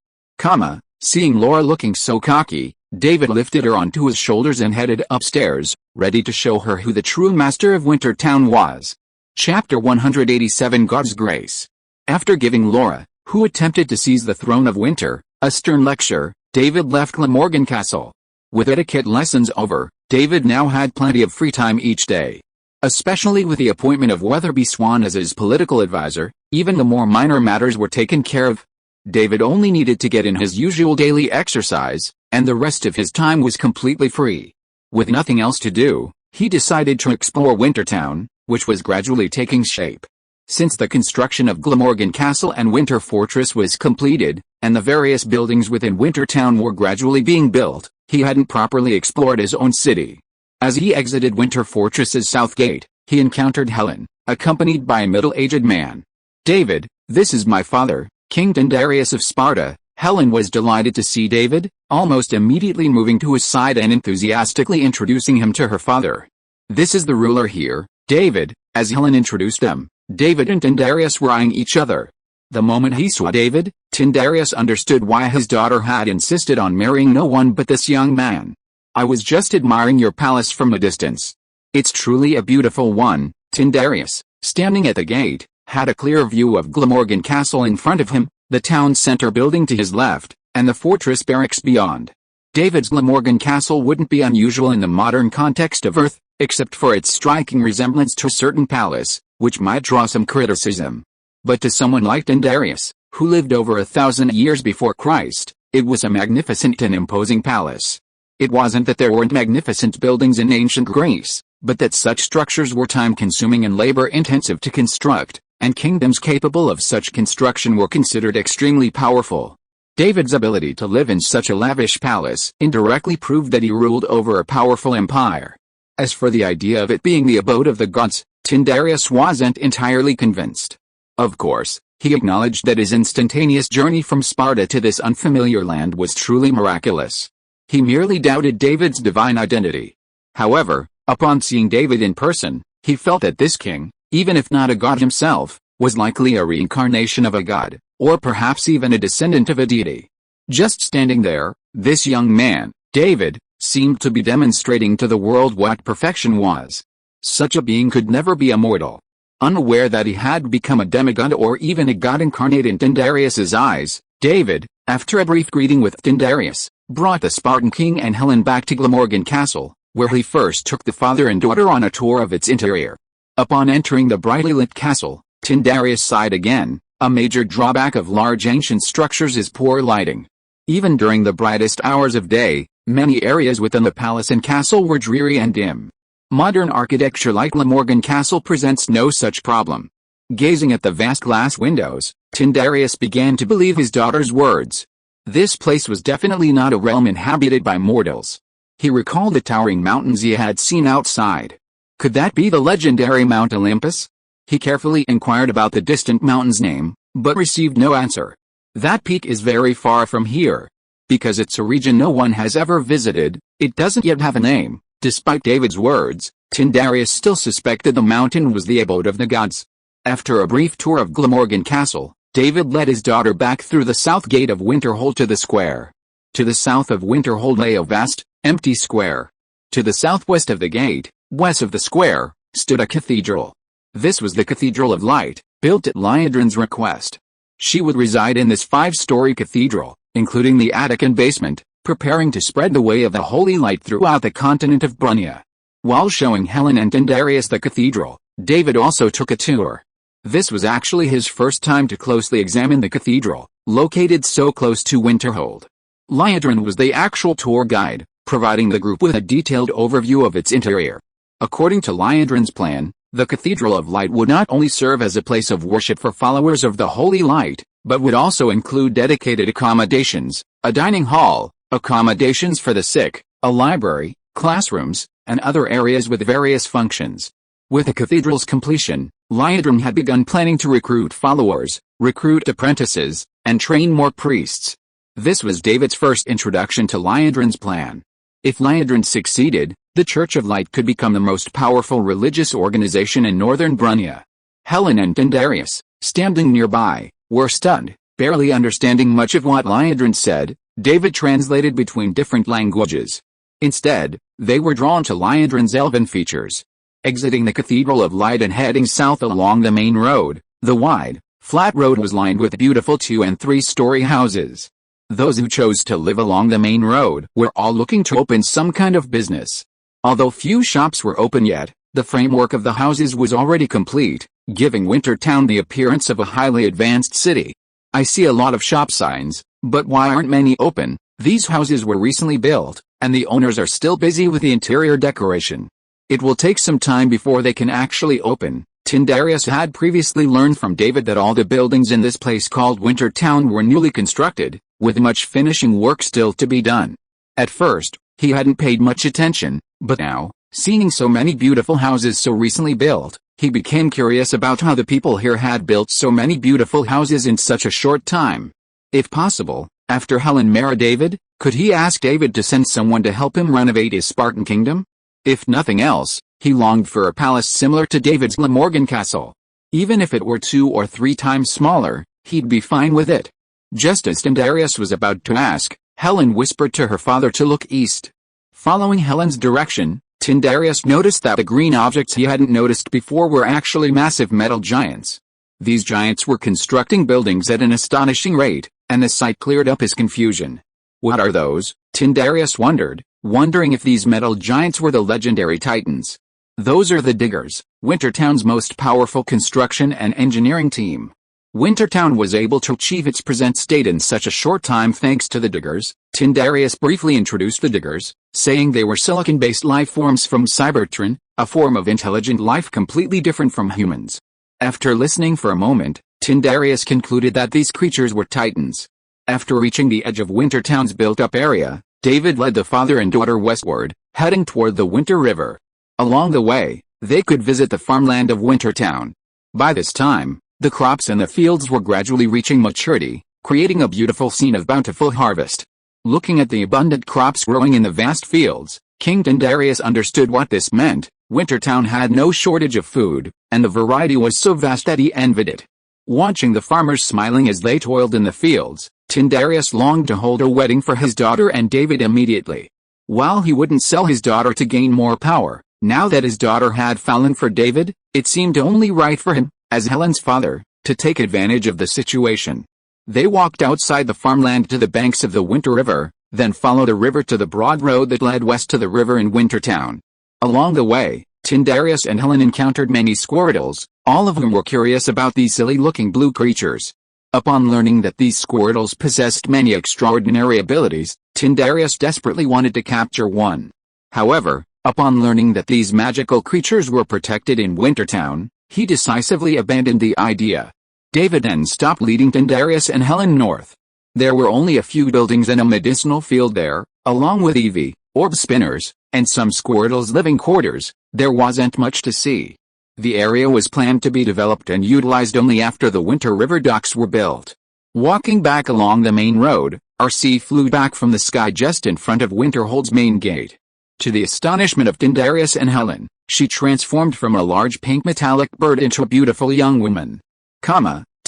Seeing Laura looking so cocky, David lifted her onto his shoulders and headed upstairs, ready to show her who the true master of Wintertown was. Chapter 187 God's Grace. After giving Laura, who attempted to seize the throne of Winter, a stern lecture, David left Glamorgan Castle. With etiquette lessons over, David now had plenty of free time each day. Especially with the appointment of Weatherby Swan as his political advisor, even the more minor matters were taken care of. David only needed to get in his usual daily exercise, and the rest of his time was completely free. With nothing else to do, he decided to explore Wintertown, which was gradually taking shape. Since the construction of Glamorgan Castle and Winter Fortress was completed, and the various buildings within Wintertown were gradually being built, he hadn't properly explored his own city. As he exited Winter Fortress's south gate, he encountered Helen, accompanied by a middle-aged man. "David, this is my father, King Tyndareus of Sparta." Helen was delighted to see David, almost immediately moving to his side and enthusiastically introducing him to her father. "This is the ruler here, David." As Helen introduced them, David and Tyndareus were eyeing each other. The moment he saw David, Tyndareus understood why his daughter had insisted on marrying no one but this young man. "I was just admiring your palace from a distance. It's truly a beautiful one." Tyndareus, standing at the gate, had a clear view of Glamorgan Castle in front of him, the town center building to his left, and the fortress barracks beyond. David's Glamorgan Castle wouldn't be unusual in the modern context of Earth, except for its striking resemblance to a certain palace, which might draw some criticism. But to someone like Tyndareus, who lived over 1,000 years before Christ, it was a magnificent and imposing palace. It wasn't that there weren't magnificent buildings in ancient Greece, but that such structures were time-consuming and labor-intensive to construct, and kingdoms capable of such construction were considered extremely powerful. David's ability to live in such a lavish palace indirectly proved that he ruled over a powerful empire. As for the idea of it being the abode of the gods, Tyndareus wasn't entirely convinced. Of course, he acknowledged that his instantaneous journey from Sparta to this unfamiliar land was truly miraculous. He merely doubted David's divine identity. However, upon seeing David in person, he felt that this king, even if not a god himself, was likely a reincarnation of a god, or perhaps even a descendant of a deity. Just standing there, this young man, David, seemed to be demonstrating to the world what perfection was. Such a being could never be a mortal. Unaware that he had become a demigod or even a god incarnate in Tyndareus's eyes, David, after a brief greeting with Tyndareus, brought the Spartan king and Helen back to Glamorgan Castle, where he first took the father and daughter on a tour of its interior. Upon entering the brightly lit castle, Tyndareus sighed again. A major drawback of large ancient structures is poor lighting. Even during the brightest hours of day, many areas within the palace and castle were dreary and dim. Modern architecture like Glamorgan Castle presents no such problem. Gazing at the vast glass windows, Tyndareus began to believe his daughter's words. This place was definitely not a realm inhabited by mortals. He recalled the towering mountains he had seen outside. Could that be the legendary Mount Olympus? He carefully inquired about the distant mountain's name, but received no answer. That peak is very far from here. Because it's a region no one has ever visited, it doesn't yet have a name. Despite David's words, Tyndareus still suspected the mountain was the abode of the gods. After a brief tour of Glamorgan Castle, David led his daughter back through the south gate of Winterhold to the square. To the south of Winterhold lay a vast, empty square. To the southwest of the gate, west of the square, stood a cathedral. This was the Cathedral of Light, built at Liandrin's request. She would reside in this 5-story cathedral, including the attic and basement, preparing to spread the way of the holy light throughout the continent of Brunia. While showing Helen and Tyndareus the cathedral, David also took a tour. This was actually his first time to closely examine the cathedral, located so close to Winterhold. Liandrin was the actual tour guide, providing the group with a detailed overview of its interior. According to Liandrin's plan, the Cathedral of Light would not only serve as a place of worship for followers of the Holy Light, but would also include dedicated accommodations, a dining hall, accommodations for the sick, a library, classrooms, and other areas with various functions. With the cathedral's completion, Liandrin had begun planning to recruit followers, recruit apprentices, and train more priests. This was David's first introduction to Liandrin's plan. If Liandrin succeeded, the Church of Light could become the most powerful religious organization in northern Brunia. Helen and Tyndareus, standing nearby, were stunned, barely understanding much of what Liandrin said. David translated between different languages. Instead, they were drawn to Liandrin's elven features. Exiting the Cathedral of Light and heading south along the main road, the wide, flat road was lined with beautiful 2- and 3-story houses. Those who chose to live along the main road were all looking to open some kind of business. Although few shops were open yet, the framework of the houses was already complete, giving Wintertown the appearance of a highly advanced city. I see a lot of shop signs, but why aren't many open? These houses were recently built, and the owners are still busy with the interior decoration. It will take some time before they can actually open. Tyndareus had previously learned from David that all the buildings in this place called Wintertown were newly constructed, with much finishing work still to be done. At first, he hadn't paid much attention, but now, seeing so many beautiful houses so recently built, he became curious about how the people here had built so many beautiful houses in such a short time. If possible, after Helen married David, could he ask David to send someone to help him renovate his Spartan kingdom? If nothing else, he longed for a palace similar to David's Glamorgan castle. Even if it were 2 or 3 times smaller, he'd be fine with it. Just as Tyndareus was about to ask, Helen whispered to her father to look east. Following Helen's direction, Tyndareus noticed that the green objects he hadn't noticed before were actually massive metal giants. These giants were constructing buildings at an astonishing rate, and the sight cleared up his confusion. What are those? Tyndareus wondered, wondering if these metal giants were the legendary titans. Those are the Diggers, Wintertown's most powerful construction and engineering team. Wintertown was able to achieve its present state in such a short time thanks to the Diggers. Tyndareus briefly introduced the Diggers, saying they were silicon-based life forms from Cybertron, a form of intelligent life completely different from humans. After listening for a moment, Tyndareus concluded that these creatures were titans. After reaching the edge of Wintertown's built-up area, David led the father and daughter westward, heading toward the Winter River. Along the way, they could visit the farmland of Wintertown. By this time, the crops in the fields were gradually reaching maturity, creating a beautiful scene of bountiful harvest. Looking at the abundant crops growing in the vast fields, King Tyndareus understood what this meant. Wintertown had no shortage of food, and the variety was so vast that he envied it. Watching the farmers smiling as they toiled in the fields, Tyndareus longed to hold a wedding for his daughter and David immediately. While he wouldn't sell his daughter to gain more power, now that his daughter had fallen for David, it seemed only right for him, as Helen's father, to take advantage of the situation. They walked outside the farmland to the banks of the Winter River, then followed the river to the broad road that led west to the river in Wintertown. Along the way, Tyndareus and Helen encountered many squirtles, all of whom were curious about these silly-looking blue creatures. Upon learning that these squirtles possessed many extraordinary abilities, Tyndareus desperately wanted to capture one. However, upon learning that these magical creatures were protected in Wintertown, he decisively abandoned the idea. David then stopped leading Tyndareus and Helen north. There were only a few buildings and a medicinal field there, along with Eevee, orb spinners, and some squirtles' living quarters. There wasn't much to see. The area was planned to be developed and utilized only after the Winter River docks were built. Walking back along the main road, RC flew back from the sky just in front of Winterhold's main gate. To the astonishment of Tyndareus and Helen, she transformed from a large pink metallic bird into a beautiful young woman.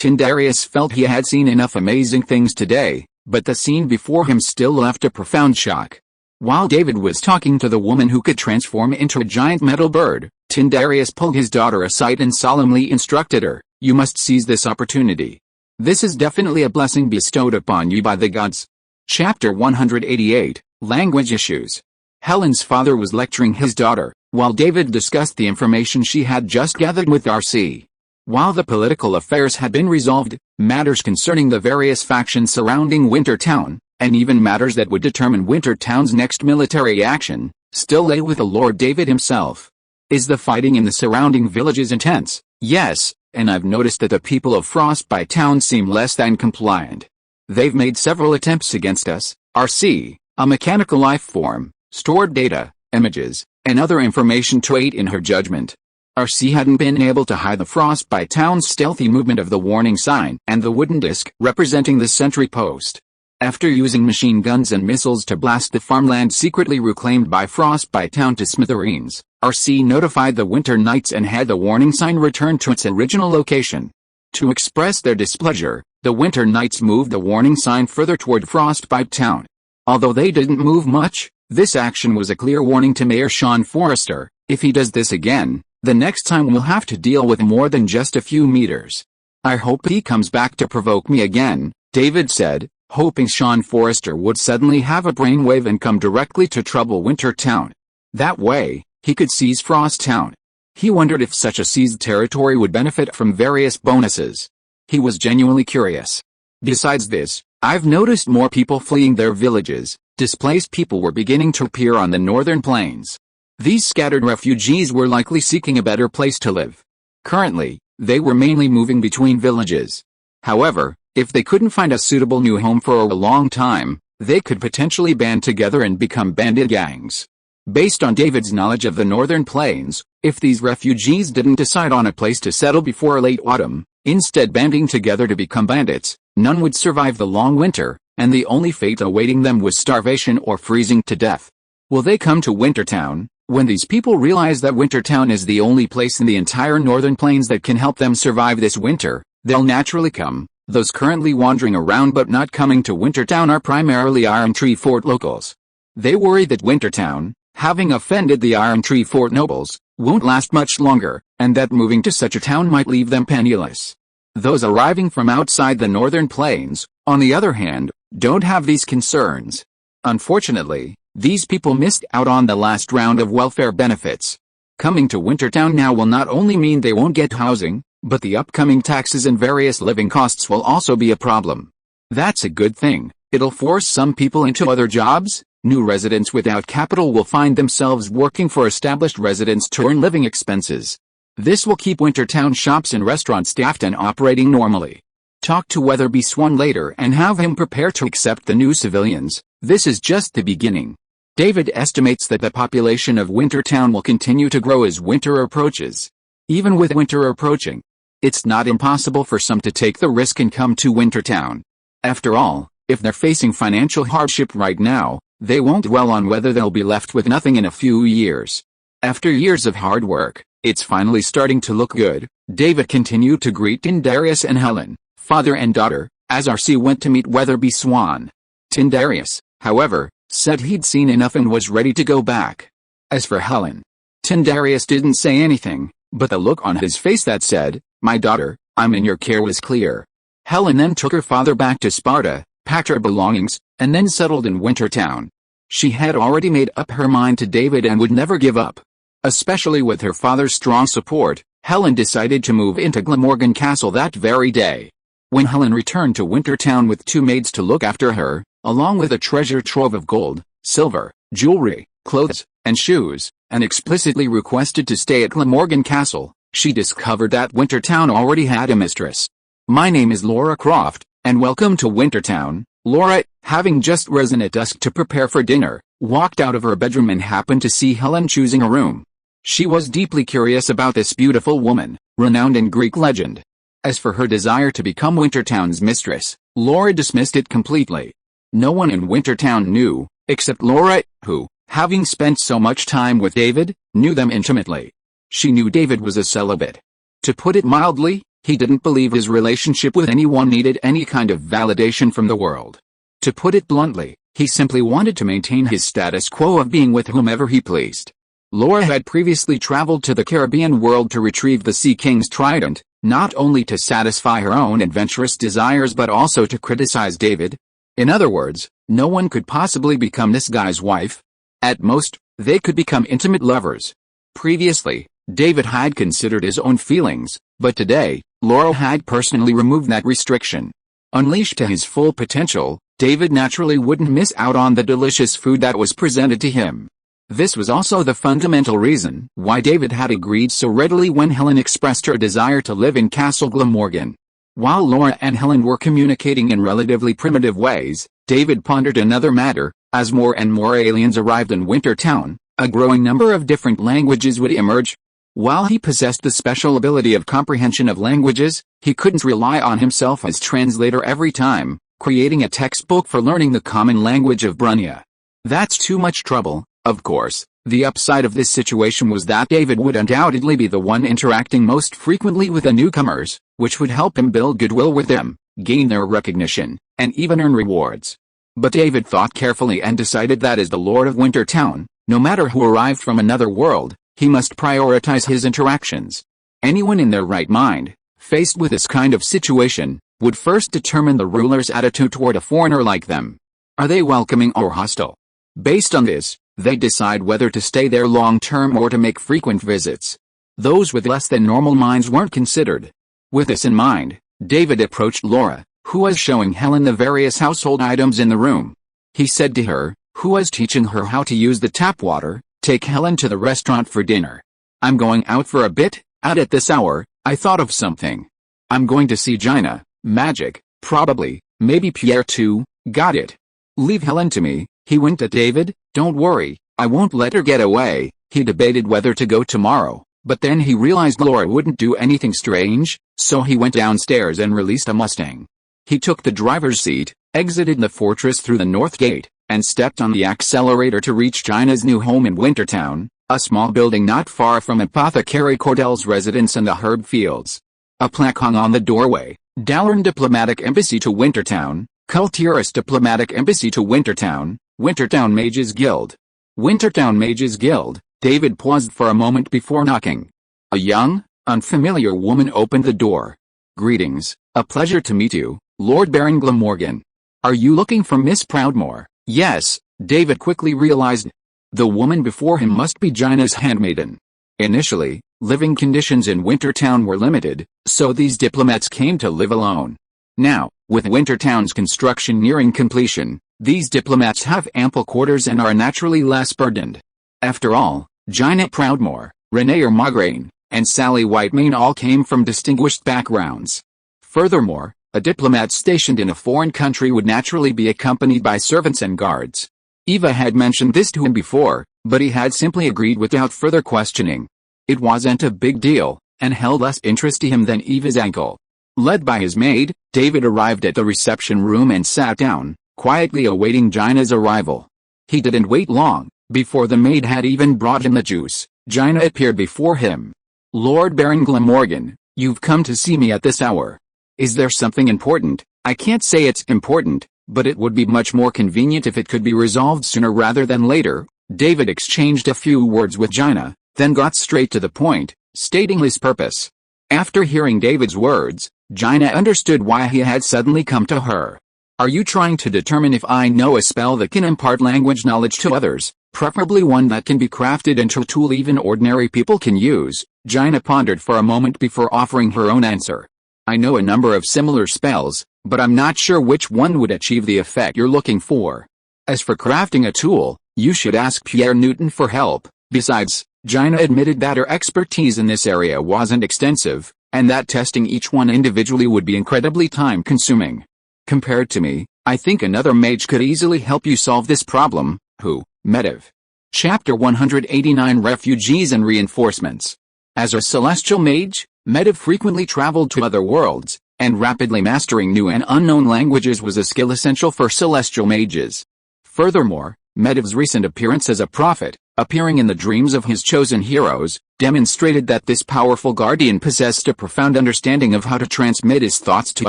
Tyndareus felt he had seen enough amazing things today, but the scene before him still left a profound shock. While David was talking to the woman who could transform into a giant metal bird, Tyndareus pulled his daughter aside and solemnly instructed her, "You must seize this opportunity. This is definitely a blessing bestowed upon you by the gods." Chapter 188, Language Issues. Helen's father was lecturing his daughter, while David discussed the information she had just gathered with RC. While the political affairs had been resolved, matters concerning the various factions surrounding Wintertown, and even matters that would determine Wintertown's next military action, still lay with the Lord David himself. "Is the fighting in the surrounding villages intense?" "Yes, and I've noticed that the people of Frostbite Town seem less than compliant. They've made several attempts against us." RC, a mechanical life form, stored data, images, and other information to aid in her judgment. RC hadn't been able to hide the Frostbite Town's stealthy movement of the warning sign and the wooden disc representing the sentry post. After using machine guns and missiles to blast the farmland secretly reclaimed by Frostbite Town to smithereens, RC notified the Winter Knights and had the warning sign returned to its original location. To express their displeasure, the Winter Knights moved the warning sign further toward Frostbite Town. Although they didn't move much, this action was a clear warning to Mayor Sean Forrester. "If he does this again, the next time we'll have to deal with more than just a few meters. I hope he comes back to provoke me again," David said, hoping Sean Forrester would suddenly have a brainwave and come directly to trouble Wintertown. That way, he could seize Frost Town. He wondered if such a seized territory would benefit from various bonuses. He was genuinely curious. "Besides this, I've noticed more people fleeing their villages. Displaced people were beginning to appear on the northern plains. These scattered refugees were likely seeking a better place to live. Currently, they were mainly moving between villages. However, if they couldn't find a suitable new home for a long time, they could potentially band together and become bandit gangs." Based on David's knowledge of the northern plains, if these refugees didn't decide on a place to settle before late autumn, instead banding together to become bandits, none would survive the long winter, and the only fate awaiting them was starvation or freezing to death. Will they come to Wintertown? When these people realize that Wintertown is the only place in the entire northern plains that can help them survive this winter, they'll naturally come. Those currently wandering around but not coming to Wintertown are primarily Iron Tree Fort locals. They worry that Wintertown, having offended the Iron Tree Fort nobles, won't last much longer, and that moving to such a town might leave them penniless. Those arriving from outside the northern plains, on the other hand, don't have these concerns. Unfortunately, these people missed out on the last round of welfare benefits. Coming to Wintertown now will not only mean they won't get housing, but the upcoming taxes and various living costs will also be a problem. That's a good thing. It'll force some people into other jobs. New residents without capital will find themselves working for established residents to earn living expenses. This will keep Wintertown shops and restaurants staffed and operating normally. Talk to Weatherby Swan later and have him prepare to accept the new civilians. This is just the beginning. David estimates that the population of Wintertown will continue to grow as winter approaches. Even with winter approaching, it's not impossible for some to take the risk and come to Wintertown. After all, if they're facing financial hardship right now, they won't dwell on whether they'll be left with nothing in a few years. After years of hard work, it's finally starting to look good. David continued to greet Tyndareus and Helen, father and daughter, as RC went to meet Weatherby Swan. Tyndareus, however, said he'd seen enough and was ready to go back. As for Helen, Tyndareus didn't say anything, but the look on his face that said, "My daughter, I'm in your care," was clear. Helen then took her father back to Sparta, packed her belongings, and then settled in Wintertown. She had already made up her mind to David and would never give up. Especially with her father's strong support, Helen decided to move into Glamorgan Castle that very day. When Helen returned to Wintertown with 2 maids to look after her, along with a treasure trove of gold, silver, jewelry, clothes, and shoes, and explicitly requested to stay at Glamorgan Castle, she discovered that Wintertown already had a mistress. "My name is Laura Croft, and welcome to Wintertown." Laura, having just risen at dusk to prepare for dinner, walked out of her bedroom and happened to see Helen choosing a room. She was deeply curious about this beautiful woman, renowned in Greek legend. As for her desire to become Wintertown's mistress, Laura dismissed it completely. No one in Wintertown knew, except Laura, who, having spent so much time with David, knew them intimately. She knew David was a celibate. To put it mildly, he didn't believe his relationship with anyone needed any kind of validation from the world. To put it bluntly, he simply wanted to maintain his status quo of being with whomever he pleased. Laura had previously traveled to the Caribbean world to retrieve the Sea King's trident, not only to satisfy her own adventurous desires but also to criticize David. In other words, no one could possibly become this guy's wife. At most, they could become intimate lovers. Previously, David had considered his own feelings, but today, Laura had personally removed that restriction. Unleashed to his full potential, David naturally wouldn't miss out on the delicious food that was presented to him. This was also the fundamental reason why David had agreed so readily when Helen expressed her desire to live in Castle Glamorgan. While Laura and Helen were communicating in relatively primitive ways, David pondered another matter. As more and more aliens arrived in Wintertown, a growing number of different languages would emerge. While he possessed the special ability of comprehension of languages, he couldn't rely on himself as translator every time, creating a textbook for learning the common language of Brunia. That's too much trouble. Of course, the upside of this situation was that David would undoubtedly be the one interacting most frequently with the newcomers, which would help him build goodwill with them, gain their recognition, and even earn rewards. But David thought carefully and decided that as the Lord of Wintertown, no matter who arrived from another world, he must prioritize his interactions. Anyone in their right mind, faced with this kind of situation, would first determine the ruler's attitude toward a foreigner like them. Are they welcoming or hostile? Based on this, they decide whether to stay there long-term or to make frequent visits. Those with less than normal minds weren't considered. With this in mind, David approached Laura, who was showing Helen the various household items in the room. He said to her, who was teaching her how to use the tap water, "Take Helen to the restaurant for dinner. I'm going out for a bit, out at this hour, I thought of something. I'm going to see Gina, magic, probably, maybe Pierre too, got it. Leave Helen to me." He winked at David. "Don't worry, I won't let her get away." He debated whether to go tomorrow, but then he realized Laura wouldn't do anything strange, so he went downstairs and released a Mustang. He took the driver's seat, exited the fortress through the north gate, and stepped on the accelerator to reach Gina's new home in Wintertown, a small building not far from Apothecary Cordell's residence in the herb fields. A plaque hung on the doorway, Dalaran Diplomatic Embassy to Wintertown, Kultiris Diplomatic Embassy to Wintertown, Wintertown Mages Guild. Wintertown Mages Guild. David paused for a moment before knocking. A young, unfamiliar woman opened the door. "Greetings, a pleasure to meet you, Lord Baron Glamorgan. Are you looking for Miss Proudmoore?" Yes, David quickly realized. The woman before him must be Gina's handmaiden. Initially, living conditions in Wintertown were limited, so these diplomats came to live alone. Now, with Wintertown's construction nearing completion, these diplomats have ample quarters and are naturally less burdened. After all, Gina Proudmoore, Renee Margraine, and Sally Whitemane all came from distinguished backgrounds. Furthermore, a diplomat stationed in a foreign country would naturally be accompanied by servants and guards. Eva had mentioned this to him before, but he had simply agreed without further questioning. It wasn't a big deal, and held less interest to him than Eva's ankle. Led by his maid, David arrived at the reception room and sat down, quietly awaiting Gina's arrival. He didn't wait long. Before the maid had even brought him the juice, Gina appeared before him. "Lord Baron Glamorgan, you've come to see me at this hour. Is there something important?" "I can't say it's important, but it would be much more convenient if it could be resolved sooner rather than later." David exchanged a few words with Gina, then got straight to the point, stating his purpose. After hearing David's words, Gina understood why he had suddenly come to her. "Are you trying to determine if I know a spell that can impart language knowledge to others, preferably one that can be crafted into a tool even ordinary people can use?" Gina pondered for a moment before offering her own answer. "I know a number of similar spells, but I'm not sure which one would achieve the effect you're looking for. As for crafting a tool, you should ask Pierre Newton for help." Besides, Gina admitted that her expertise in this area wasn't extensive, and that testing each one individually would be incredibly time-consuming. "Compared to me, I think another mage could easily help you solve this problem." Who? Medivh. Chapter 189 Refugees and Reinforcements. As a celestial mage, Medivh frequently traveled to other worlds, and rapidly mastering new and unknown languages was a skill essential for celestial mages. Furthermore, Medivh's recent appearance as a prophet, appearing in the dreams of his chosen heroes, demonstrated that this powerful guardian possessed a profound understanding of how to transmit his thoughts to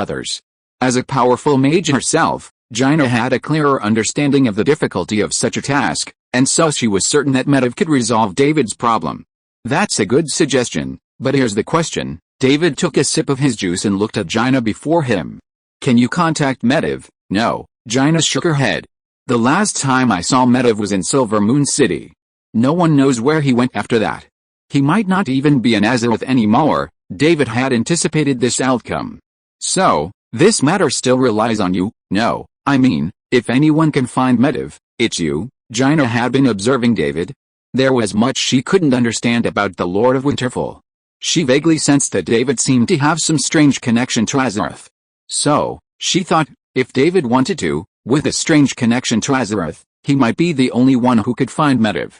others. As a powerful mage herself, Jaina had a clearer understanding of the difficulty of such a task, and so she was certain that Medivh could resolve David's problem. That's a good suggestion, but here's the question. David took a sip of his juice and looked at Jaina before him. Can you contact Medivh? No, Jaina shook her head. The last time I saw Medivh was in Silver Moon City. No one knows where he went after that. He might not even be in Azeroth anymore. David had anticipated this outcome. So, this matter still relies on you. No, I mean, if anyone can find Medivh, it's you. Jaina had been observing David. There was much she couldn't understand about the Lord of Winterfell. She vaguely sensed that David seemed to have some strange connection to Azeroth. So, she thought, if David wanted to, with a strange connection to Azeroth, he might be the only one who could find Medivh.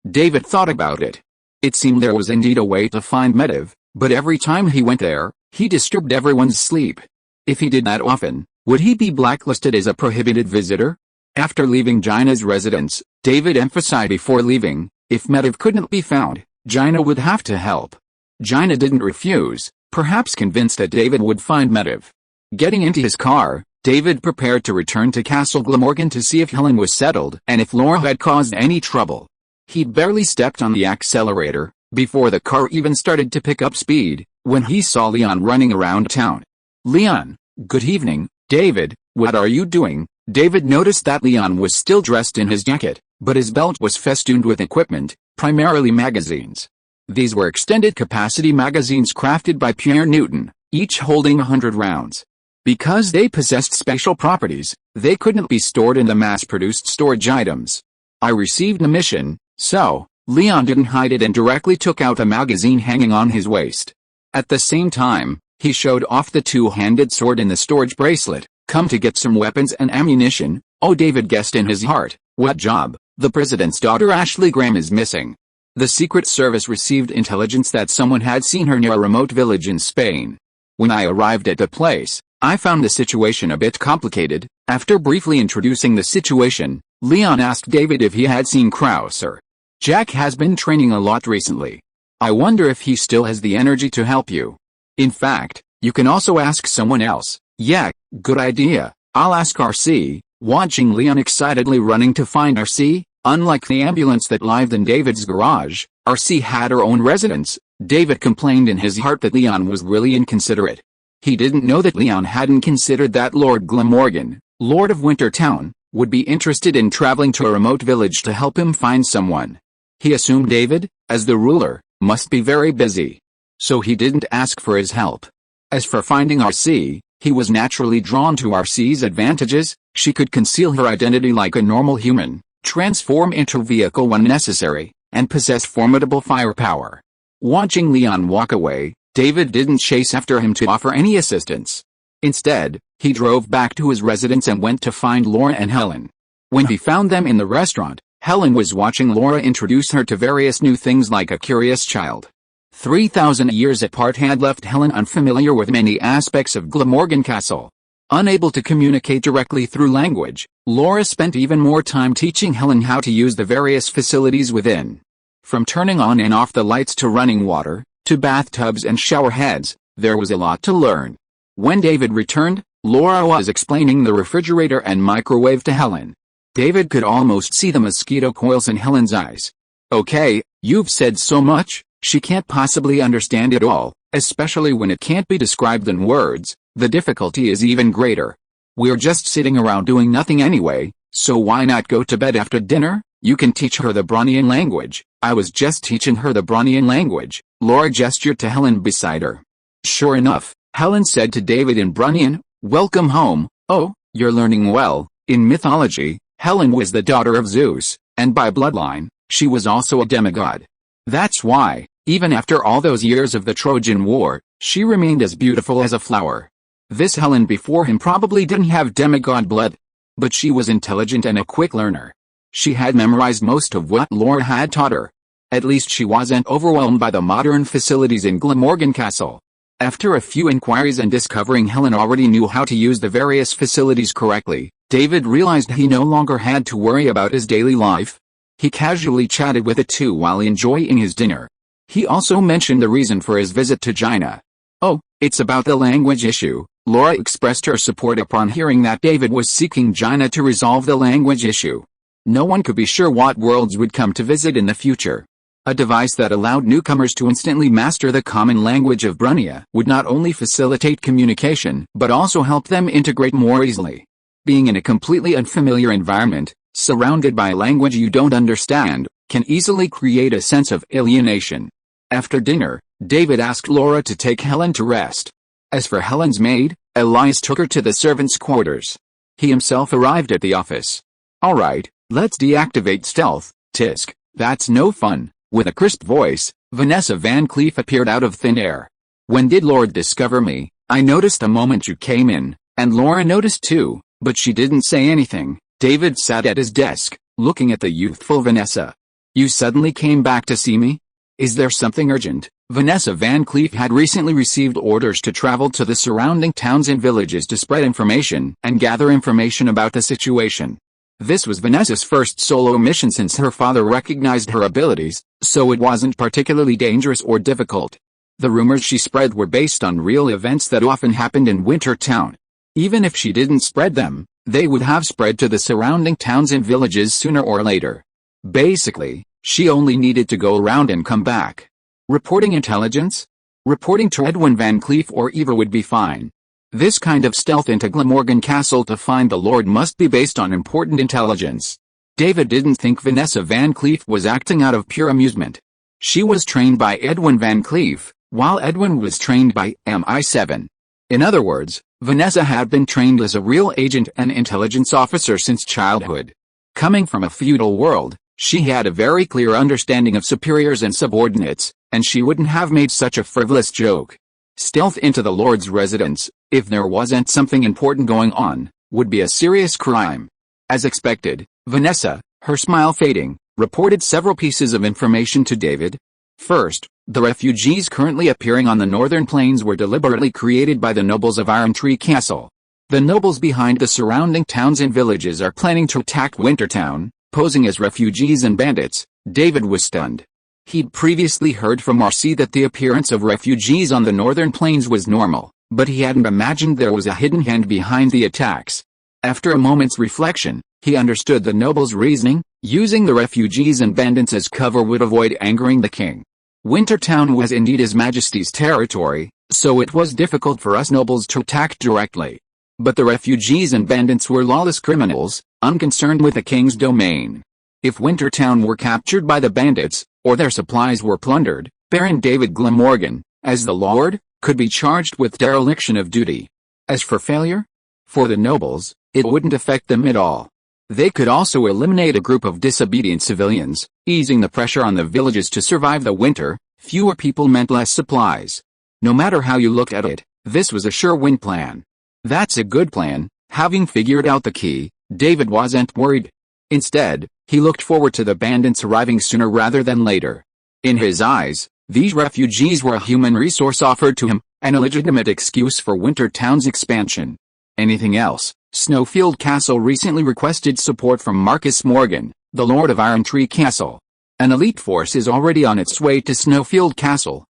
David thought about it. It seemed there was indeed a way to find Medivh, but every time he went there, he disturbed everyone's sleep. If he did that often, would he be blacklisted as a prohibited visitor? After leaving Jaina's residence, David emphasized before leaving, if Medivh couldn't be found, Jaina would have to help. Jaina didn't refuse, perhaps convinced that David would find Medivh. Getting into his car, David prepared to return to Castle Glamorgan to see if Helen was settled and if Laura had caused any trouble. He'd barely stepped on the accelerator, before the car even started to pick up speed, when he saw Leon running around town. Leon, good evening, David, what are you doing? David noticed that Leon was still dressed in his jacket, but his belt was festooned with equipment, primarily magazines. These were extended-capacity magazines crafted by Pierre Newton, each holding 100 rounds. Because they possessed special properties, they couldn't be stored in the mass-produced storage items. I received a mission, so, Leon didn't hide it and directly took out a magazine hanging on his waist. At the same time, he showed off the two-handed sword in the storage bracelet. Come to get some weapons and ammunition. Oh, David guessed in his heart, what job? The president's daughter Ashley Graham is missing. The Secret Service received intelligence that someone had seen her near a remote village in Spain. When I arrived at the place, I found the situation a bit complicated. After briefly introducing the situation, Leon asked David if he had seen Krauser. Jack has been training a lot recently. I wonder if he still has the energy to help you. In fact, you can also ask someone else. Yeah, good idea. I'll ask RC. Watching Leon excitedly running to find RC, unlike the ambulance that lived in David's garage, RC had her own residence. David complained in his heart that Leon was really inconsiderate. He didn't know that Leon hadn't considered that Lord Glamorgan, Lord of Wintertown, would be interested in traveling to a remote village to help him find someone. He assumed David, as the ruler, must be very busy. So he didn't ask for his help. As for finding RC, he was naturally drawn to RC's advantages. She could conceal her identity like a normal human, transform into a vehicle when necessary, and possess formidable firepower. Watching Leon walk away, David didn't chase after him to offer any assistance. Instead, he drove back to his residence and went to find Laura and Helen. When he found them in the restaurant, Helen was watching Laura introduce her to various new things like a curious child. 3,000 years apart had left Helen unfamiliar with many aspects of Glamorgan Castle. Unable to communicate directly through language, Laura spent even more time teaching Helen how to use the various facilities within. From turning on and off the lights to running water, to bathtubs and shower heads, there was a lot to learn. When David returned, Laura was explaining the refrigerator and microwave to Helen. David could almost see the mosquito coils in Helen's eyes. Okay, you've said so much. She can't possibly understand it all, especially when it can't be described in words. The difficulty is even greater. We're just sitting around doing nothing anyway, so why not go to bed after dinner? You can teach her the Bronian language. I was just teaching her the Bronian language. Laura gestured to Helen beside her. Sure enough, Helen said to David in Bronian, welcome home. Oh, you're learning well. In mythology, Helen was the daughter of Zeus, and by bloodline, she was also a demigod. That's why, even after all those years of the Trojan War, she remained as beautiful as a flower. This Helen before him probably didn't have demigod blood. But she was intelligent and a quick learner. She had memorized most of what Laura had taught her. At least she wasn't overwhelmed by the modern facilities in Glamorgan Castle. After a few inquiries and discovering Helen already knew how to use the various facilities correctly, David realized he no longer had to worry about his daily life. He casually chatted with the two while enjoying his dinner. He also mentioned the reason for his visit to Jaina. Oh, It's about the language issue. Laura expressed her support upon hearing that David was seeking Jaina to resolve the language issue. No one could be sure what worlds would come to visit in the future. A device that allowed newcomers to instantly master the common language of Brunia would not only facilitate communication, but also help them integrate more easily. Being in a completely unfamiliar environment, surrounded by a language you don't understand, can easily create a sense of alienation. After dinner, David asked Laura to take Helen to rest. As for Helen's maid, Elias took her to the servants' quarters. He himself arrived at the office. "Alright, let's deactivate stealth, Tisk, that's no fun." With a crisp voice, Vanessa Van Cleef appeared out of thin air. "When did Lord discover me? I noticed the moment you came in, and Laura noticed too, but she didn't say anything." David sat at his desk, looking at the youthful Vanessa. "You suddenly came back to see me? Is there something urgent?" Vanessa Van Cleef had recently received orders to travel to the surrounding towns and villages to spread information and gather information about the situation. This was Vanessa's first solo mission since her father recognized her abilities, so it wasn't particularly dangerous or difficult. The rumors she spread were based on real events that often happened in Wintertown. Even if she didn't spread them, they would have spread to the surrounding towns and villages sooner or later. Basically, she only needed to go around and come back. Reporting intelligence? Reporting to Edwin Van Cleef or Eva would be fine. This kind of stealth into Glamorgan Castle to find the Lord must be based on important intelligence. David didn't think Vanessa Van Cleef was acting out of pure amusement. She was trained by Edwin Van Cleef, while Edwin was trained by MI7. In other words, Vanessa had been trained as a real agent and intelligence officer since childhood. Coming from a feudal world, she had a very clear understanding of superiors and subordinates, and she wouldn't have made such a frivolous joke. Stealth into the Lord's residence, if there wasn't something important going on, would be a serious crime. As expected, Vanessa, her smile fading, reported several pieces of information to David. First, the refugees currently appearing on the northern plains were deliberately created by the nobles of Iron Tree Castle. The nobles behind the surrounding towns and villages are planning to attack Wintertown, posing as refugees and bandits. David was stunned. He'd previously heard from Marcy that the appearance of refugees on the northern plains was normal, but he hadn't imagined there was a hidden hand behind the attacks. After a moment's reflection, he understood the nobles' reasoning. Using the refugees and bandits as cover would avoid angering the king. Wintertown was indeed His Majesty's territory, so it was difficult for us nobles to attack directly. But the refugees and bandits were lawless criminals, unconcerned with the king's domain. If Wintertown were captured by the bandits, or their supplies were plundered, Baron David Glamorgan, as the Lord, could be charged with dereliction of duty. As for failure? For the nobles, it wouldn't affect them at all. They could also eliminate a group of disobedient civilians, easing the pressure on the villages to survive the winter. Fewer people meant less supplies. No matter how you looked at it, this was a sure win plan. That's a good plan. Having figured out the key, David wasn't worried. Instead, he looked forward to the bandits arriving sooner rather than later. In his eyes, these refugees were a human resource offered to him, an illegitimate excuse for Wintertown's expansion. Anything else? Snowfield Castle recently requested support from Marcus Morgan, the Lord of Iron Tree Castle. An elite force is already on its way to Snowfield Castle.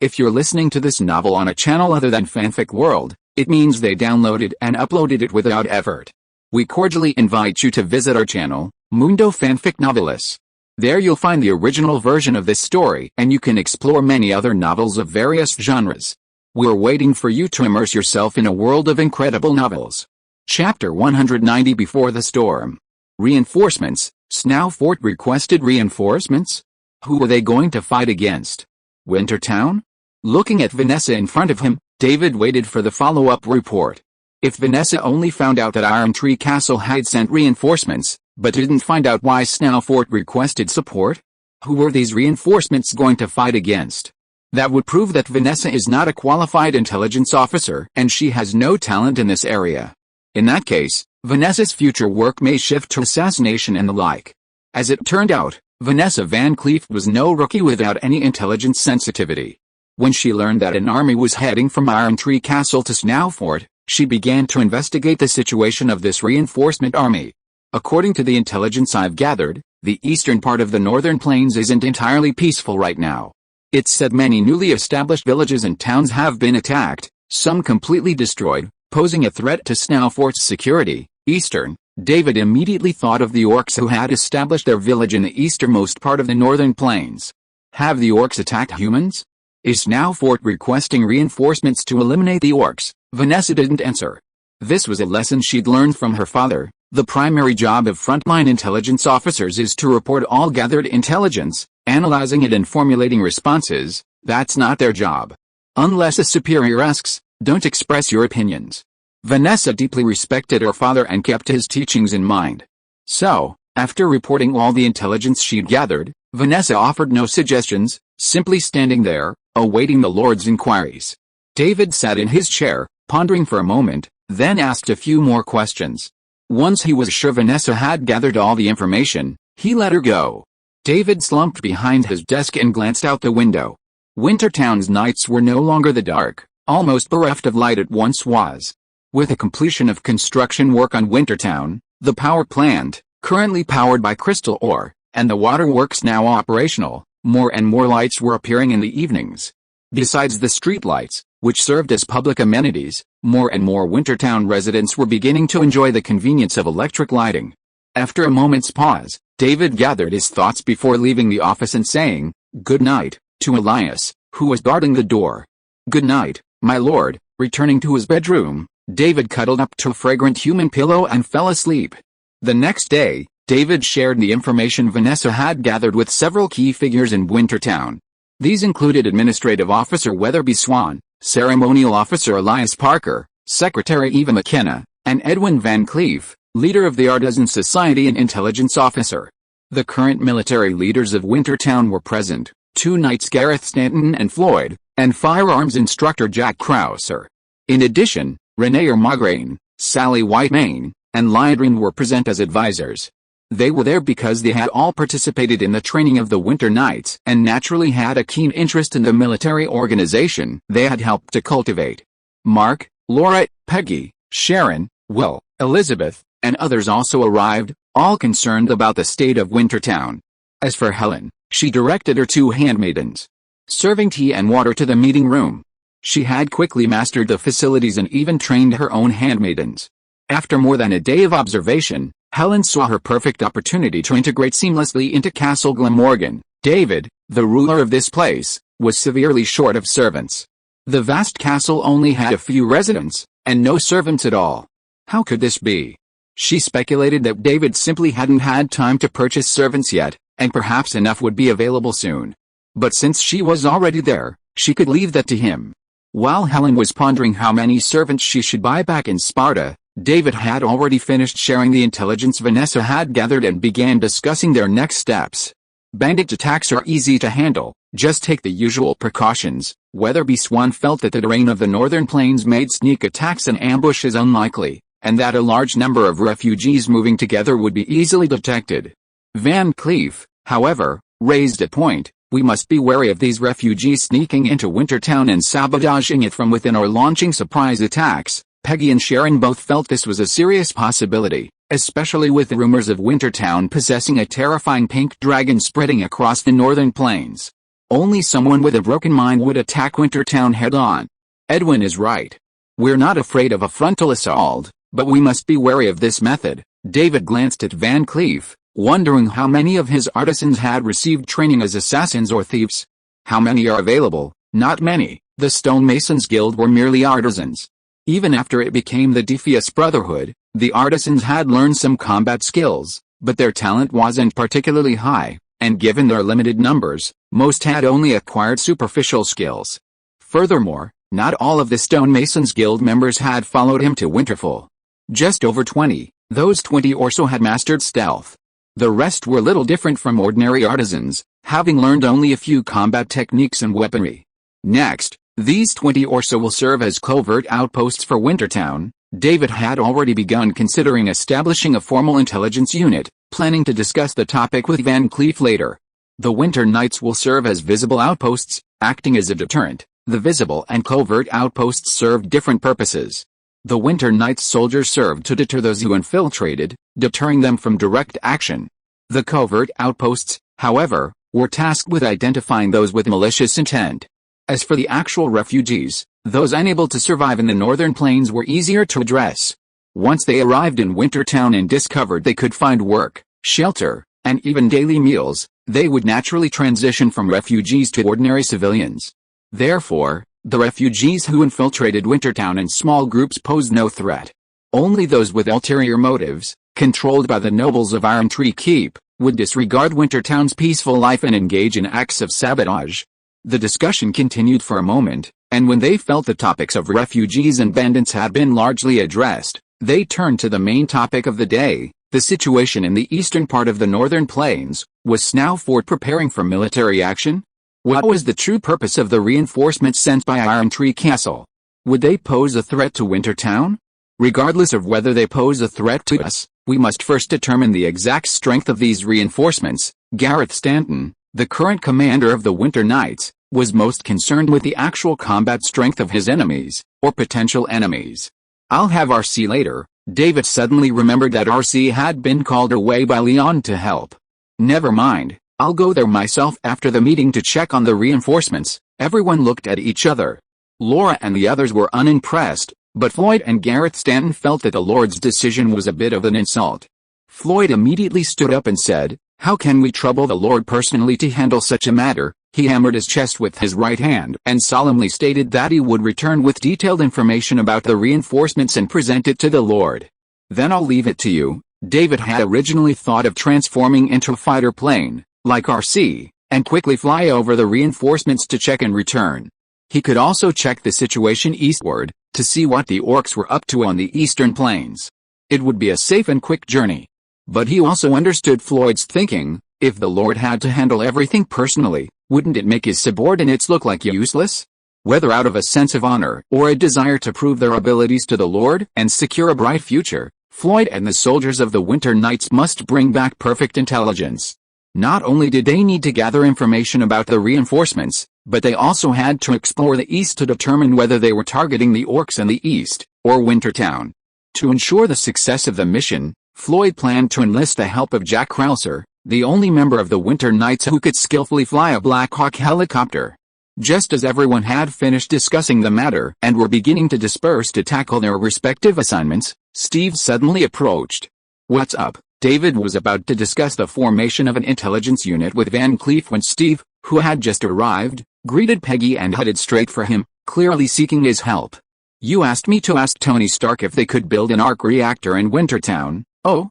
If you're listening to this novel on a channel other than Fanfic World, it means they downloaded and uploaded it without effort. We cordially invite you to visit our channel, Mundo Fanfic Novelis. There you'll find the original version of this story and you can explore many other novels of various genres. We're waiting for you to immerse yourself in a world of incredible novels. Chapter 190 Before the Storm. Reinforcements. Snowfort requested reinforcements? Who were they going to fight against? Wintertown? Looking at Vanessa in front of him, David waited for the follow-up report. If Vanessa only found out that Iron Tree Castle had sent reinforcements, but didn't find out why Snowfort requested support? Who were these reinforcements going to fight against? That would prove that Vanessa is not a qualified intelligence officer and she has no talent in this area. In that case, Vanessa's future work may shift to assassination and the like. As it turned out, Vanessa Van Cleef was no rookie without any intelligence sensitivity. When she learned that an army was heading from Iron Tree Castle to Snowfort, she began to investigate the situation of this reinforcement army. According to the intelligence I've gathered, the eastern part of the northern plains isn't entirely peaceful right now. It's said many newly established villages and towns have been attacked, some completely destroyed, posing a threat to Snowfort's security. Eastern, David immediately thought of the orcs who had established their village in the easternmost part of the northern plains. Have the orcs attacked humans? Is Snowfort requesting reinforcements to eliminate the orcs? Vanessa didn't answer. This was a lesson she'd learned from her father. The primary job of frontline intelligence officers is to report all gathered intelligence, analyzing it and formulating responses. That's not their job. Unless a superior asks, don't express your opinions. Vanessa deeply respected her father and kept his teachings in mind. So, after reporting all the intelligence she'd gathered, Vanessa offered no suggestions, simply standing there, awaiting the Lord's inquiries. David sat in his chair, pondering for a moment, then asked a few more questions. Once he was sure Vanessa had gathered all the information, he let her go. David slumped behind his desk and glanced out the window. Wintertown's nights were no longer the dark, almost bereft of light it once was. With the completion of construction work on Wintertown, the power plant, currently powered by crystal ore, and the waterworks now operational, more and more lights were appearing in the evenings. Besides the streetlights, which served as public amenities, more and more Wintertown residents were beginning to enjoy the convenience of electric lighting. After a moment's pause, David gathered his thoughts before leaving the office and saying, "Good night," to Elias, who was guarding the door. "Good night, my lord." Returning to his bedroom, David cuddled up to a fragrant human pillow and fell asleep. The next day, David shared the information Vanessa had gathered with several key figures in Wintertown. These included Administrative Officer Weatherby Swan, Ceremonial Officer Elias Parker, Secretary Eva McKenna, and Edwin Van Cleef, leader of the Artisan Society and Intelligence Officer. The current military leaders of Wintertown were present, two knights Gareth Stanton and Floyd, and firearms instructor Jack Krauser. In addition, Renee Magraine, Sally Whitemane, and Lydrin were present as advisors. They were there because they had all participated in the training of the Winter Knights and naturally had a keen interest in the military organization they had helped to cultivate. Mark, Laura, Peggy, Sharon, Will, Elizabeth, and others also arrived, all concerned about the state of Wintertown. As for Helen, she directed her two handmaidens, serving tea and water to the meeting room. She had quickly mastered the facilities and even trained her own handmaidens. After more than a day of observation, Helen saw her perfect opportunity to integrate seamlessly into Castle Glamorgan. David, the ruler of this place, was severely short of servants. The vast castle only had a few residents, and no servants at all. How could this be? She speculated that David simply hadn't had time to purchase servants yet, and perhaps enough would be available soon. But since she was already there, she could leave that to him. While Helen was pondering how many servants she should buy back in Sparta, David had already finished sharing the intelligence Vanessa had gathered and began discussing their next steps. Bandit attacks are easy to handle, just take the usual precautions. Weatherby Swan felt that the terrain of the northern plains made sneak attacks and ambushes unlikely, and that a large number of refugees moving together would be easily detected. Van Cleef, however, raised a point: we must be wary of these refugees sneaking into Wintertown and sabotaging it from within or launching surprise attacks. Peggy and Sharon both felt this was a serious possibility, especially with the rumors of Wintertown possessing a terrifying pink dragon spreading across the northern plains. Only someone with a broken mind would attack Wintertown head-on. Edwin is right. We're not afraid of a frontal assault, but we must be wary of this method. David glanced at Van Cleef, wondering how many of his artisans had received training as assassins or thieves. How many are available? Not many. The Stonemasons Guild were merely artisans. Even after it became the Defias Brotherhood, the artisans had learned some combat skills, but their talent wasn't particularly high, and given their limited numbers, most had only acquired superficial skills. Furthermore, not all of the Stonemasons Guild members had followed him to Winterfell. Just over 20, those 20 or so had mastered stealth. The rest were little different from ordinary artisans, having learned only a few combat techniques and weaponry. Next, these 20 or so will serve as covert outposts for Wintertown. David had already begun considering establishing a formal intelligence unit, planning to discuss the topic with Van Cleef later. The Winter Knights will serve as visible outposts, acting as a deterrent. The visible and covert outposts served different purposes. The Winter Knights soldiers served to deter those who infiltrated, deterring them from direct action. The covert outposts, however, were tasked with identifying those with malicious intent. As for the actual refugees, those unable to survive in the northern plains were easier to address. Once they arrived in Wintertown and discovered they could find work, shelter, and even daily meals, they would naturally transition from refugees to ordinary civilians. Therefore, the refugees who infiltrated Wintertown in small groups posed no threat. Only those with ulterior motives, controlled by the nobles of Iron Tree Keep, would disregard Wintertown's peaceful life and engage in acts of sabotage. The discussion continued for a moment, and when they felt the topics of refugees and bandits had been largely addressed, they turned to the main topic of the day. The situation in the eastern part of the northern plains. Was Snowford preparing for military action? What was the true purpose of the reinforcements sent by Iron Tree Castle? Would they pose a threat to Wintertown? Regardless of whether they pose a threat to us, we must first determine the exact strength of these reinforcements. Gareth Stanton, the current commander of the Winter Knights, was most concerned with the actual combat strength of his enemies, or potential enemies. I'll have RC later. David suddenly remembered that RC had been called away by Leon to help. Never mind, I'll go there myself after the meeting to check on the reinforcements. Everyone looked at each other. Laura and the others were unimpressed, but Floyd and Gareth Stanton felt that the Lord's decision was a bit of an insult. Floyd immediately stood up and said, "How can we trouble the Lord personally to handle such a matter?" He hammered his chest with his right hand and solemnly stated that he would return with detailed information about the reinforcements and present it to the Lord. "Then I'll leave it to you." David had originally thought of transforming into a fighter plane, like RC, and quickly fly over the reinforcements to check and return. He could also check the situation eastward, to see what the orcs were up to on the eastern plains. It would be a safe and quick journey. But he also understood Floyd's thinking. If the Lord had to handle everything personally, wouldn't it make his subordinates look like useless? Whether out of a sense of honor or a desire to prove their abilities to the Lord and secure a bright future, Floyd and the soldiers of the Winter Knights must bring back perfect intelligence. Not only did they need to gather information about the reinforcements, but they also had to explore the east to determine whether they were targeting the orcs in the east, or Wintertown. To ensure the success of the mission, Floyd planned to enlist the help of Jack Krauser, the only member of the Winter Knights who could skillfully fly a Black Hawk helicopter. Just as everyone had finished discussing the matter and were beginning to disperse to tackle their respective assignments, Steve suddenly approached. "What's up?" David was about to discuss the formation of an intelligence unit with Van Cleef when Steve, who had just arrived, greeted Peggy and headed straight for him, clearly seeking his help. "You asked me to ask Tony Stark if they could build an arc reactor in Wintertown." Oh,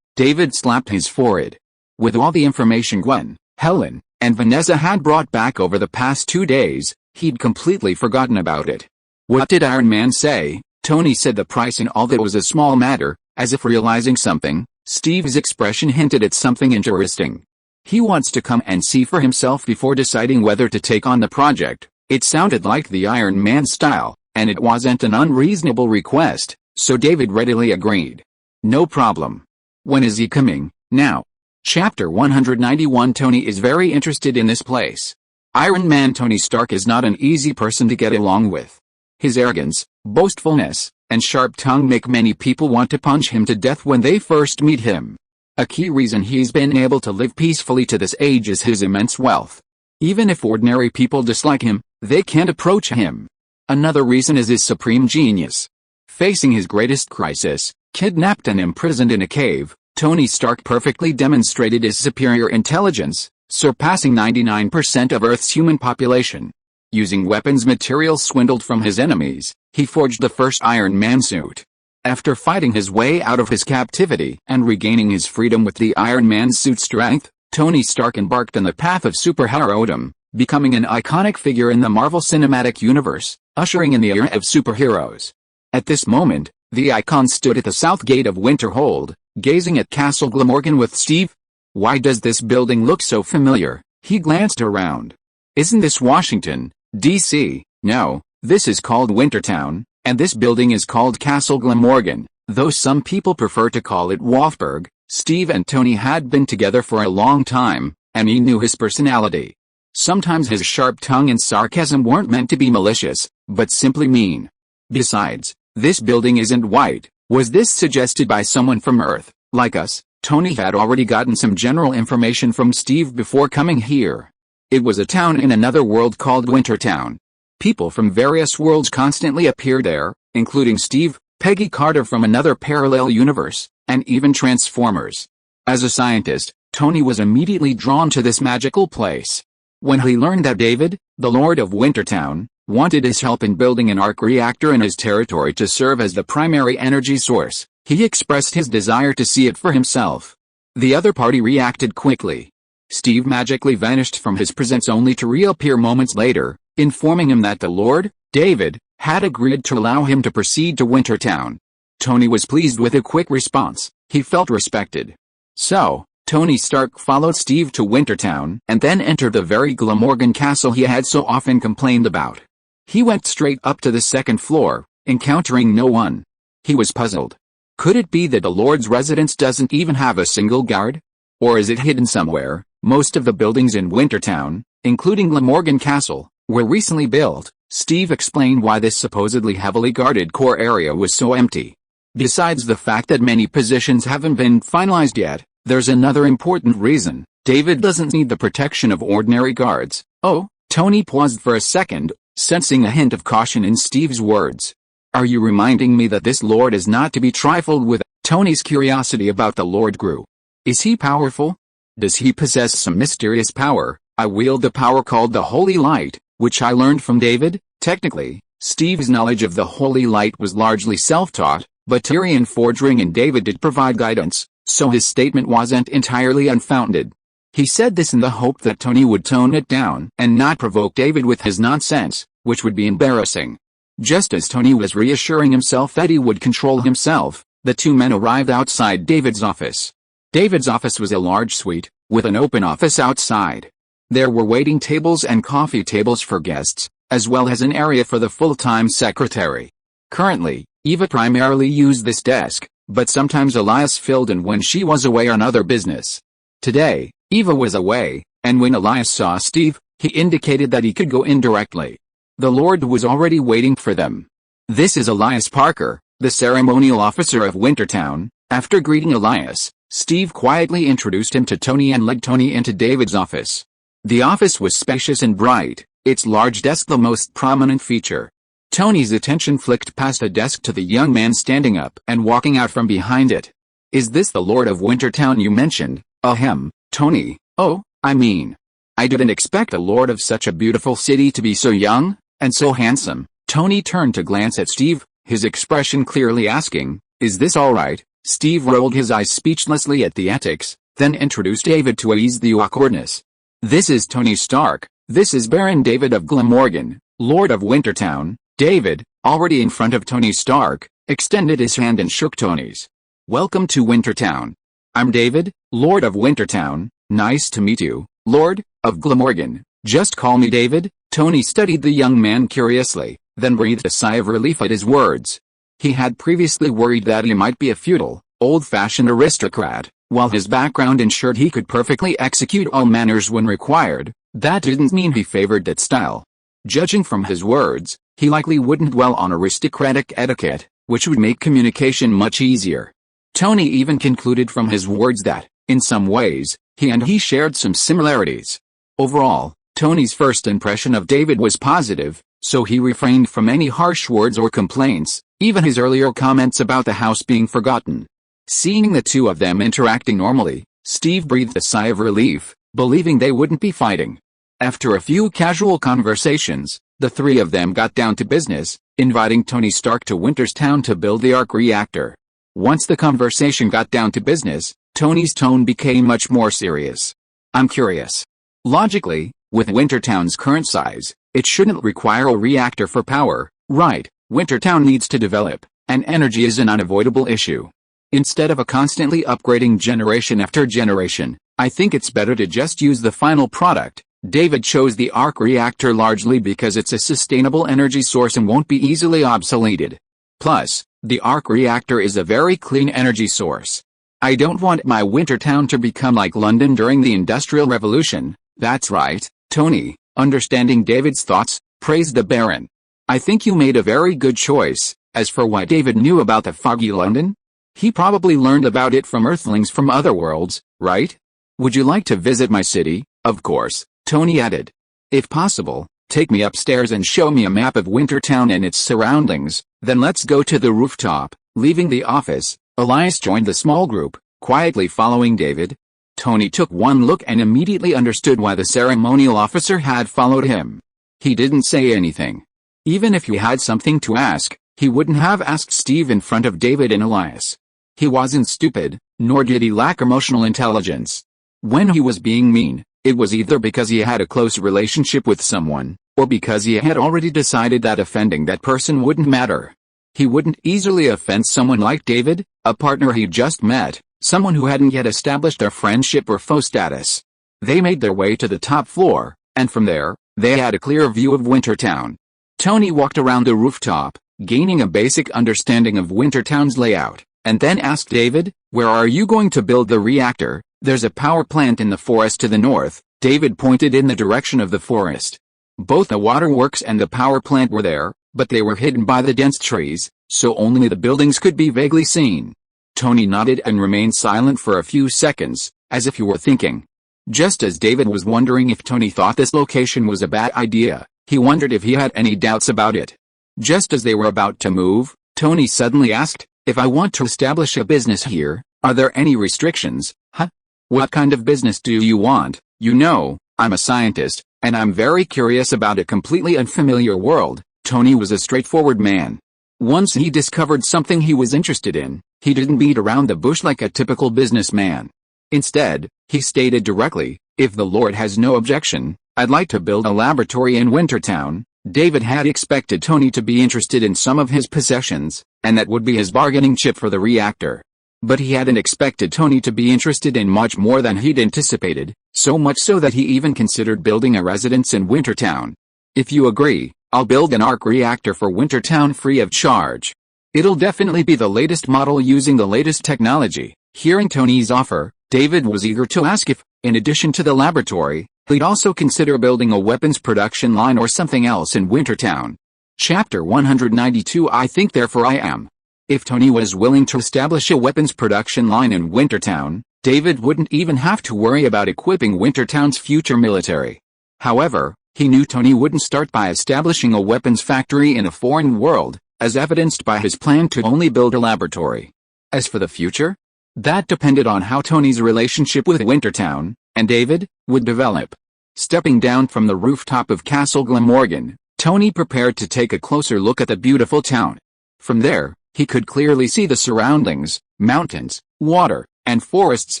David slapped his forehead. With all the information Gwen, Helen, and Vanessa had brought back over the past 2 days, he'd completely forgotten about it. "What did Iron Man say?" Tony said the price and all that was a small matter, as if realizing something. Steve's expression hinted at something interesting. "He wants to come and see for himself before deciding whether to take on the project." It sounded like the Iron Man style, and it wasn't an unreasonable request, so David readily agreed. "No problem. When is he coming?" "Now." Chapter 191. Tony is very interested in this place. Iron Man Tony Stark is not an easy person to get along with. His arrogance, boastfulness, and sharp tongue make many people want to punch him to death when they first meet him. A key reason he's been able to live peacefully to this age is his immense wealth. Even if ordinary people dislike him, they can't approach him. Another reason is his supreme genius. Facing his greatest crisis, kidnapped and imprisoned in a cave, Tony Stark perfectly demonstrated his superior intelligence, surpassing 99% of Earth's human population. Using weapons materials swindled from his enemies, he forged the first Iron Man suit. After fighting his way out of his captivity and regaining his freedom with the Iron Man suit's strength, Tony Stark embarked on the path of superheroism, becoming an iconic figure in the Marvel Cinematic Universe, ushering in the era of superheroes. At this moment, the icon stood at the south gate of Winterhold, gazing at Castle Glamorgan with Steve. "Why does this building look so familiar?" He glanced around. "Isn't this Washington, D.C.? No, this is called Wintertown, and this building is called Castle Glamorgan, though some people prefer to call it Wolfburg." Steve and Tony had been together for a long time, and he knew his personality. Sometimes his sharp tongue and sarcasm weren't meant to be malicious, but simply mean. Besides, this building isn't white. Was this suggested by someone from Earth, like us? Tony had already gotten some general information from Steve before coming here. It was a town in another world called Wintertown. People from various worlds constantly appeared there, including Steve, Peggy Carter from another parallel universe, and even Transformers. As a scientist, Tony was immediately drawn to this magical place. When he learned that David, the Lord of Wintertown, wanted his help in building an arc reactor in his territory to serve as the primary energy source, he expressed his desire to see it for himself. The other party reacted quickly. Steve magically vanished from his presence only to reappear moments later, informing him that the Lord, David, had agreed to allow him to proceed to Wintertown. Tony was pleased with a quick response. He felt respected. So, Tony Stark followed Steve to Wintertown and then entered the very Glamorgan castle he had so often complained about. He went straight up to the second floor, encountering no one. He was puzzled. Could it be that the Lord's residence doesn't even have a single guard? Or is it hidden somewhere? Most of the buildings in Wintertown, including Glamorgan Castle, were recently built. Steve explained why this supposedly heavily guarded core area was so empty. Besides the fact that many positions haven't been finalized yet, there's another important reason. David doesn't need the protection of ordinary guards. Oh, Tony paused for a second, sensing a hint of caution in Steve's words. Are you reminding me that this Lord is not to be trifled with? Tony's curiosity about the Lord grew. Is he powerful? Does he possess some mysterious power? I wield the power called the Holy Light, which I learned from David. Technically, Steve's knowledge of the Holy Light was largely self-taught, but Tyrion Forgering and David did provide guidance, so his statement wasn't entirely unfounded. He said this in the hope that Tony would tone it down and not provoke David with his nonsense, which would be embarrassing. Just as Tony was reassuring himself that he would control himself, the two men arrived outside David's office. David's office was a large suite, with an open office outside. There were waiting tables and coffee tables for guests, as well as an area for the full-time secretary. Currently, Eva primarily used this desk, but sometimes Elias filled in when she was away on other business. Today, Eva was away, and when Elias saw Steve, he indicated that he could go in directly. The Lord was already waiting for them. This is Elias Parker, the ceremonial officer of Wintertown. After greeting Elias, Steve quietly introduced him to Tony and led Tony into David's office. The office was spacious and bright, its large desk the most prominent feature. Tony's attention flicked past a desk to the young man standing up and walking out from behind it. Is this the Lord of Wintertown you mentioned? Ahem, Tony. Oh, I mean, I didn't expect a lord of such a beautiful city to be so young and so handsome. Tony turned to glance at Steve, his expression clearly asking, is this all right? Steve rolled his eyes speechlessly at the antics, then introduced David to ease the awkwardness. This is Tony Stark. This is Baron David of Glamorgan, Lord of Wintertown. David, already in front of Tony Stark, extended his hand and shook Tony's. Welcome to Wintertown. I'm David, Lord of Wintertown. Nice to meet you, Lord of Glamorgan. Just call me David. Tony studied the young man curiously, then breathed a sigh of relief at his words. He had previously worried that he might be a feudal, old-fashioned aristocrat. While his background ensured he could perfectly execute all manners when required, that didn't mean he favored that style. Judging from his words, he likely wouldn't dwell on aristocratic etiquette, which would make communication much easier. Tony even concluded from his words that, in some ways, he shared some similarities. Overall, Tony's first impression of David was positive, so he refrained from any harsh words or complaints, even his earlier comments about the house being forgotten. Seeing the two of them interacting normally, Steve breathed a sigh of relief, believing they wouldn't be fighting. After a few casual conversations, the three of them got down to business, inviting Tony Stark to Wintertown to build the arc reactor. Once the conversation got down to business, Tony's tone became much more serious. I'm curious. Logically, with Wintertown's current size, it shouldn't require a reactor for power, right? Wintertown needs to develop, and energy is an unavoidable issue. Instead of a constantly upgrading generation after generation, I think it's better to just use the final product. David chose the arc reactor largely because it's a sustainable energy source and won't be easily obsoleted. Plus, the arc reactor is a very clean energy source. I don't want my Wintertown to become like London during the Industrial Revolution. That's right, Tony, understanding David's thoughts, praised the Baron. I think you made a very good choice. As for why David knew about the foggy London, He probably learned about it from Earthlings from other worlds, right? Would you like to visit my city? Of course, Tony added. If possible, take me upstairs and show me a map of Wintertown and its surroundings, then let's go to the rooftop. Leaving the office, Elias joined the small group, quietly following David. Tony took one look and immediately understood why the ceremonial officer had followed him. He didn't say anything. Even if he had something to ask, he wouldn't have asked Steve in front of David and Elias. He wasn't stupid, nor did he lack emotional intelligence. When he was being mean, it was either because he had a close relationship with someone, or because he had already decided that offending that person wouldn't matter. He wouldn't easily offend someone like David, a partner he just met, someone who hadn't yet established their friendship or foe status. They made their way to the top floor, and from there, they had a clear view of Wintertown. Tony walked around the rooftop, gaining a basic understanding of Wintertown's layout, and then asked David, "Where are you going to build the reactor?" "There's a power plant in the forest to the north." David pointed in the direction of the forest. Both the waterworks and the power plant were there, but they were hidden by the dense trees, so only the buildings could be vaguely seen. Tony nodded and remained silent for a few seconds, as if he were thinking. Just as David was wondering if Tony thought this location was a bad idea, he wondered if he had any doubts about it. Just as they were about to move, Tony suddenly asked, "If I want to establish a business here, are there any restrictions?" "Huh? What kind of business do you want?" "You know, I'm a scientist, and I'm very curious about a completely unfamiliar world." Tony was a straightforward man. Once he discovered something he was interested in, he didn't beat around the bush like a typical businessman. Instead, he stated directly, "If the Lord has no objection, I'd like to build a laboratory in Wintertown." David had expected Tony to be interested in some of his possessions, and that would be his bargaining chip for the reactor. But he hadn't expected Tony to be interested in much more than he'd anticipated, so much so that he even considered building a residence in Wintertown. "If you agree, I'll build an arc reactor for Wintertown free of charge. It'll definitely be the latest model using the latest technology." Hearing Tony's offer, David was eager to ask if, in addition to the laboratory, he'd also consider building a weapons production line or something else in Wintertown. Chapter 192 I think therefore I am. If Tony was willing to establish a weapons production line in Wintertown, David wouldn't even have to worry about equipping Wintertown's future military. However, he knew Tony wouldn't start by establishing a weapons factory in a foreign world, as evidenced by his plan to only build a laboratory. As for the future, that depended on how Tony's relationship with Wintertown, and David, would develop. Stepping down from the rooftop of Castle Glamorgan, Tony prepared to take a closer look at the beautiful town. From there, he could clearly see the surroundings, mountains, water, and forests,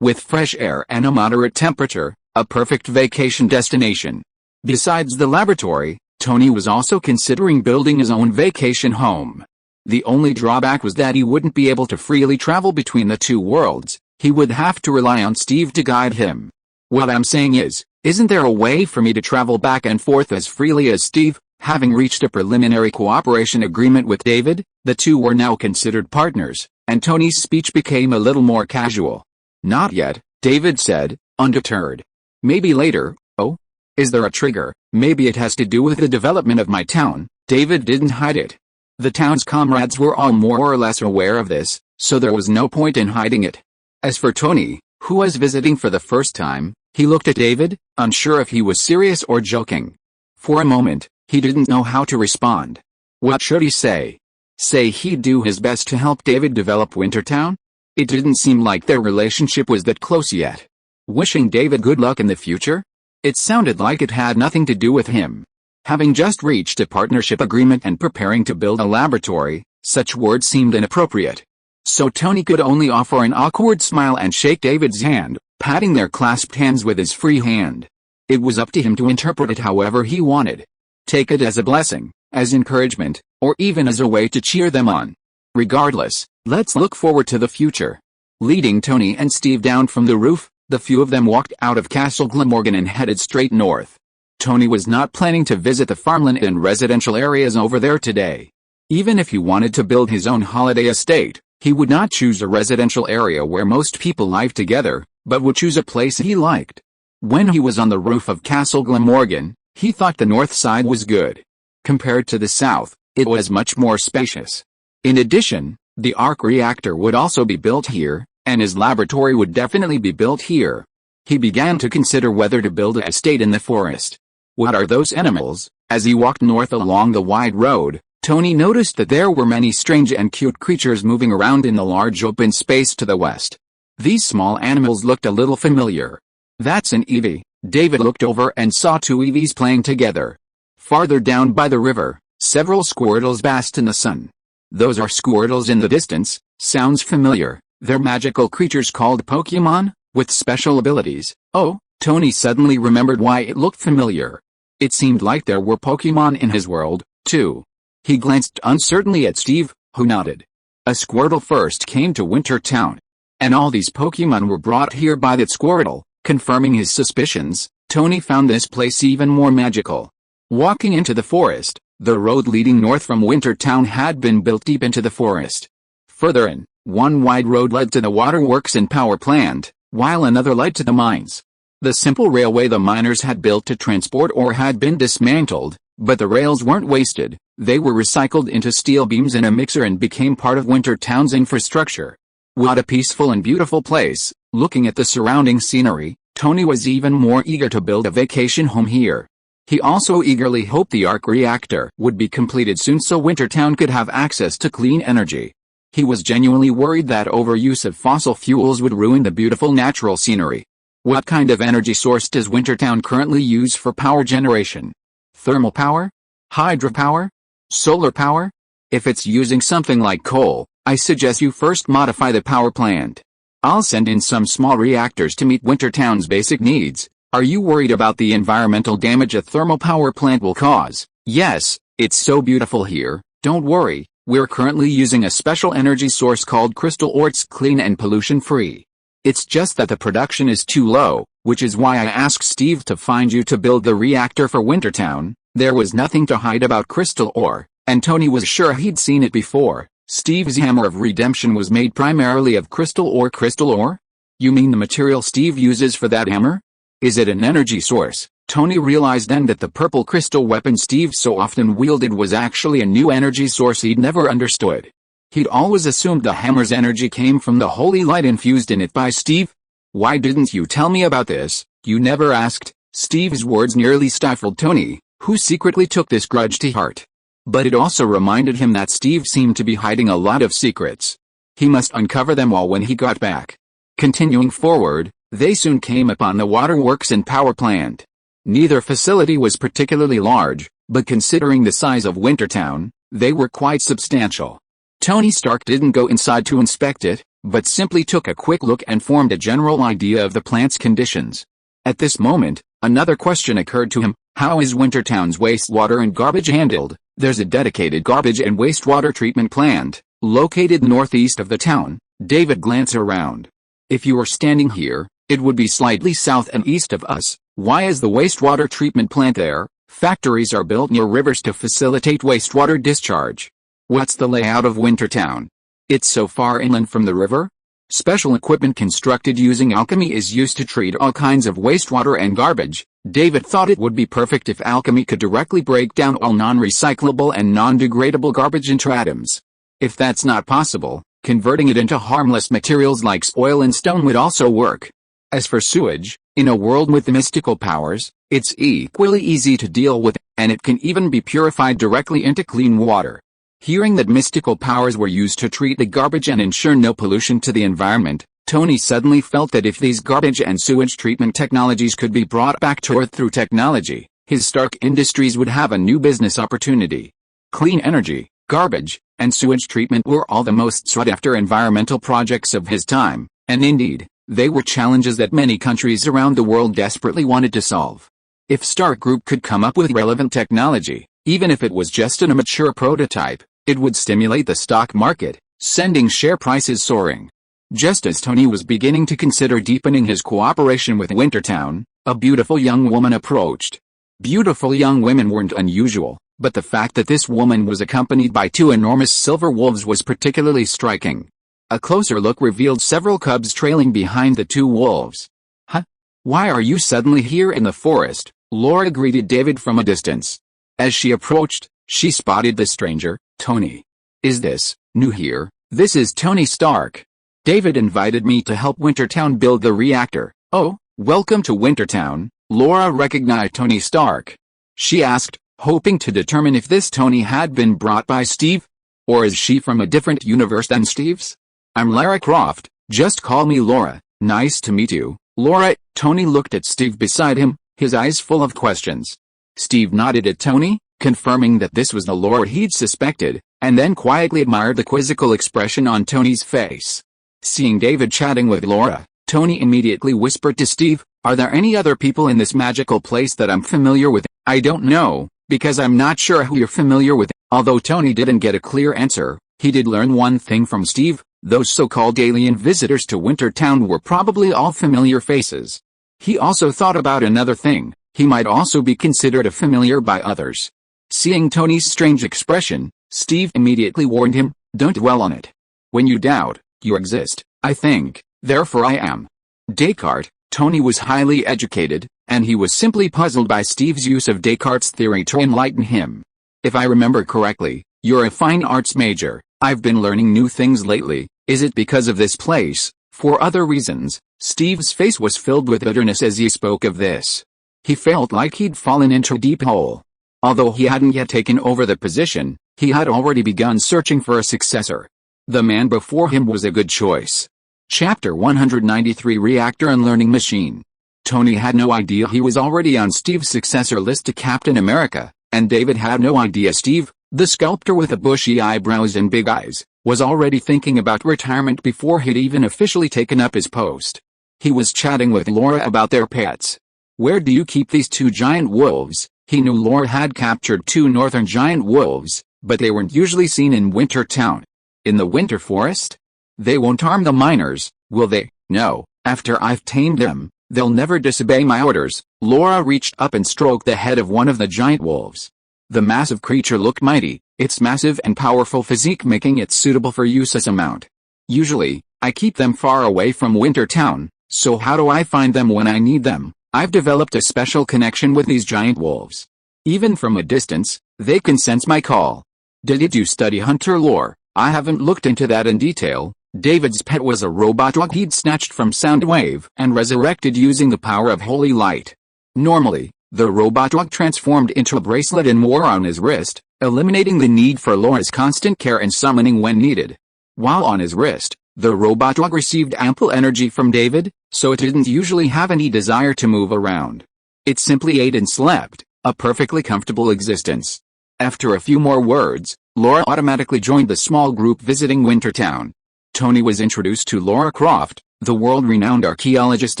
with fresh air and a moderate temperature, a perfect vacation destination. Besides the laboratory, Tony was also considering building his own vacation home. The only drawback was that he wouldn't be able to freely travel between the two worlds. He would have to rely on Steve to guide him. "What I'm saying is, isn't there a way for me to travel back and forth as freely as Steve?" Having reached a preliminary cooperation agreement with David, the two were now considered partners, and Tony's speech became a little more casual. "Not yet," David said, undeterred. "Maybe later." "Oh? Is there a trigger?" "Maybe it has to do with the development of my town." David didn't hide it. The town's comrades were all more or less aware of this, so there was no point in hiding it. As for Tony, who was visiting for the first time, he looked at David, unsure if he was serious or joking. For a moment, he didn't know how to respond. What should he say? Say he'd do his best to help David develop Wintertown? It didn't seem like their relationship was that close yet. Wishing David good luck in the future? It sounded like it had nothing to do with him. Having just reached a partnership agreement and preparing to build a laboratory, such words seemed inappropriate. So Tony could only offer an awkward smile and shake David's hand, patting their clasped hands with his free hand. It was up to him to interpret it however he wanted. Take it as a blessing, as encouragement, or even as a way to cheer them on. Regardless, let's look forward to the future. Leading Tony and Steve down from the roof, the few of them walked out of Castle Glamorgan and headed straight north. Tony was not planning to visit the farmland and residential areas over there today. Even if he wanted to build his own holiday estate, he would not choose a residential area where most people live together, but would choose a place he liked. When he was on the roof of Castle Glamorgan, he thought the north side was good. Compared to the south, it was much more spacious. In addition, The arc reactor would also be built here, and his laboratory would definitely be built here. He began to consider whether to build an estate in the forest. What are those animals? As he walked north along the wide road, Tony noticed that there were many strange and cute creatures moving around in the large open space to the west. These small animals looked a little familiar. That's an Eevee. David looked over and saw two Eevees playing together. Farther down by the river, several Squirtles basked in the sun. Those are Squirtles in the distance. Sounds familiar. They're magical creatures called Pokemon, with special abilities. Oh, Tony suddenly remembered why it looked familiar. It seemed like there were Pokemon in his world, too. He glanced uncertainly at Steve, who nodded. A Squirtle first came to Winter Town. And all these Pokemon were brought here by that Squirtle. Confirming his suspicions, Tony found this place even more magical. Walking into the forest, the road leading north from Winter Town had been built deep into the forest. Further in, one wide road led to the waterworks and power plant, while another led to the mines. The simple railway the miners had built to transport ore had been dismantled, but the rails weren't wasted. They were recycled into steel beams in a mixer and became part of Winter Town's infrastructure. What a peaceful and beautiful place. Looking at the surrounding scenery, Tony was even more eager to build a vacation home here. He also eagerly hoped the arc reactor would be completed soon so Wintertown could have access to clean energy. He was genuinely worried that overuse of fossil fuels would ruin the beautiful natural scenery. What kind of energy source does Wintertown currently use for power generation? Thermal power? Hydropower? Solar power? If it's using something like coal, I suggest you first modify the power plant. I'll send in some small reactors to meet Wintertown's basic needs. Are you worried about the environmental damage a thermal power plant will cause? Yes, it's so beautiful here. Don't worry, we're currently using a special energy source called crystal ore. It's clean and pollution-free. It's just that the production is too low, which is why I asked Steve to find you to build the reactor for Wintertown. There was nothing to hide about crystal ore, and Tony was sure he'd seen it before. Steve's hammer of redemption was made primarily of crystal ore. Crystal ore? You mean the material Steve uses for that hammer? Is it an energy source? Tony realized then that the purple crystal weapon Steve so often wielded was actually a new energy source he'd never understood. He'd always assumed the hammer's energy came from the holy light infused in it by Steve. Why didn't you tell me about this? You never asked. Steve's words nearly stifled Tony, who secretly took this grudge to heart. But it also reminded him that Steve seemed to be hiding a lot of secrets. He must uncover them all when he got back. Continuing forward, they soon came upon the waterworks and power plant. Neither facility was particularly large, but considering the size of Wintertown, they were quite substantial. Tony Stark didn't go inside to inspect it, but simply took a quick look and formed a general idea of the plant's conditions. At this moment, another question occurred to him: how is Wintertown's wastewater and garbage handled? There's a dedicated garbage and wastewater treatment plant, located northeast of the town. David glanced around. If you were standing here, it would be slightly south and east of us. Why is the wastewater treatment plant there? Factories are built near rivers to facilitate wastewater discharge. What's the layout of Wintertown? It's so far inland from the river? Special equipment constructed using alchemy is used to treat all kinds of wastewater and garbage. David thought it would be perfect if alchemy could directly break down all non-recyclable and non-degradable garbage into atoms. If that's not possible, converting it into harmless materials like oil and stone would also work. As for sewage, in a world with mystical powers, it's equally easy to deal with, and it can even be purified directly into clean water. Hearing that mystical powers were used to treat the garbage and ensure no pollution to the environment, Tony suddenly felt that if these garbage and sewage treatment technologies could be brought back to Earth through technology, his Stark Industries would have a new business opportunity. Clean energy, garbage, and sewage treatment were all the most sought-after environmental projects of his time, and indeed, they were challenges that many countries around the world desperately wanted to solve. If Stark Group could come up with relevant technology, even if it was just an immature prototype, it would stimulate the stock market, sending share prices soaring. Just as Tony was beginning to consider deepening his cooperation with Wintertown, a beautiful young woman approached. Beautiful young women weren't unusual, but the fact that this woman was accompanied by two enormous silver wolves was particularly striking. A closer look revealed several cubs trailing behind the two wolves. Huh? Why are you suddenly here in the forest? Laura greeted David from a distance. As she approached, she spotted the stranger. Tony. Is this new here? This is Tony Stark. David invited me to help Wintertown build the reactor. Oh, welcome to Wintertown. Laura recognized Tony Stark. She asked, hoping to determine if this Tony had been brought by Steve. Or is she from a different universe than Steve's? I'm Lara Croft, just call me Laura. Nice to meet you, Laura. Tony looked at Steve beside him, his eyes full of questions. Steve nodded at Tony, confirming that this was the Laura he'd suspected, and then quietly admired the quizzical expression on Tony's face. Seeing David chatting with Laura, Tony immediately whispered to Steve, are there any other people in this magical place that I'm familiar with? I don't know, because I'm not sure who you're familiar with. Although Tony didn't get a clear answer, he did learn one thing from Steve, those so-called alien visitors to Wintertown were probably all familiar faces. He also thought about another thing, he might also be considered a familiar by others. Seeing Tony's strange expression, Steve immediately warned him, don't dwell on it. When you doubt, you exist, I think, therefore I am. Descartes, Tony was highly educated, and he was simply puzzled by Steve's use of Descartes' theory to enlighten him. If I remember correctly, you're a fine arts major. I've been learning new things lately. Is it because of this place? For other reasons, Steve's face was filled with bitterness as he spoke of this. He felt like he'd fallen into a deep hole. Although he hadn't yet taken over the position, he had already begun searching for a successor. The man before him was a good choice. Chapter 193 Reactor and Learning Machine. Tony had no idea he was already on Steve's successor list to Captain America, and David had no idea Steve, the sculptor with the bushy eyebrows and big eyes, was already thinking about retirement before he'd even officially taken up his post. He was chatting with Laura about their pets. Where do you keep these two giant wolves? He knew Laura had captured two northern giant wolves, but they weren't usually seen in Wintertown. In the winter forest? They won't harm the miners, will they? No, after I've tamed them, they'll never disobey my orders. Laura reached up and stroked the head of one of the giant wolves. The massive creature looked mighty, its massive and powerful physique making it suitable for use as a mount. Usually, I keep them far away from Wintertown, so how do I find them when I need them? I've developed a special connection with these giant wolves. Even from a distance, they can sense my call. Did you study hunter lore? I haven't looked into that in detail. David's pet was a robot dog he'd snatched from Soundwave and resurrected using the power of holy light. Normally, the robot dog transformed into a bracelet and wore on his wrist, eliminating the need for Laura's constant care and summoning when needed. While on his wrist, the robot dog received ample energy from David, so it didn't usually have any desire to move around. It simply ate and slept, a perfectly comfortable existence. After a few more words, Laura automatically joined the small group visiting Wintertown. Tony was introduced to Lara Croft, the world-renowned archaeologist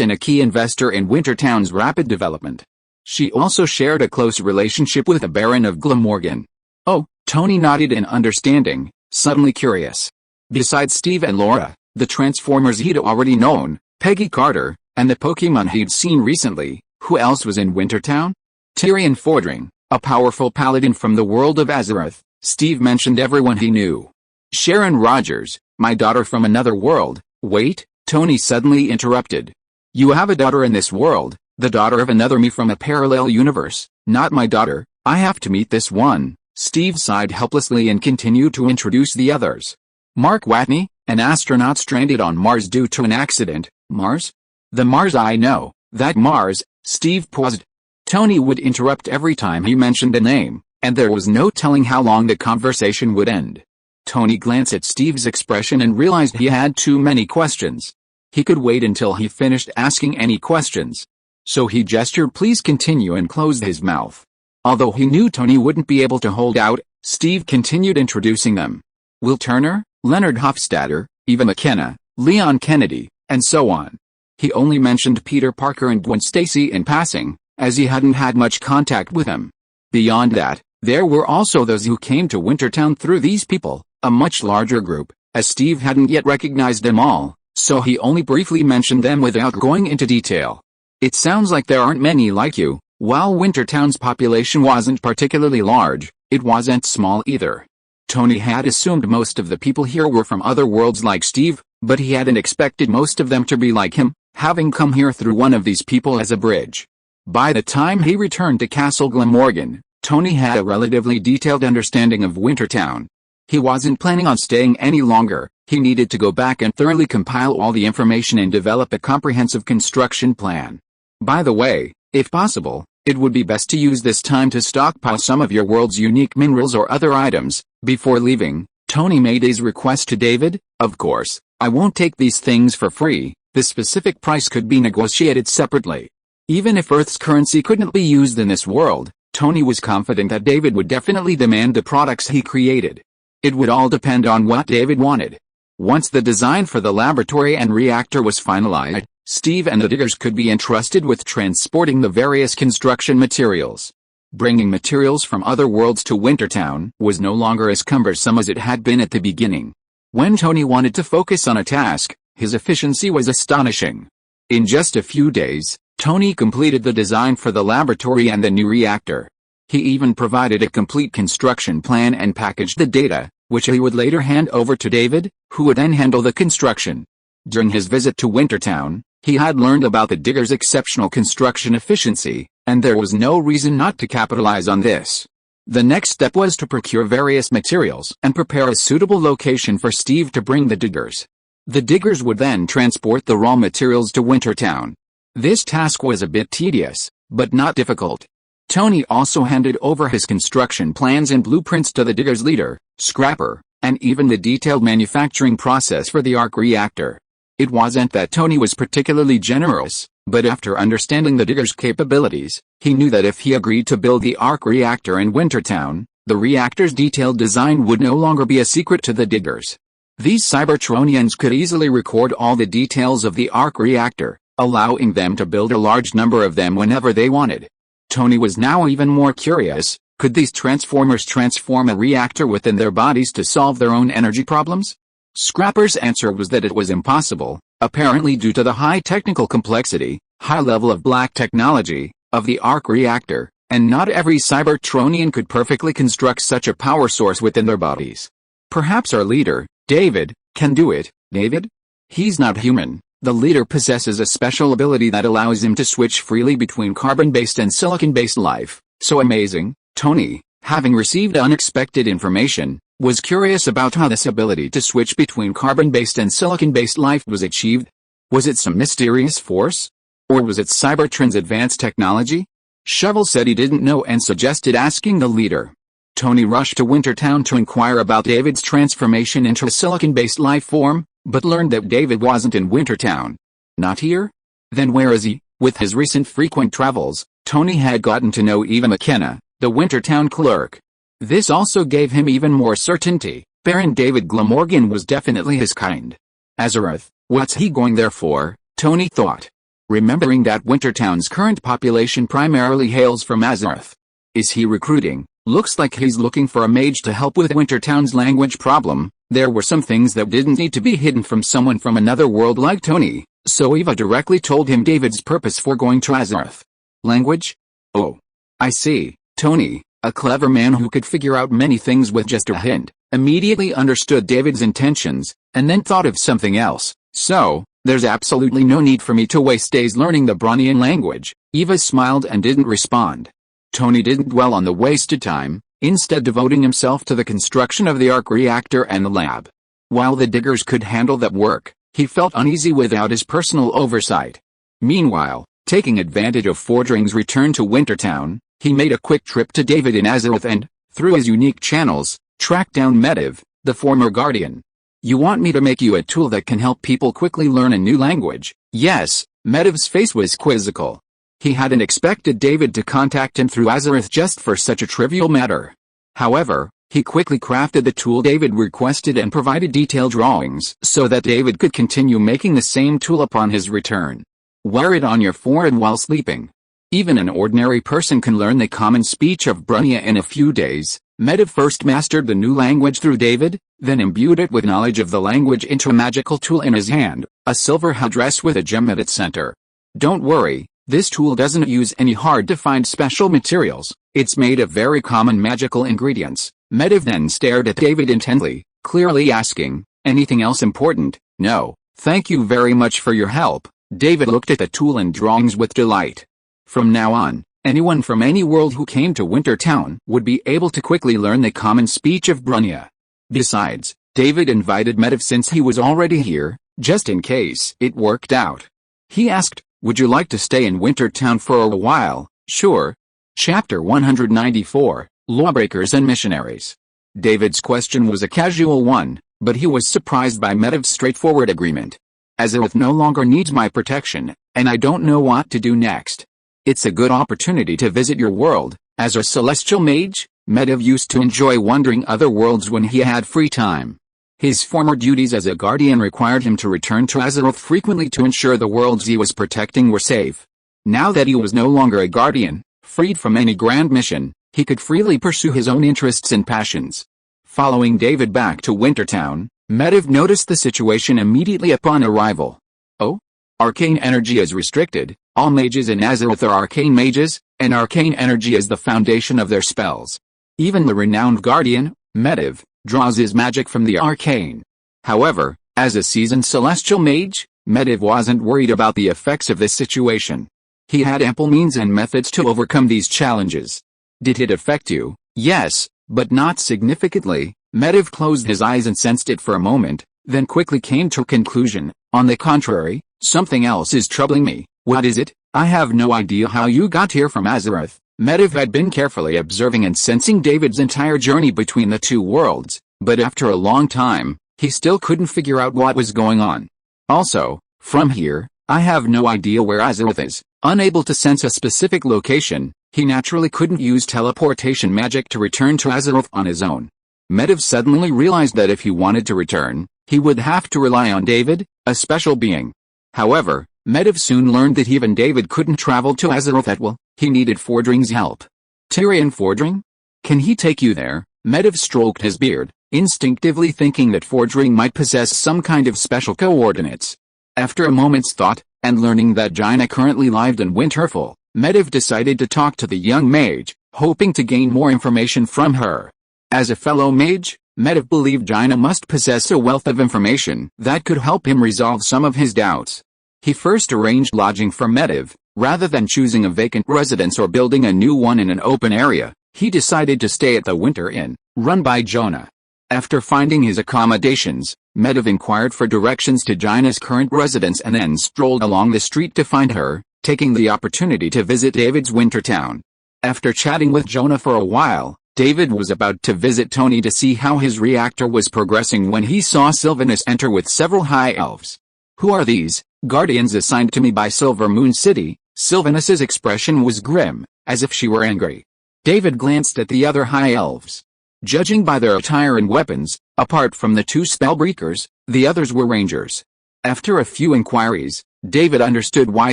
and a key investor in Wintertown's rapid development. She also shared a close relationship with the Baron of Glamorgan. Oh, Tony nodded in understanding, suddenly curious. Besides Steve and Laura, the Transformers he'd already known, Peggy Carter, and the Pokemon he'd seen recently, who else was in Wintertown? Tyrion Fordring, a powerful paladin from the world of Azeroth. Steve mentioned everyone he knew. Sharon Rogers, my daughter from another world. Wait, Tony suddenly interrupted. You have a daughter in this world, the daughter of another me from a parallel universe, not my daughter. I have to meet this one. Steve sighed helplessly and continued to introduce the others. Mark Watney, an astronaut stranded on Mars due to an accident. Mars? The Mars I know, that Mars. Steve paused. Tony would interrupt every time he mentioned a name, and there was no telling how long the conversation would end. Tony glanced at Steve's expression and realized he had too many questions. He could wait until he finished asking any questions. So he gestured please continue and closed his mouth. Although he knew Tony wouldn't be able to hold out, Steve continued introducing them. Will Turner, Leonard Hofstadter, Eva McKenna, Leon Kennedy, and so on. He only mentioned Peter Parker and Gwen Stacy in passing, as he hadn't had much contact with them. Beyond that, there were also those who came to Wintertown through these people, a much larger group, as Steve hadn't yet recognized them all, so he only briefly mentioned them without going into detail. It sounds like there aren't many like you. While Wintertown's population wasn't particularly large, it wasn't small either. Tony had assumed most of the people here were from other worlds like Steve, but he hadn't expected most of them to be like him, having come here through one of these people as a bridge. By the time he returned to Castle Glamorgan, Tony had a relatively detailed understanding of Wintertown. He wasn't planning on staying any longer. He needed to go back and thoroughly compile all the information and develop a comprehensive construction plan. By the way, if possible, it would be best to use this time to stockpile some of your world's unique minerals or other items. Before leaving, Tony made his request to David. Of course, I won't take these things for free. The specific price could be negotiated separately. Even if Earth's currency couldn't be used in this world, Tony was confident that David would definitely demand the products he created. It would all depend on what David wanted. Once the design for the laboratory and reactor was finalized, Steve and the diggers could be entrusted with transporting the various construction materials. Bringing materials from other worlds to Wintertown was no longer as cumbersome as it had been at the beginning. When Tony wanted to focus on a task, his efficiency was astonishing. In just a few days, Tony completed the design for the laboratory and the new reactor. He even provided a complete construction plan and packaged the data, which he would later hand over to David, who would then handle the construction. During his visit to Wintertown, he had learned about the diggers' exceptional construction efficiency, and there was no reason not to capitalize on this. The next step was to procure various materials and prepare a suitable location for Steve to bring the diggers. The diggers would then transport the raw materials to Wintertown. This task was a bit tedious, but not difficult. Tony also handed over his construction plans and blueprints to the diggers' leader, Scrapper, and even the detailed manufacturing process for the arc reactor. It wasn't that Tony was particularly generous, but after understanding the diggers' capabilities, he knew that if he agreed to build the arc reactor in Wintertown, the reactor's detailed design would no longer be a secret to the diggers. These Cybertronians could easily record all the details of the arc reactor, allowing them to build a large number of them whenever they wanted. Tony was now even more curious. Could these transformers transform a reactor within their bodies to solve their own energy problems? Scrapper's answer was that it was impossible, apparently due to the high technical complexity, high level of black technology, of the arc reactor, and not every Cybertronian could perfectly construct such a power source within their bodies. Perhaps our leader, David, can do it. David? He's not human. The leader possesses a special ability that allows him to switch freely between carbon-based and silicon-based life. So amazing. Tony, having received unexpected information, was curious about how this ability to switch between carbon-based and silicon-based life was achieved. Was it some mysterious force? Or was it Cybertron's advanced technology? Shovel said he didn't know and suggested asking the leader. Tony rushed to Wintertown to inquire about David's transformation into a silicon-based life form, but learned that David wasn't in Wintertown. Not here? Then where is he? With his recent frequent travels, Tony had gotten to know Eva McKenna, the Wintertown clerk. This also gave him even more certainty. Baron David Glamorgan was definitely his kind. Azeroth, what's he going there for? Tony thought. Remembering that Wintertown's current population primarily hails from Azeroth. Is he recruiting? Looks like he's looking for a mage to help with Wintertown's language problem. There were some things that didn't need to be hidden from someone from another world like Tony, so Eva directly told him David's purpose for going to Azeroth. Language? Oh. I see. Tony, a clever man who could figure out many things with just a hint, immediately understood David's intentions, and then thought of something else. So, there's absolutely no need for me to waste days learning the Bronian language. Eva smiled and didn't respond. Tony didn't dwell on the wasted time, instead devoting himself to the construction of the arc reactor and the lab. While the diggers could handle that work, he felt uneasy without his personal oversight. Meanwhile, taking advantage of Fordring's return to Wintertown, he made a quick trip to David in Azeroth and, through his unique channels, tracked down Medivh, the former Guardian. You want me to make you a tool that can help people quickly learn a new language? Yes. Medivh's face was quizzical. He hadn't expected David to contact him through Azeroth just for such a trivial matter. However, he quickly crafted the tool David requested and provided detailed drawings so that David could continue making the same tool upon his return. Wear it on your forehead while sleeping. Even an ordinary person can learn the common speech of Brunia in a few days. Medivh first mastered the new language through David, then imbued it with knowledge of the language into a magical tool in his hand, a silver headdress with a gem at its center. Don't worry. This tool doesn't use any hard-to-find special materials, it's made of very common magical ingredients. Medivh then stared at David intently, clearly asking, anything else important? No, thank you very much for your help. David looked at the tool and drawings with delight. From now on, anyone from any world who came to Wintertown would be able to quickly learn the common speech of Brunia. Besides, David invited Medivh since he was already here, just in case it worked out. He asked, "Would you like to stay in Wintertown for a while?" "Sure." Chapter 194, Lawbreakers and Missionaries. David's question was a casual one, but he was surprised by Medivh's straightforward agreement. "Azeroth no longer needs my protection, and I don't know what to do next. It's a good opportunity to visit your world." As a celestial mage, Medivh used to enjoy wandering other worlds when he had free time. His former duties as a guardian required him to return to Azeroth frequently to ensure the worlds he was protecting were safe. Now that he was no longer a guardian, freed from any grand mission, he could freely pursue his own interests and passions. Following David back to Wintertown, Medivh noticed the situation immediately upon arrival. "Oh? Arcane energy is restricted. All mages in Azeroth are arcane mages, and arcane energy is the foundation of their spells. Even the renowned guardian, Medivh, draws his magic from the arcane." However, as a seasoned celestial mage, Medivh wasn't worried about the effects of this situation. He had ample means and methods to overcome these challenges. "Did it affect you?" "Yes, but not significantly." Medivh closed his eyes and sensed it for a moment, then quickly came to a conclusion. "On the contrary, something else is troubling me." "What is it?" "I have no idea how you got here from Azeroth." Medivh had been carefully observing and sensing David's entire journey between the two worlds, but after a long time, he still couldn't figure out what was going on. "Also, from here, I have no idea where Azeroth is." Unable to sense a specific location, he naturally couldn't use teleportation magic to return to Azeroth on his own. Medivh suddenly realized that if he wanted to return, he would have to rely on David, a special being. However, Medivh soon learned that even David couldn't travel to Azeroth at will. He needed Fordring's help. "Tyrian Fordring? Can he take you there?" Medivh stroked his beard, instinctively thinking that Fordring might possess some kind of special coordinates. After a moment's thought, and learning that Jaina currently lived in Winterfell, Medivh decided to talk to the young mage, hoping to gain more information from her. As a fellow mage, Medivh believed Jaina must possess a wealth of information that could help him resolve some of his doubts. He first arranged lodging for Medivh. Rather than choosing a vacant residence or building a new one in an open area, he decided to stay at the Winter Inn, run by Jonah. After finding his accommodations, Medivh inquired for directions to Jaina's current residence and then strolled along the street to find her, taking the opportunity to visit David's Wintertown. After chatting with Jonah for a while, David was about to visit Tony to see how his reactor was progressing when he saw Sylvanus enter with several high elves. "Who are these guardians assigned to me by Silver Moon City?" Sylvanus's expression was grim, as if she were angry. David glanced at the other high elves. Judging by their attire and weapons, apart from the two spellbreakers, the others were rangers. After a few inquiries, David understood why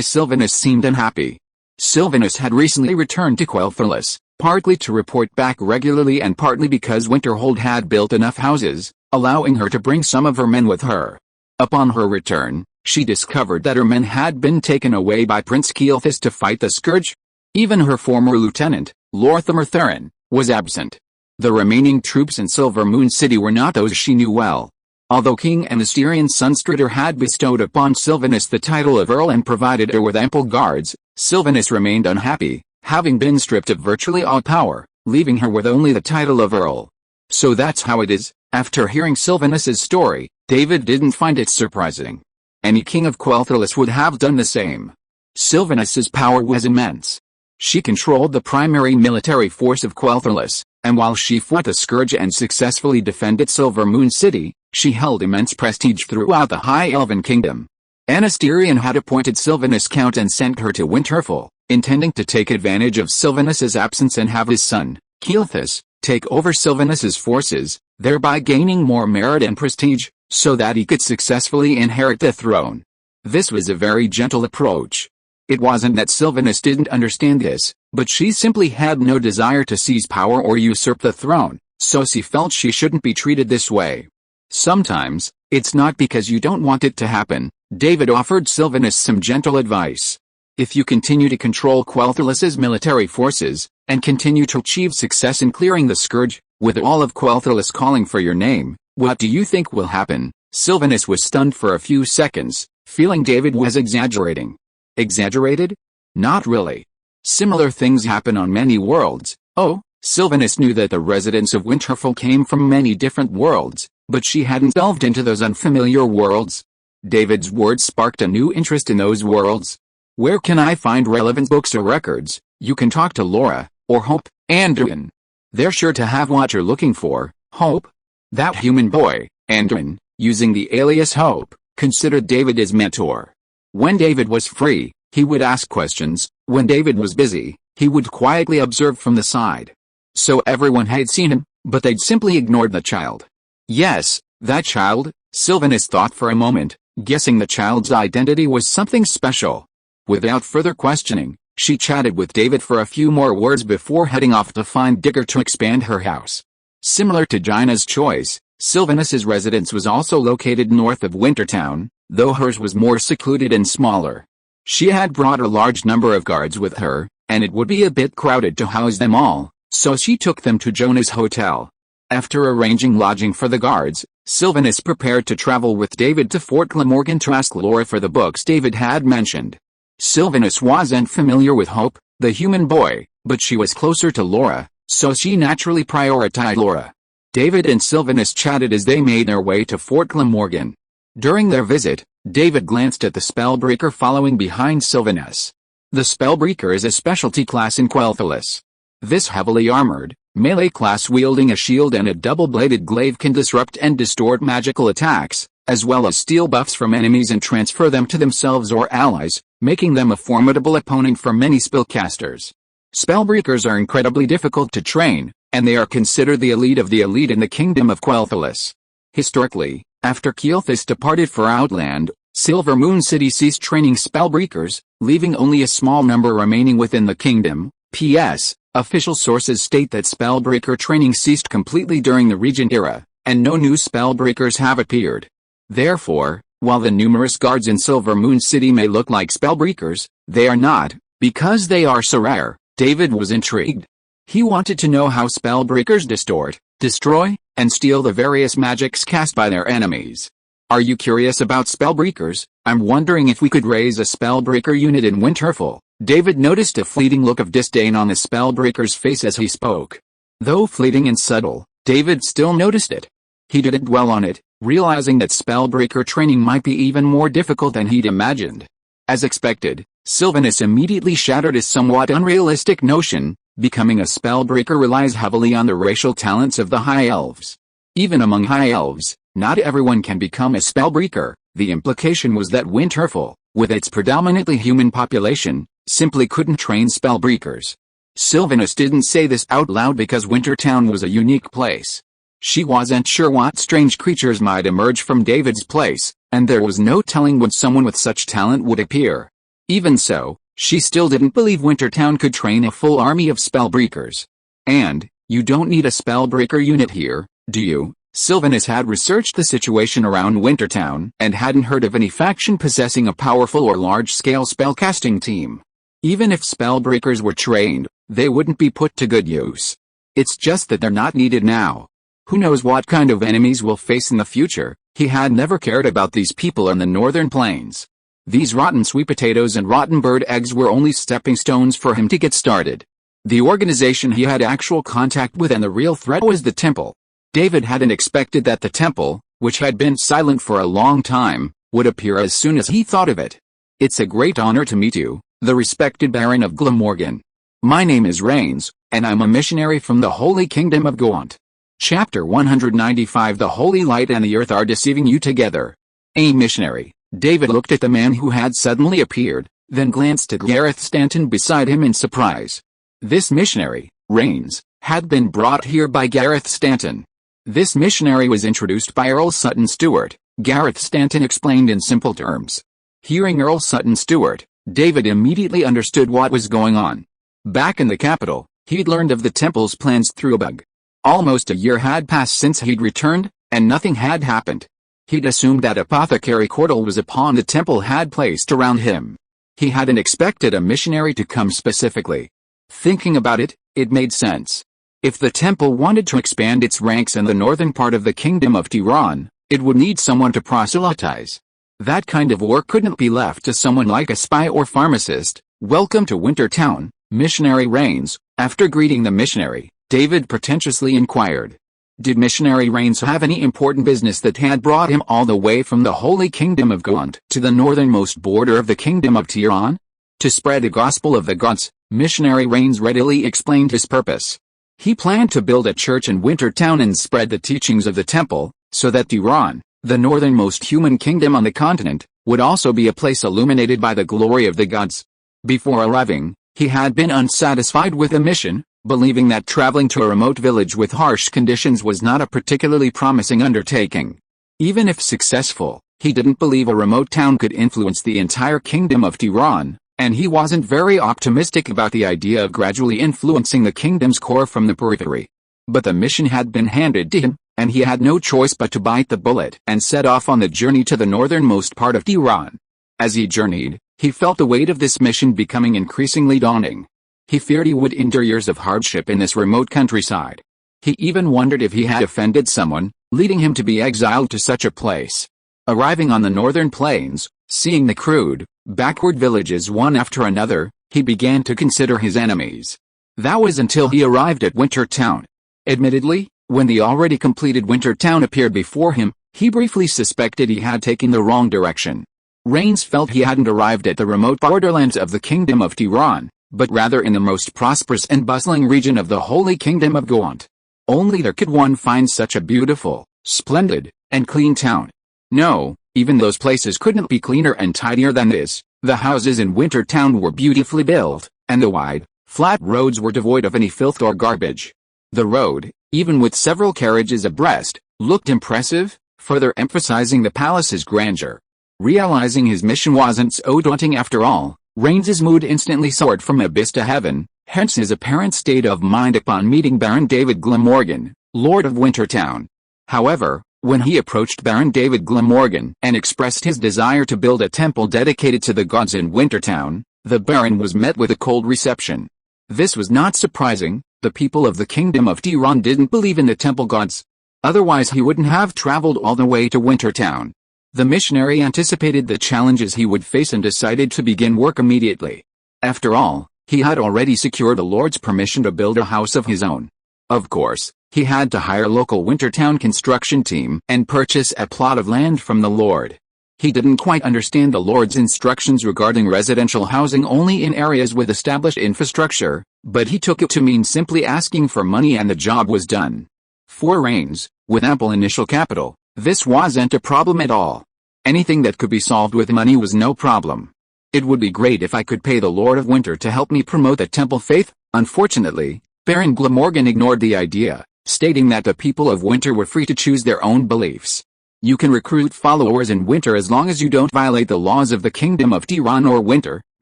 Sylvanus seemed unhappy. Sylvanus had recently returned to Quel'Thalas, partly to report back regularly and partly because Winterhold had built enough houses, allowing her to bring some of her men with her. Upon her return, she discovered that her men had been taken away by Prince Kealthas to fight the Scourge. Even her former lieutenant, Lorthamur Theron, was absent. The remaining troops in Silver Moon City were not those she knew well. Although King Anastirian Sunstrider had bestowed upon Sylvanus the title of Earl and provided her with ample guards, Sylvanus remained unhappy, having been stripped of virtually all power, leaving her with only the title of Earl. So that's how it is. After hearing Sylvanus's story, David didn't find it surprising. Any king of Quel'Thalas would have done the same. Sylvanus's power was immense. She controlled the primary military force of Quel'Thalas, and while she fought the Scourge and successfully defended Silver Moon City, she held immense prestige throughout the High Elven Kingdom. Anastirian had appointed Sylvanus Count and sent her to Winterfell, intending to take advantage of Sylvanus's absence and have his son, Kealthas, take over Sylvanus's forces, thereby gaining more merit and prestige, so that he could successfully inherit the throne. This was a very gentle approach. It wasn't that Sylvanus didn't understand this, but she simply had no desire to seize power or usurp the throne, so she felt she shouldn't be treated this way. Sometimes, it's not because you don't want it to happen. David offered Sylvanus some gentle advice. If you continue to control Quel'Thalas's military forces, and continue to achieve success in clearing the Scourge, with all of Quel'Thalas calling for your name, what do you think will happen? Sylvanus was stunned for a few seconds, feeling David was exaggerating. Exaggerated? Not really. Similar things happen on many worlds. Oh, Sylvanus knew that the residents of Winterfell came from many different worlds, but she hadn't delved into those unfamiliar worlds. David's words sparked a new interest in those worlds. Where can I find relevant books or records? You can talk to Laura, or Hope, Andrew. They're sure to have what you're looking for. Hope? That human boy, Andrew, using the alias Hope, considered David his mentor. When David was free, he would ask questions. When David was busy, he would quietly observe from the side. So everyone had seen him, but they'd simply ignored the child. Yes, that child, Sylvanus thought for a moment, guessing the child's identity was something special. Without further questioning, she chatted with David for a few more words before heading off to find Digger to expand her house. Similar to Gina's choice, Sylvanus's residence was also located north of Wintertown, though hers was more secluded and smaller. She had brought a large number of guards with her, and it would be a bit crowded to house them all, so she took them to Jonah's hotel. After arranging lodging for the guards, Sylvanus prepared to travel with David to Fort Glamorgan to ask Laura for the books David had mentioned. Sylvanus wasn't familiar with Hope, the human boy, but she was closer to Laura, so she naturally prioritized Laura. David and Sylvanus chatted as they made their way to Fort Glamorgan. During their visit, David glanced at the Spellbreaker following behind Sylvanus. The Spellbreaker is a specialty class in Quel'Thalas. This heavily armored, melee class wielding a shield and a double-bladed glaive can disrupt and distort magical attacks, as well as steal buffs from enemies and transfer them to themselves or allies, making them a formidable opponent for many spellcasters. Spellbreakers are incredibly difficult to train, and they are considered the elite of the elite in the Kingdom of Quel'Thalas. Historically, after Keylethas departed for Outland, Silver Moon City ceased training spellbreakers, leaving only a small number remaining within the kingdom. P.S. Official sources state that spellbreaker training ceased completely during the Regent Era, and no new spellbreakers have appeared. Therefore, while the numerous guards in Silver Moon City may look like spellbreakers, they are not, because they are so rare. David was intrigued. He wanted to know how spellbreakers distort, destroy, and steal the various magics cast by their enemies. Are you curious about spellbreakers? I'm wondering if we could raise a spellbreaker unit in Winterfell. David noticed a fleeting look of disdain on the spellbreaker's face as he spoke. Though fleeting and subtle, David still noticed it. He didn't dwell on it, realizing that spellbreaker training might be even more difficult than he'd imagined. As expected, Sylvanus immediately shattered his somewhat unrealistic notion. Becoming a spellbreaker relies heavily on the racial talents of the High Elves. Even among High Elves, not everyone can become a spellbreaker. The implication was that Winterfell, with its predominantly human population, simply couldn't train spellbreakers. Sylvanus didn't say this out loud because Wintertown was a unique place. She wasn't sure what strange creatures might emerge from David's place, and there was no telling when someone with such talent would appear. Even so, she still didn't believe Wintertown could train a full army of spellbreakers. And, you don't need a spellbreaker unit here, do you? Sylvanus had researched the situation around Wintertown and hadn't heard of any faction possessing a powerful or large-scale spellcasting team. Even if spellbreakers were trained, they wouldn't be put to good use. It's just that they're not needed now. Who knows what kind of enemies we'll face in the future? He had never cared about these people on the northern plains. These rotten sweet potatoes and rotten bird eggs were only stepping stones for him to get started. The organization he had actual contact with and the real threat was the temple. David hadn't expected that the temple, which had been silent for a long time, would appear as soon as he thought of it. It's a great honor to meet you, the respected Baron of Glamorgan. My name is Rains, and I'm a missionary from the Holy Kingdom of Gaunt. Chapter 195 The Holy Light and the Earth are deceiving you together. A missionary. David looked at the man who had suddenly appeared, then glanced at Gareth Stanton beside him in surprise. This missionary, Rains, had been brought here by Gareth Stanton. This missionary was introduced by Earl Sutton Stewart, Gareth Stanton explained in simple terms. Hearing Earl Sutton Stewart, David immediately understood what was going on. Back in the capital, he'd learned of the temple's plans through a bug. Almost a year had passed since he'd returned, and nothing had happened. He'd assumed that apothecary Cordell was a pawn the temple had placed around him. He hadn't expected a missionary to come specifically. Thinking about it, it made sense. If the temple wanted to expand its ranks in the northern part of the Kingdom of Tiran, it would need someone to proselytize. That kind of work couldn't be left to someone like a spy or pharmacist. Welcome to Wintertown, Missionary Rains. After greeting the missionary, David pretentiously inquired. Did missionary Rains have any important business that had brought him all the way from the Holy Kingdom of Gaunt to the northernmost border of the Kingdom of Tiran? To spread the gospel of the gods, missionary Rains readily explained his purpose. He planned to build a church in Wintertown and spread the teachings of the temple, so that Tiran, the northernmost human kingdom on the continent, would also be a place illuminated by the glory of the gods. Before arriving, he had been unsatisfied with the mission, believing that traveling to a remote village with harsh conditions was not a particularly promising undertaking. Even if successful, he didn't believe a remote town could influence the entire kingdom of Tiran, and he wasn't very optimistic about the idea of gradually influencing the kingdom's core from the periphery. But the mission had been handed to him, and he had no choice but to bite the bullet and set off on the journey to the northernmost part of Tiran. As he journeyed, he felt the weight of this mission becoming increasingly daunting. He feared he would endure years of hardship in this remote countryside. He even wondered if he had offended someone, leading him to be exiled to such a place. Arriving on the northern plains, seeing the crude, backward villages one after another, he began to consider his enemies. That was until he arrived at Wintertown. Admittedly, when the already completed Wintertown appeared before him, he briefly suspected he had taken the wrong direction. Rains felt he hadn't arrived at the remote borderlands of the Kingdom of Tiran, but rather in the most prosperous and bustling region of the Holy Kingdom of Gaunt. Only there could one find such a beautiful, splendid, and clean town. No, even those places couldn't be cleaner and tidier than this. The houses in Wintertown were beautifully built, and the wide, flat roads were devoid of any filth or garbage. The road, even with several carriages abreast, looked impressive, further emphasizing the palace's grandeur. Realizing his mission wasn't so daunting after all, Rains's mood instantly soared from abyss to heaven, hence his apparent state of mind upon meeting Baron David Glamorgan, Lord of Wintertown. However, when he approached Baron David Glamorgan and expressed his desire to build a temple dedicated to the gods in Wintertown, the Baron was met with a cold reception. This was not surprising. The people of the Kingdom of Tiran didn't believe in the temple gods. Otherwise he wouldn't have traveled all the way to Wintertown. The missionary anticipated the challenges he would face and decided to begin work immediately. After all, he had already secured the Lord's permission to build a house of his own. Of course, he had to hire a local Wintertown construction team and purchase a plot of land from the Lord. He didn't quite understand the Lord's instructions regarding residential housing only in areas with established infrastructure, but he took it to mean simply asking for money and the job was done. For Rains, with ample initial capital, this wasn't a problem at all. Anything that could be solved with money was no problem. It would be great if I could pay the Lord of Winter to help me promote the temple faith. Unfortunately, Baron Glamorgan ignored the idea, stating that the people of Winter were free to choose their own beliefs. You can recruit followers in Winter as long as you don't violate the laws of the Kingdom of Tiran or Winter.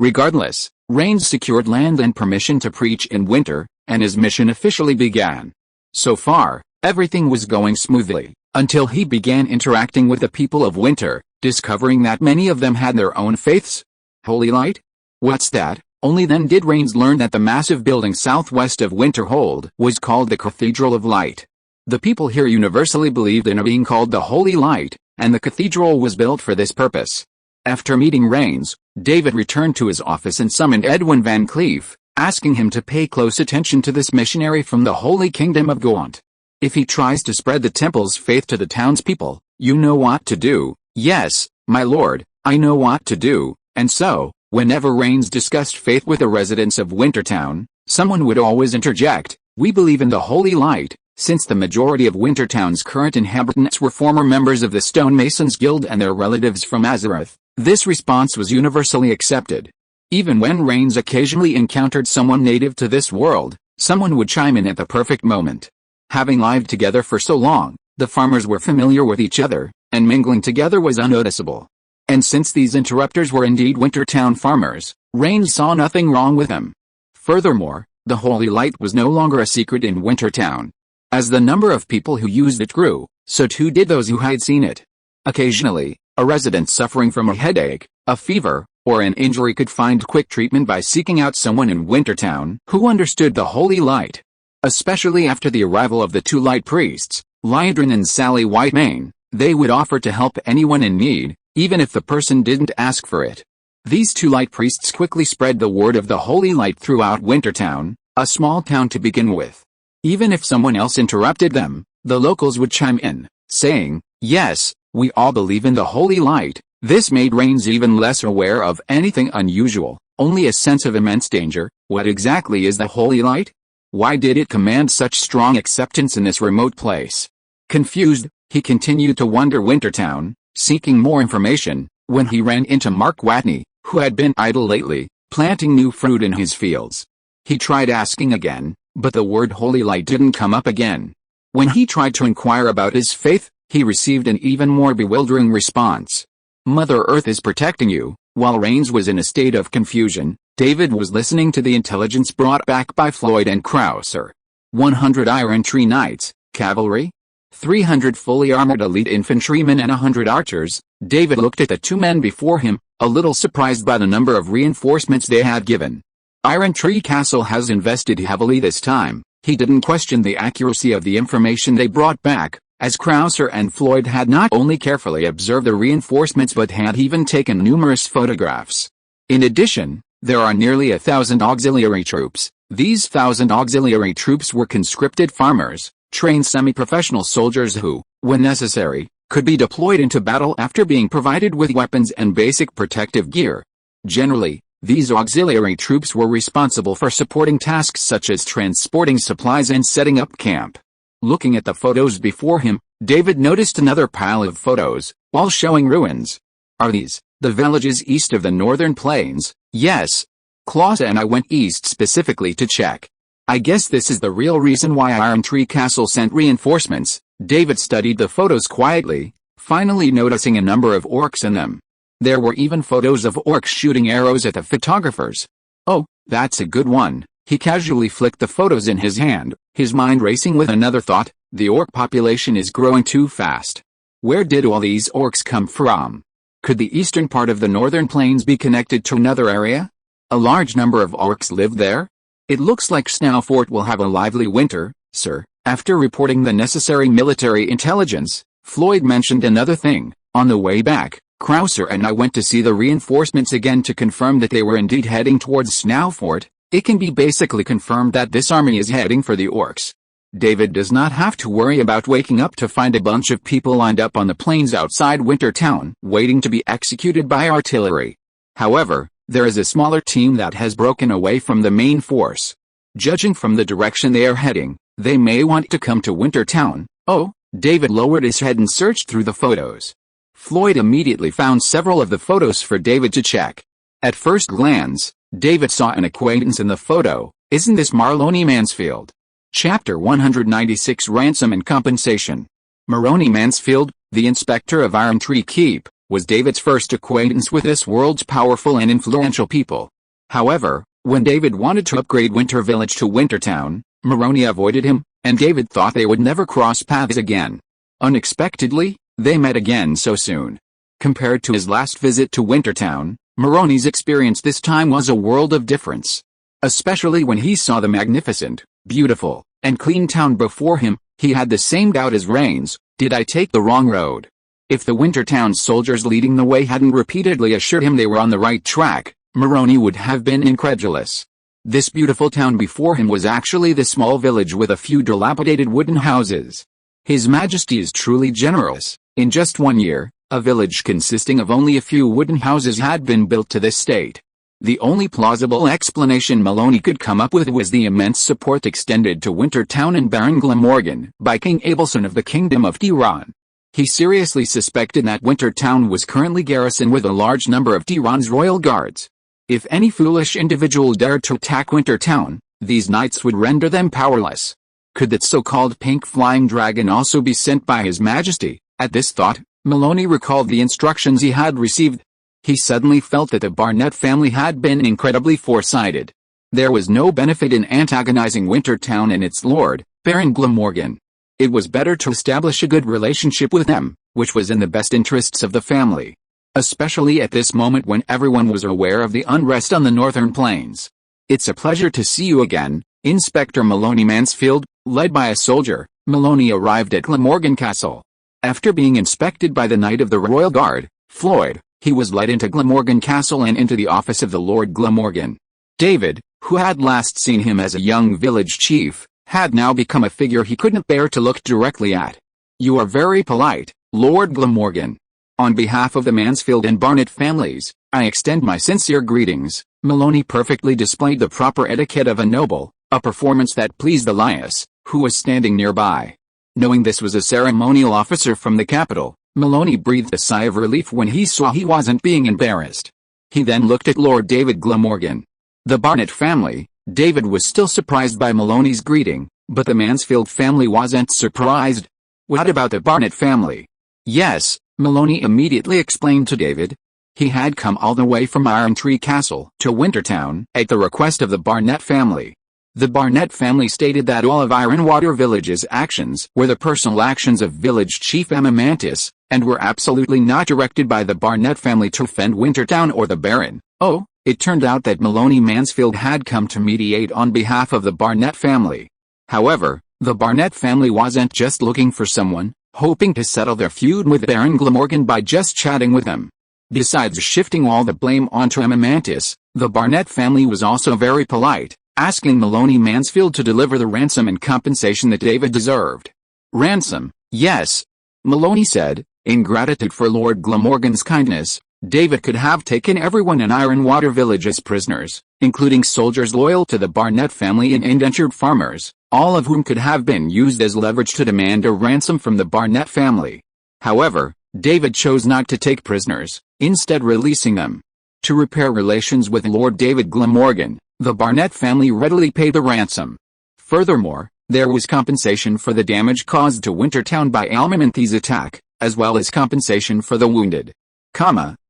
Regardless, Rains secured land and permission to preach in Winter, and his mission officially began. So far, everything was going smoothly, until he began interacting with the people of Winter, discovering that many of them had their own faiths. Holy Light? What's that? Only then did Rains learn that the massive building southwest of Winterhold was called the Cathedral of Light. The people here universally believed in a being called the Holy Light, and the cathedral was built for this purpose. After meeting Rains, David returned to his office and summoned Edwin Van Cleef, asking him to pay close attention to this missionary from the Holy Kingdom of Gaunt. If he tries to spread the temple's faith to the townspeople, you know what to do. Yes, my lord, I know what to do. And so, whenever Rains discussed faith with the residents of Wintertown, someone would always interject, "We believe in the Holy Light." Since the majority of Wintertown's current inhabitants were former members of the Stonemasons Guild and their relatives from Azareth, this response was universally accepted. Even when Rains occasionally encountered someone native to this world, someone would chime in at the perfect moment. Having lived together for so long, the farmers were familiar with each other, and mingling together was unnoticeable. And since these interrupters were indeed Wintertown farmers, Rains saw nothing wrong with them. Furthermore, the Holy Light was no longer a secret in Wintertown. As the number of people who used it grew, so too did those who had seen it. Occasionally, a resident suffering from a headache, a fever, or an injury could find quick treatment by seeking out someone in Wintertown who understood the Holy Light. Especially after the arrival of the two light priests, Lyndrin and Sally Whitemane, they would offer to help anyone in need, even if the person didn't ask for it. These two light priests quickly spread the word of the Holy Light throughout Wintertown, a small town to begin with. Even if someone else interrupted them, the locals would chime in, saying, "Yes, we all believe in the holy light." This made Rains even less aware of anything unusual, only a sense of immense danger. What exactly is the holy light? Why did it command such strong acceptance in this remote place? Confused, he continued to wander Wintertown, seeking more information, when he ran into Mark Watney, who had been idle lately, planting new fruit in his fields. He tried asking again, but the word holy light didn't come up again. When he tried to inquire about his faith, he received an even more bewildering response. "Mother Earth is protecting you." While Rains was in a state of confusion, David was listening to the intelligence brought back by Floyd and Crawford. 100 Iron Tree Knights, cavalry, 300 fully armored elite infantrymen and 100 archers. David looked at the two men before him, a little surprised by the number of reinforcements they had given. Iron Tree Castle has invested heavily this time. He didn't question the accuracy of the information they brought back, as Crawford and Floyd had not only carefully observed the reinforcements but had even taken numerous photographs. In addition, there are nearly 1,000 auxiliary troops. These 1,000 auxiliary troops were conscripted farmers, trained semi-professional soldiers who, when necessary, could be deployed into battle after being provided with weapons and basic protective gear. Generally, these auxiliary troops were responsible for supporting tasks such as transporting supplies and setting up camp. Looking at the photos before him, David noticed another pile of photos, all showing ruins. "Are these the villages east of the northern plains?" "Yes. Clausa and I went east specifically to check. I guess this is the real reason why Iron Tree Castle sent reinforcements." David studied the photos quietly, finally noticing a number of orcs in them. There were even photos of orcs shooting arrows at the photographers. "Oh, that's a good one." He casually flicked the photos in his hand, his mind racing with another thought: the orc population is growing too fast. Where did all these orcs come from? Could the eastern part of the northern plains be connected to another area? A large number of orcs live there? "It looks like Snowfort will have a lively winter, sir." After reporting the necessary military intelligence, Floyd mentioned another thing. "On the way back, Crawford and I went to see the reinforcements again to confirm that they were indeed heading towards Snowfort. It can be basically confirmed that this army is heading for the orcs." David does not have to worry about waking up to find a bunch of people lined up on the plains outside Wintertown, waiting to be executed by artillery. However, there is a smaller team that has broken away from the main force. Judging from the direction they are heading, they may want to come to Wintertown. "Oh," David lowered his head and searched through the photos. Floyd immediately found several of the photos for David to check. At first glance, David saw an acquaintance in the photo. "Isn't this Marloni Mansfield?" Chapter 196, Ransom and Compensation. Maroni Mansfield, the inspector of Iron Tree Keep, was David's first acquaintance with this world's powerful and influential people. However, when David wanted to upgrade Winter Village to Wintertown, Maroni avoided him, and David thought they would never cross paths again. Unexpectedly, they met again so soon. Compared to his last visit to Wintertown, Maroni's experience this time was a world of difference. Especially when he saw the magnificent, beautiful, and clean town before him, he had the same doubt as Rains: did I take the wrong road? If the Wintertown soldiers leading the way hadn't repeatedly assured him they were on the right track, Maroni would have been incredulous. This beautiful town before him was actually the small village with a few dilapidated wooden houses. His Majesty is truly generous. In just 1 year, a village consisting of only a few wooden houses had been built to this state. The only plausible explanation Maloney could come up with was the immense support extended to Wintertown and Baron Glamorgan by King Abelson of the Kingdom of Tiran. He seriously suspected that Wintertown was currently garrisoned with a large number of Tiran's royal guards. If any foolish individual dared to attack Wintertown, these knights would render them powerless. Could that so-called pink flying dragon also be sent by His Majesty? At this thought, Maloney recalled the instructions he had received. He suddenly felt that the Barnett family had been incredibly foresighted. There was no benefit in antagonizing Wintertown and its lord, Baron Glamorgan. It was better to establish a good relationship with them, which was in the best interests of the family. Especially at this moment when everyone was aware of the unrest on the northern plains. "It's a pleasure to see you again, Inspector Maloney." Mansfield, led by a soldier, Maloney arrived at Glamorgan Castle. After being inspected by the Knight of the Royal Guard, Floyd, he was led into Glamorgan Castle and into the office of the Lord Glamorgan. David, who had last seen him as a young village chief, had now become a figure he couldn't bear to look directly at. "You are very polite, Lord Glamorgan. On behalf of the Mansfield and Barnett families, I extend my sincere greetings." Maloney perfectly displayed the proper etiquette of a noble, a performance that pleased Elias, who was standing nearby. Knowing this was a ceremonial officer from the capital, Maloney breathed a sigh of relief when he saw he wasn't being embarrassed. He then looked at Lord David Glamorgan. The Barnett family, David was still surprised by Maloney's greeting, but the Mansfield family wasn't surprised. "What about the Barnett family?" "Yes," Maloney immediately explained to David. He had come all the way from Iron Tree Castle to Wintertown at the request of the Barnett family. The Barnett family stated that all of Ironwater Village's actions were the personal actions of village chief Amamantis, and were absolutely not directed by the Barnett family to defend Wintertown or the Baron. Oh, it turned out that Maloney Mansfield had come to mediate on behalf of the Barnett family. However, the Barnett family wasn't just looking for someone, hoping to settle their feud with Baron Glamorgan by just chatting with him. Besides shifting all the blame onto Amamantis, the Barnett family was also very polite, asking Maloney Mansfield to deliver the ransom and compensation that David deserved. "Ransom, yes," Maloney said. In gratitude for Lord Glamorgan's kindness, David could have taken everyone in Ironwater Village as prisoners, including soldiers loyal to the Barnett family and indentured farmers, all of whom could have been used as leverage to demand a ransom from the Barnett family. However, David chose not to take prisoners, instead releasing them. To repair relations with Lord David Glamorgan, the Barnett family readily paid the ransom. Furthermore, there was compensation for the damage caused to Wintertown by Almamanthi's attack, as well as compensation for the wounded.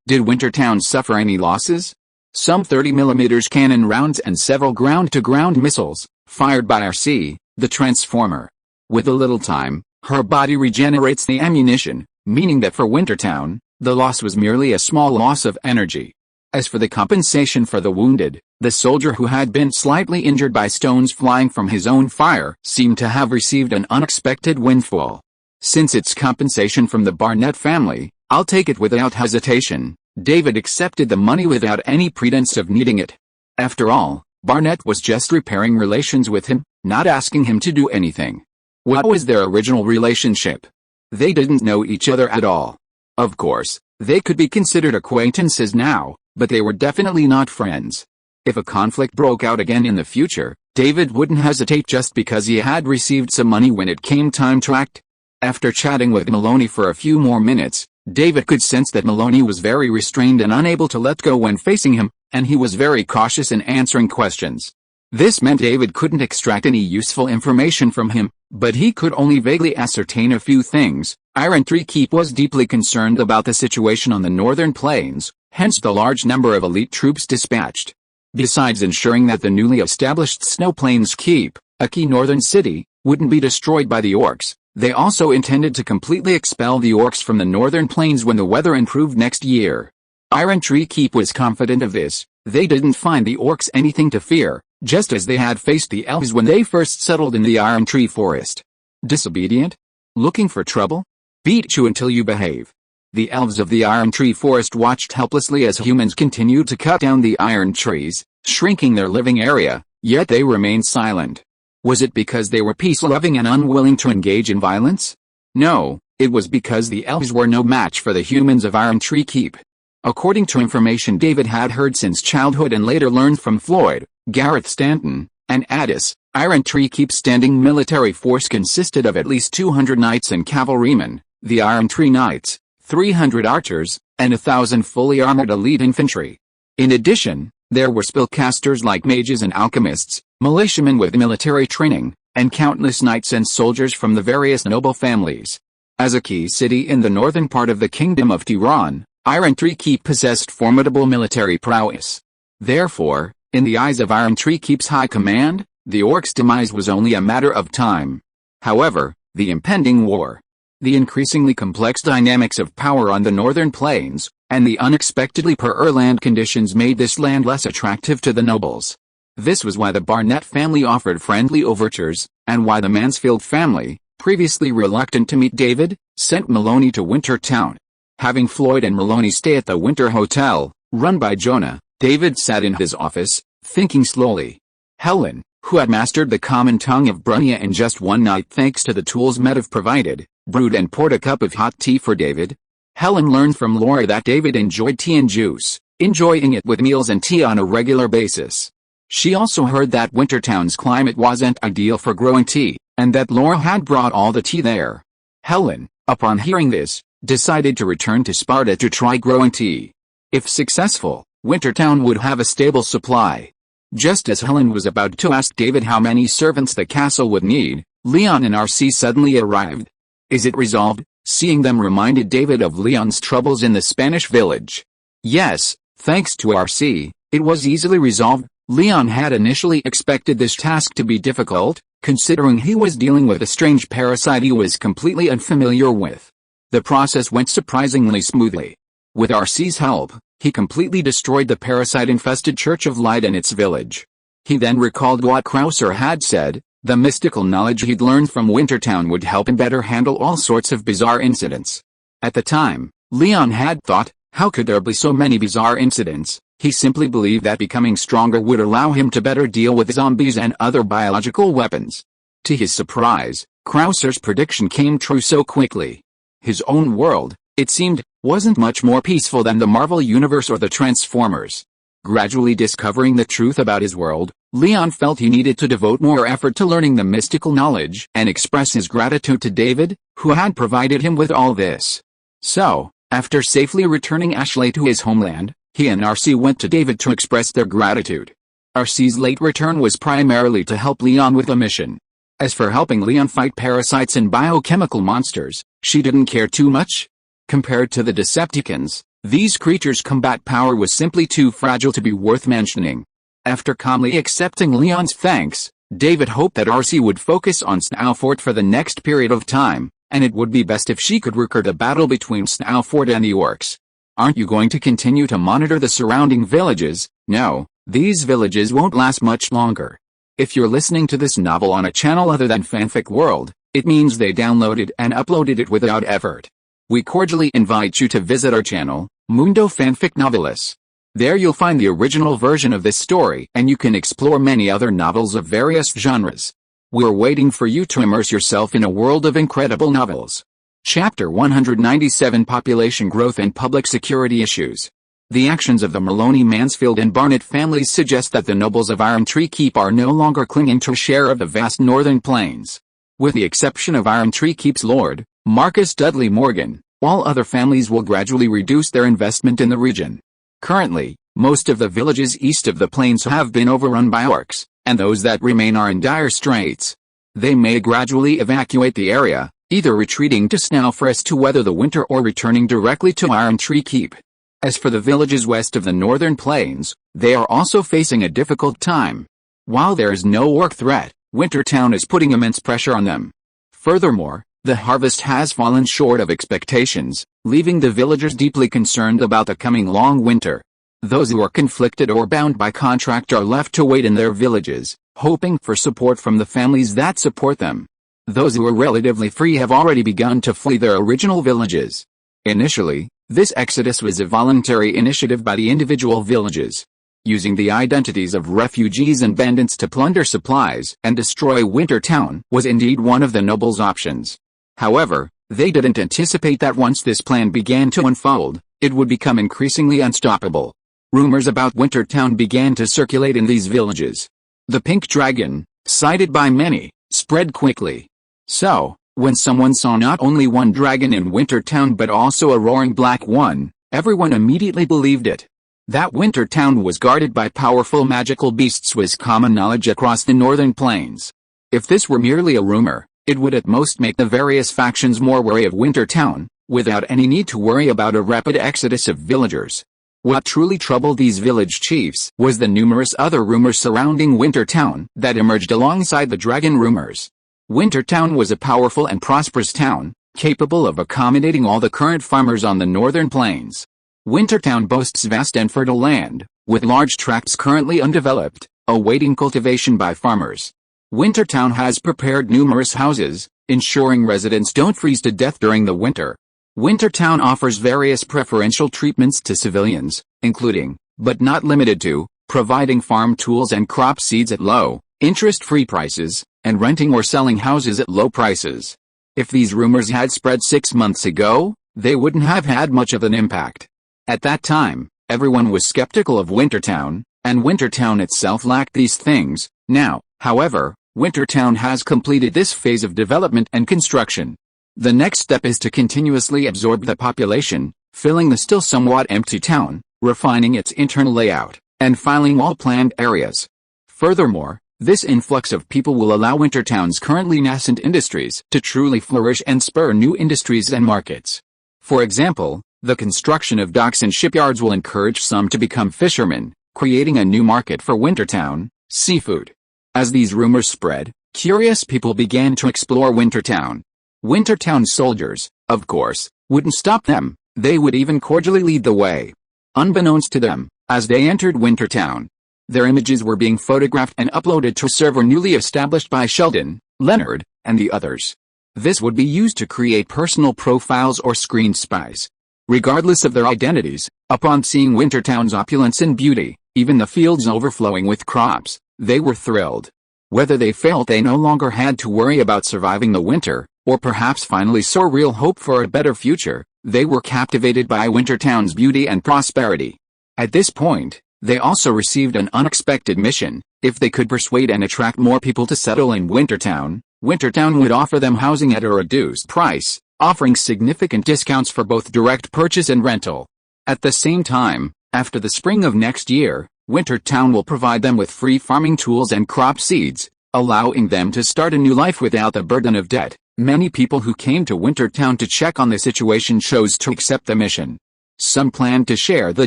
Did Wintertown suffer any losses? Some 30mm cannon rounds and several ground-to-ground missiles, fired by RC, the Transformer. With a little time, her body regenerates the ammunition, meaning that for Wintertown, the loss was merely a small loss of energy. As for the compensation for the wounded, the soldier who had been slightly injured by stones flying from his own fire seemed to have received an unexpected windfall. "Since it's compensation from the Barnett family, I'll take it without hesitation." David accepted the money without any pretense of needing it. After all, Barnett was just repairing relations with him, not asking him to do anything. What was their original relationship? They didn't know each other at all. Of course, they could be considered acquaintances now, but they were definitely not friends. If a conflict broke out again in the future, David wouldn't hesitate just because he had received some money when it came time to act. After chatting with Maloney for a few more minutes, David could sense that Maloney was very restrained and unable to let go when facing him, and he was very cautious in answering questions. This meant David couldn't extract any useful information from him, but he could only vaguely ascertain a few things. Iron Tree Keep was deeply concerned about the situation on the northern plains, hence the large number of elite troops dispatched. Besides ensuring that the newly established Snow Plains Keep, a key northern city, wouldn't be destroyed by the orcs, they also intended to completely expel the orcs from the northern plains when the weather improved next year. Iron Tree Keep was confident of this. They didn't find the orcs anything to fear, just as they had faced the elves when they first settled in the Iron Tree Forest. Disobedient? Looking for trouble? Beat you until you behave. The elves of the Iron Tree Forest watched helplessly as humans continued to cut down the iron trees, shrinking their living area, yet they remained silent. Was it because they were peace-loving and unwilling to engage in violence? No, it was because the elves were no match for the humans of Iron Tree Keep. According to information David had heard since childhood and later learned from Floyd, Gareth Stanton, and Addis, Iron Tree Keep's standing military force consisted of at least 200 knights and cavalrymen, the Iron Tree Knights, 300 archers, and 1,000 fully armored elite infantry. In addition, there were spellcasters like mages and alchemists, militiamen with military training, and countless knights and soldiers from the various noble families. As a key city in the northern part of the Kingdom of Tiran, Iron Tree Keep possessed formidable military prowess. Therefore, in the eyes of Iron Tree Keep's high command, the orcs' demise was only a matter of time. However, the impending war, the increasingly complex dynamics of power on the northern plains, and the unexpectedly poor land conditions made this land less attractive to the nobles. This was why the Barnett family offered friendly overtures, and why the Mansfield family, previously reluctant to meet David, sent Maloney to Wintertown. Having Floyd and Maloney stay at the Winter Hotel, run by Jonah, David sat in his office, thinking slowly. Helen, who had mastered the common tongue of Brunia in just one night thanks to the tools Medivh provided, brewed and poured a cup of hot tea for David. Helen learned from Laura that David enjoyed tea and juice, enjoying it with meals and tea on a regular basis. She also heard that Wintertown's climate wasn't ideal for growing tea, and that Laura had brought all the tea there. Helen, upon hearing this, decided to return to Sparta to try growing tea. If successful, Wintertown would have a stable supply. Just as Helen was about to ask David how many servants the castle would need, Leon and RC suddenly arrived. Is it resolved? Seeing them reminded David of Leon's troubles in the Spanish village. Yes, thanks to RC, it was easily resolved. Leon had initially expected this task to be difficult, considering he was dealing with a strange parasite he was completely unfamiliar with. The process went surprisingly smoothly. With RC's help, he completely destroyed the parasite-infested Church of Light in its village. He then recalled what Krauser had said, the mystical knowledge he'd learned from Wintertown would help him better handle all sorts of bizarre incidents. At the time, Leon had thought, how could there be so many bizarre incidents? He simply believed that becoming stronger would allow him to better deal with zombies and other biological weapons. To his surprise, Krauser's prediction came true so quickly. His own world, it seemed, wasn't much more peaceful than the Marvel Universe or the Transformers. Gradually discovering the truth about his world, Leon felt he needed to devote more effort to learning the mystical knowledge and express his gratitude to David, who had provided him with all this. So, after safely returning Ashley to his homeland, he and RC went to David to express their gratitude. RC's late return was primarily to help Leon with a mission. As for helping Leon fight parasites and biochemical monsters, she didn't care too much. Compared to the Decepticons, these creatures' combat power was simply too fragile to be worth mentioning. After calmly accepting Leon's thanks, David hoped that RC would focus on Snaufort for the next period of time, and it would be best if she could record a battle between Snaufort and the orcs. Aren't you going to continue to monitor the surrounding villages? No, these villages won't last much longer. If you're listening to this novel on a channel other than Fanfic World, it means they downloaded and uploaded it without effort. We cordially invite you to visit our channel, Mundo Fanfic Novelis. There you'll find the original version of this story and you can explore many other novels of various genres. We're waiting for you to immerse yourself in a world of incredible novels. Chapter 197 Population Growth and Public Security Issues. The actions of the Maloney, Mansfield and Barnett families suggest that the nobles of Iron Tree Keep are no longer clinging to a share of the vast northern plains. With the exception of Iron Tree Keep's Lord, Marcus Dudley Morgan, all other families will gradually reduce their investment in the region. Currently, most of the villages east of the plains have been overrun by orcs, and those that remain are in dire straits. They may gradually evacuate the area, either retreating to Snaufrest to weather the winter or returning directly to Iron Tree Keep. As for the villages west of the northern plains, they are also facing a difficult time. While there is no orc threat, Wintertown is putting immense pressure on them. Furthermore, the harvest has fallen short of expectations, leaving the villagers deeply concerned about the coming long winter. Those who are conflicted or bound by contract are left to wait in their villages, hoping for support from the families that support them. Those who are relatively free have already begun to flee their original villages. Initially, this exodus was a voluntary initiative by the individual villages. Using the identities of refugees and bandits to plunder supplies and destroy Wintertown was indeed one of the nobles' options. However, they didn't anticipate that once this plan began to unfold, it would become increasingly unstoppable. Rumors about Wintertown began to circulate in these villages. The pink dragon, sighted by many, spread quickly. So, when someone saw not only one dragon in Wintertown but also a roaring black one, everyone immediately believed it. That Wintertown was guarded by powerful magical beasts was common knowledge across the northern plains. If this were merely a rumor, it would at most make the various factions more wary of Wintertown, without any need to worry about a rapid exodus of villagers. What truly troubled these village chiefs was the numerous other rumors surrounding Wintertown that emerged alongside the dragon rumors. Wintertown was a powerful and prosperous town, capable of accommodating all the current farmers on the northern plains. Wintertown boasts vast and fertile land, with large tracts currently undeveloped, awaiting cultivation by farmers. Wintertown has prepared numerous houses, ensuring residents don't freeze to death during the winter. Wintertown offers various preferential treatments to civilians, including, but not limited to, providing farm tools and crop seeds at low, interest-free prices, and renting or selling houses at low prices. If these rumors had spread 6 months ago, they wouldn't have had much of an impact. At that time, everyone was skeptical of Wintertown, and Wintertown itself lacked these things. Now, however, Wintertown has completed this phase of development and construction. The next step is to continuously absorb the population, filling the still somewhat empty town, refining its internal layout, and filing all planned areas. Furthermore, this influx of people will allow Wintertown's currently nascent industries to truly flourish and spur new industries and markets. For example, the construction of docks and shipyards will encourage some to become fishermen, creating a new market for Wintertown, seafood. As these rumors spread, curious people began to explore Wintertown. Wintertown soldiers, of course, wouldn't stop them, they would even cordially lead the way. Unbeknownst to them, as they entered Wintertown, their images were being photographed and uploaded to a server newly established by Sheldon, Leonard, and the others. This would be used to create personal profiles or screen spies. Regardless of their identities, upon seeing Wintertown's opulence and beauty, even the fields overflowing with crops, they were thrilled. Whether they felt they no longer had to worry about surviving the winter, or perhaps finally saw real hope for a better future, they were captivated by Wintertown's beauty and prosperity. At this point, they also received an unexpected mission. If they could persuade and attract more people to settle in Wintertown, Wintertown would offer them housing at a reduced price, offering significant discounts for both direct purchase and rental. At the same time, after the spring of next year, Wintertown will provide them with free farming tools and crop seeds, allowing them to start a new life without the burden of debt. Many people who came to Wintertown to check on the situation chose to accept the mission. Some planned to share the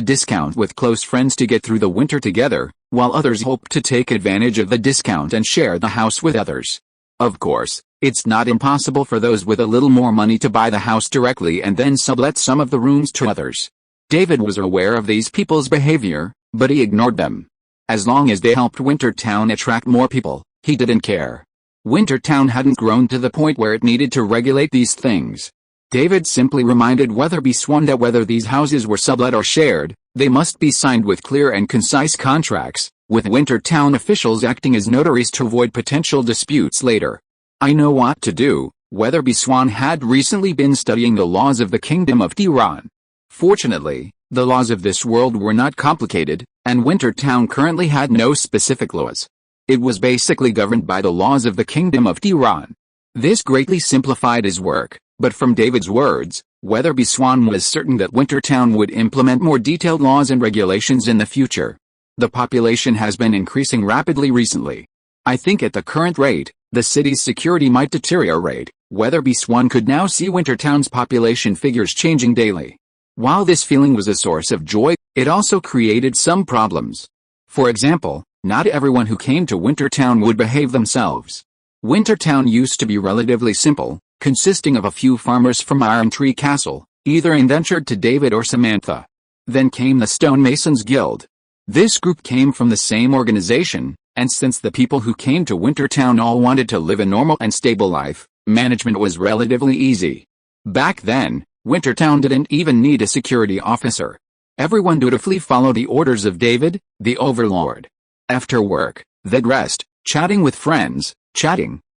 discount with close friends to get through the winter together, while others hoped to take advantage of the discount and share the house with others. Of course, it's not impossible for those with a little more money to buy the house directly and then sublet some of the rooms to others. David was aware of these people's behavior, but he ignored them. As long as they helped Wintertown attract more people, he didn't care. Wintertown hadn't grown to the point where it needed to regulate these things. David simply reminded Weatherby Swan that whether these houses were sublet or shared, they must be signed with clear and concise contracts, with Wintertown officials acting as notaries to avoid potential disputes later. I know what to do. Weatherby Swan had recently been studying the laws of the Kingdom of Tiran. Fortunately, the laws of this world were not complicated, and Wintertown currently had no specific laws. It was basically governed by the laws of the Kingdom of Tiran. This greatly simplified his work. But from David's words, Weatherby Swan was certain that Wintertown would implement more detailed laws and regulations in the future. The population has been increasing rapidly recently. I think at the current rate, the city's security might deteriorate. Weatherby Swan could now see Wintertown's population figures changing daily. While this feeling was a source of joy, it also created some problems. For example, not everyone who came to Wintertown would behave themselves. Wintertown used to be relatively simple, consisting of a few farmers from Iron Tree Castle, either indentured to David or Samantha. Then came the Stonemasons Guild. This group came from the same organization, and since the people who came to Wintertown all wanted to live a normal and stable life, management was relatively easy. Back then, Wintertown didn't even need a security officer. Everyone dutifully followed the orders of David, the overlord. After work, they'd rest, chatting with friends,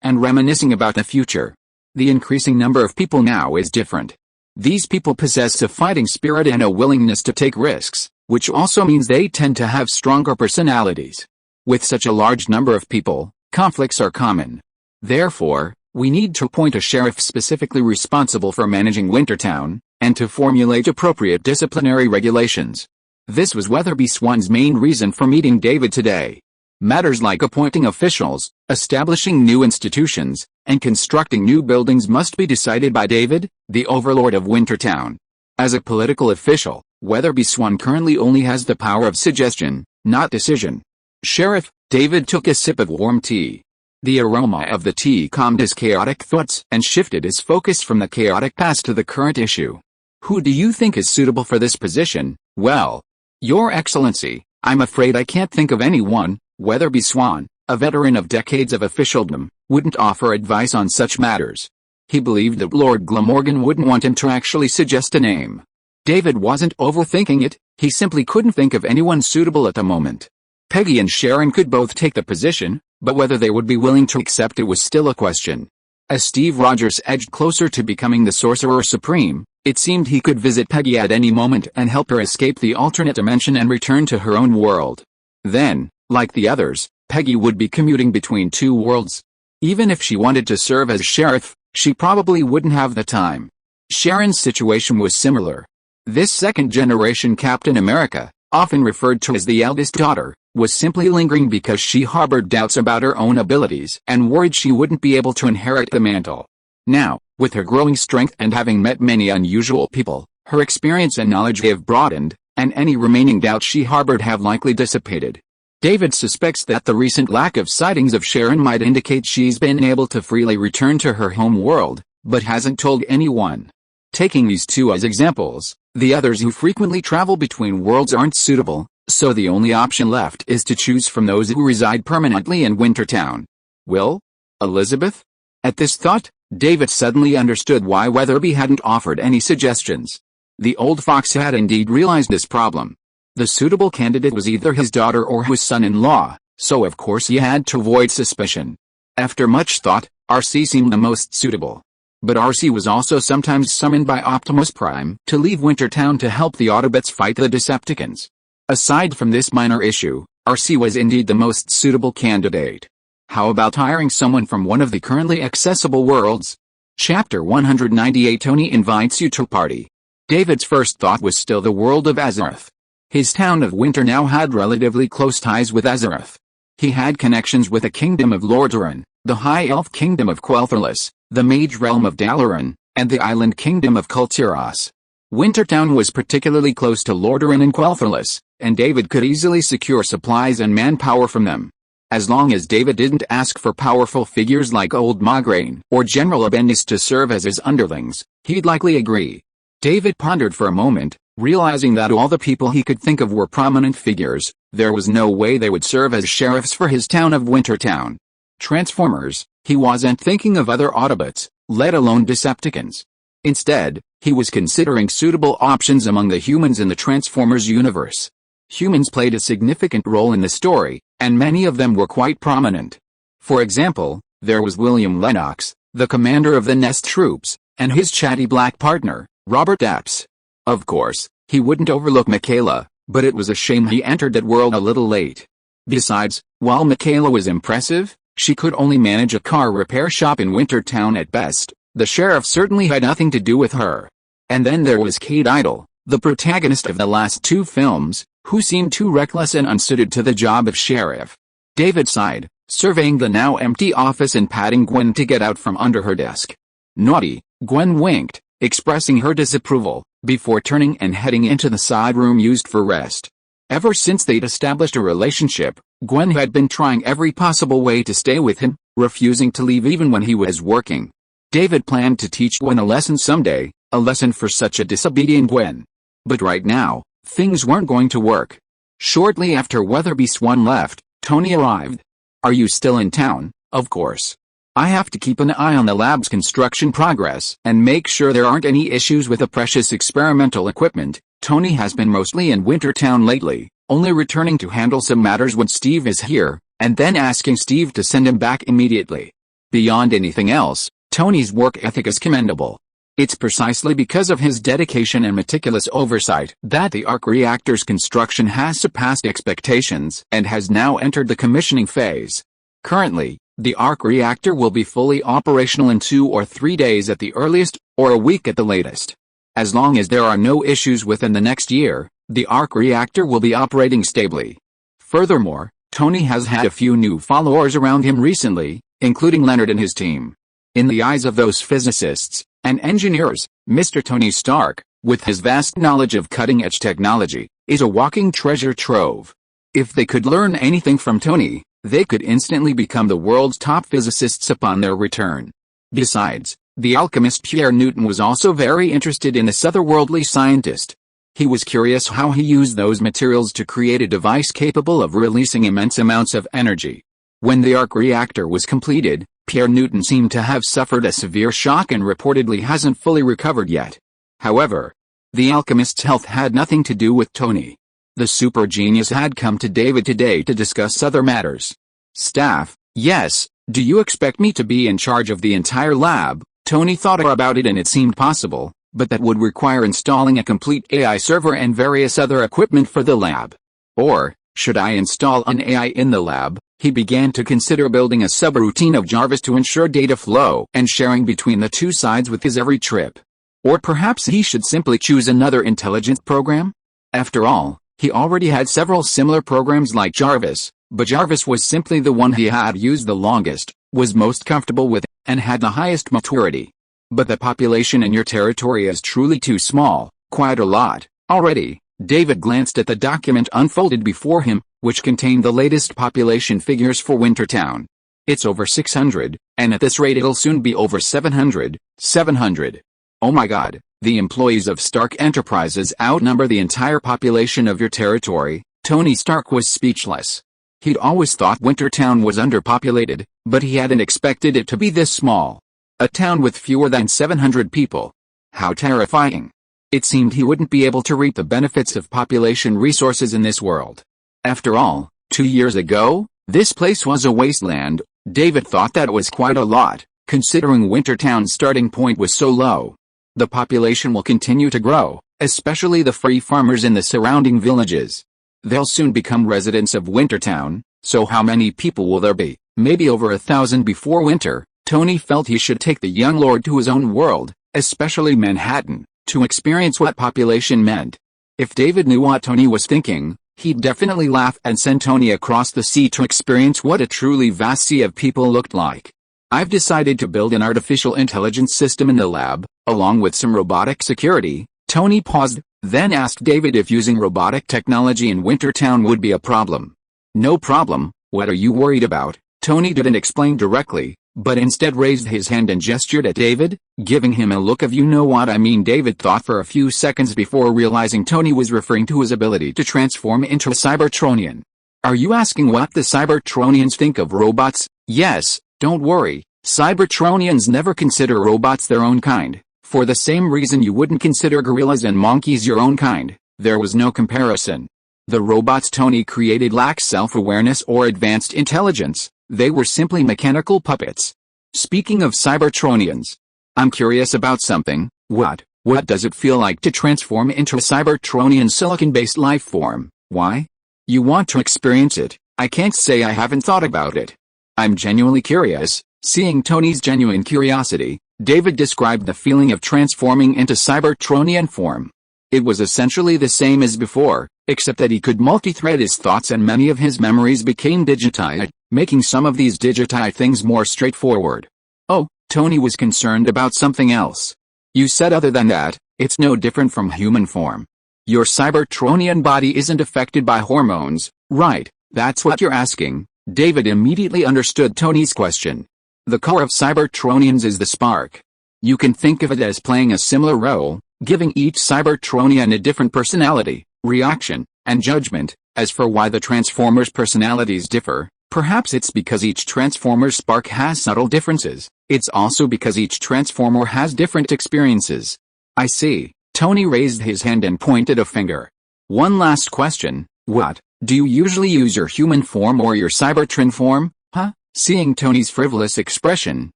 and reminiscing about the future. The increasing number of people now is different. These people possess a fighting spirit and a willingness to take risks, which also means they tend to have stronger personalities. With such a large number of people, conflicts are common. Therefore, we need to appoint a sheriff specifically responsible for managing Wintertown, and to formulate appropriate disciplinary regulations. This was Weatherby Swan's main reason for meeting David today. Matters like appointing officials, establishing new institutions, and constructing new buildings must be decided by David, the overlord of Wintertown. As a political official, Weatherby Swan currently only has the power of suggestion, not decision. Sheriff, David took a sip of warm tea. The aroma of the tea calmed his chaotic thoughts and shifted his focus from the chaotic past to the current issue. Who do you think is suitable for this position? Well, Your Excellency, I'm afraid I can't think of anyone. Weatherby Swan, a veteran of decades of officialdom, wouldn't offer advice on such matters. He believed that Lord Glamorgan wouldn't want him to actually suggest a name. David wasn't overthinking it, he simply couldn't think of anyone suitable at the moment. Peggy and Sharon could both take the position, but whether they would be willing to accept it was still a question. As Steve Rogers edged closer to becoming the Sorcerer Supreme, it seemed he could visit Peggy at any moment and help her escape the alternate dimension and return to her own world. Then, like the others, Peggy would be commuting between two worlds. Even if she wanted to serve as sheriff, she probably wouldn't have the time. Sharon's situation was similar. This second-generation Captain America, often referred to as the eldest daughter, was simply lingering because she harbored doubts about her own abilities and worried she wouldn't be able to inherit the mantle. Now, with her growing strength and having met many unusual people, her experience and knowledge have broadened, and any remaining doubts she harbored have likely dissipated. David suspects that the recent lack of sightings of Sharon might indicate she's been able to freely return to her home world, but hasn't told anyone. Taking these two as examples, the others who frequently travel between worlds aren't suitable, so the only option left is to choose from those who reside permanently in Wintertown. Will? Elizabeth? At this thought, David suddenly understood why Weatherby hadn't offered any suggestions. The old fox had indeed realized this problem. The suitable candidate was either his daughter or his son-in-law, so of course he had to avoid suspicion. After much thought, RC seemed the most suitable. But RC was also sometimes summoned by Optimus Prime to leave Wintertown to help the Autobots fight the Decepticons. Aside from this minor issue, RC was indeed the most suitable candidate. How about hiring someone from one of the currently accessible worlds? Chapter 198 Tony invites you to party. David's first thought was still the world of Azeroth. His town of Winter now had relatively close ties with Azeroth. He had connections with the Kingdom of Lordaeron, the High Elf Kingdom of Quel'Thalas, the Mage Realm of Dalaran, and the Island Kingdom of Kultiras. Wintertown was particularly close to Lordaeron and Quel'Thalas, and David could easily secure supplies and manpower from them. As long as David didn't ask for powerful figures like Old Mograine or General Abendis to serve as his underlings, he'd likely agree. David pondered for a moment, realizing that all the people he could think of were prominent figures. There was no way they would serve as sheriffs for his town of Wintertown. Transformers, he wasn't thinking of other Autobots, let alone Decepticons. Instead, he was considering suitable options among the humans in the Transformers universe. Humans played a significant role in the story, and many of them were quite prominent. For example, there was William Lennox, the commander of the Nest troops, and his chatty black partner, Robert Epps. Of course, he wouldn't overlook Michaela, but it was a shame he entered that world a little late. Besides, while Michaela was impressive, she could only manage a car repair shop in Wintertown at best. The sheriff certainly had nothing to do with her. And then there was Kate Idle, the protagonist of the last two films, who seemed too reckless and unsuited to the job of sheriff. David sighed, surveying the now empty office and patting Gwen to get out from under her desk. Naughty, Gwen winked, expressing her disapproval, before turning and heading into the side room used for rest. Ever since they'd established a relationship, Gwen had been trying every possible way to stay with him, refusing to leave even when he was working. David planned to teach Gwen a lesson someday, a lesson for such a disobedient Gwen. But right now, things weren't going to work. Shortly after Weatherby Swan left, Tony arrived. "Are you still in town?" "Of course. I have to keep an eye on the lab's construction progress and make sure there aren't any issues with the precious experimental equipment." Tony has been mostly in Wintertown lately, only returning to handle some matters when Steve is here, and then asking Steve to send him back immediately. Beyond anything else, Tony's work ethic is commendable. It's precisely because of his dedication and meticulous oversight that the arc reactor's construction has surpassed expectations and has now entered the commissioning phase. Currently, the arc reactor will be fully operational in 2 or 3 days at the earliest, or a week at the latest. As long as there are no issues within the next year, the arc reactor will be operating stably. Furthermore, Tony has had a few new followers around him recently, including Leonard and his team. In the eyes of those physicists and engineers, Mr. Tony Stark, with his vast knowledge of cutting-edge technology, is a walking treasure trove. If they could learn anything from Tony, they could instantly become the world's top physicists upon their return. Besides, the alchemist Pierre Newton was also very interested in this otherworldly scientist. He was curious how he used those materials to create a device capable of releasing immense amounts of energy. When the arc reactor was completed, Pierre Newton seemed to have suffered a severe shock and reportedly hasn't fully recovered yet. However, the alchemist's health had nothing to do with Tony. The super genius had come to David today to discuss other matters. Staff, Yes, do you expect me to be in charge of the entire lab? Tony thought about it and it seemed possible, but that would require installing a complete AI server and various other equipment for the lab. Or, should I install an AI in the lab? He began to consider building a subroutine of Jarvis to ensure data flow and sharing between the two sides with his every trip. Or perhaps he should simply choose another intelligence program? After all, he already had several similar programs like Jarvis, but Jarvis was simply the one he had used the longest, was most comfortable with, and had the highest maturity. But the population in your territory is truly too small, quite a lot, already. David glanced at the document unfolded before him, which contained the latest population figures for Wintertown. It's over 600, and at this rate it'll soon be over 700. 700. Oh my god, the employees of Stark Enterprises outnumber the entire population of your territory. Tony Stark was speechless. He'd always thought Wintertown was underpopulated, but he hadn't expected it to be this small. A town with fewer than 700 people. How terrifying. It seemed he wouldn't be able to reap the benefits of population resources in this world. After all, 2 years ago, this place was a wasteland. David thought that was quite a lot, considering Wintertown's starting point was so low. The population will continue to grow, especially the free farmers in the surrounding villages. They'll soon become residents of Wintertown, so how many people will there be? Maybe over 1,000 before winter. Tony felt he should take the young lord to his own world, especially Manhattan, to experience what population meant. If David knew what Tony was thinking, he'd definitely laugh and send Tony across the sea to experience what a truly vast sea of people looked like. I've decided to build an artificial intelligence system in the lab, along with some robotic security. Tony paused, then asked David if using robotic technology in Wintertown would be a problem. No problem, what are you worried about? Tony didn't explain directly, but instead raised his hand and gestured at David, giving him a look of you know what I mean. David thought for a few seconds before realizing Tony was referring to his ability to transform into a Cybertronian. Are you asking what the Cybertronians think of robots? Yes, don't worry, Cybertronians never consider robots their own kind, for the same reason you wouldn't consider gorillas and monkeys your own kind. There was no comparison. The robots Tony created lacked self-awareness or advanced intelligence. They were simply mechanical puppets. Speaking of Cybertronians, I'm curious about something. What does it feel like to transform into a Cybertronian silicon-based life form? Why? You want to experience it. I can't say I haven't thought about it. I'm genuinely curious. Seeing Tony's genuine curiosity, David described the feeling of transforming into Cybertronian form. It was essentially the same as before, except that he could multi-thread his thoughts and many of his memories became digitized, making some of these digitized things more straightforward. Oh, Tony was concerned about something else. You said other than that, it's no different from human form. Your Cybertronian body isn't affected by hormones, right? That's what you're asking. David immediately understood Tony's question. The core of Cybertronians is the spark. You can think of it as playing a similar role, giving each Cybertronian a different personality, reaction, and judgment. As for why the Transformers' personalities differ, perhaps it's because each Transformer's spark has subtle differences. It's also because each Transformer has different experiences. I see. Tony raised his hand and pointed a finger. One last question. What? Do you usually use your human form or your Cybertron form? Huh? Seeing Tony's frivolous expression,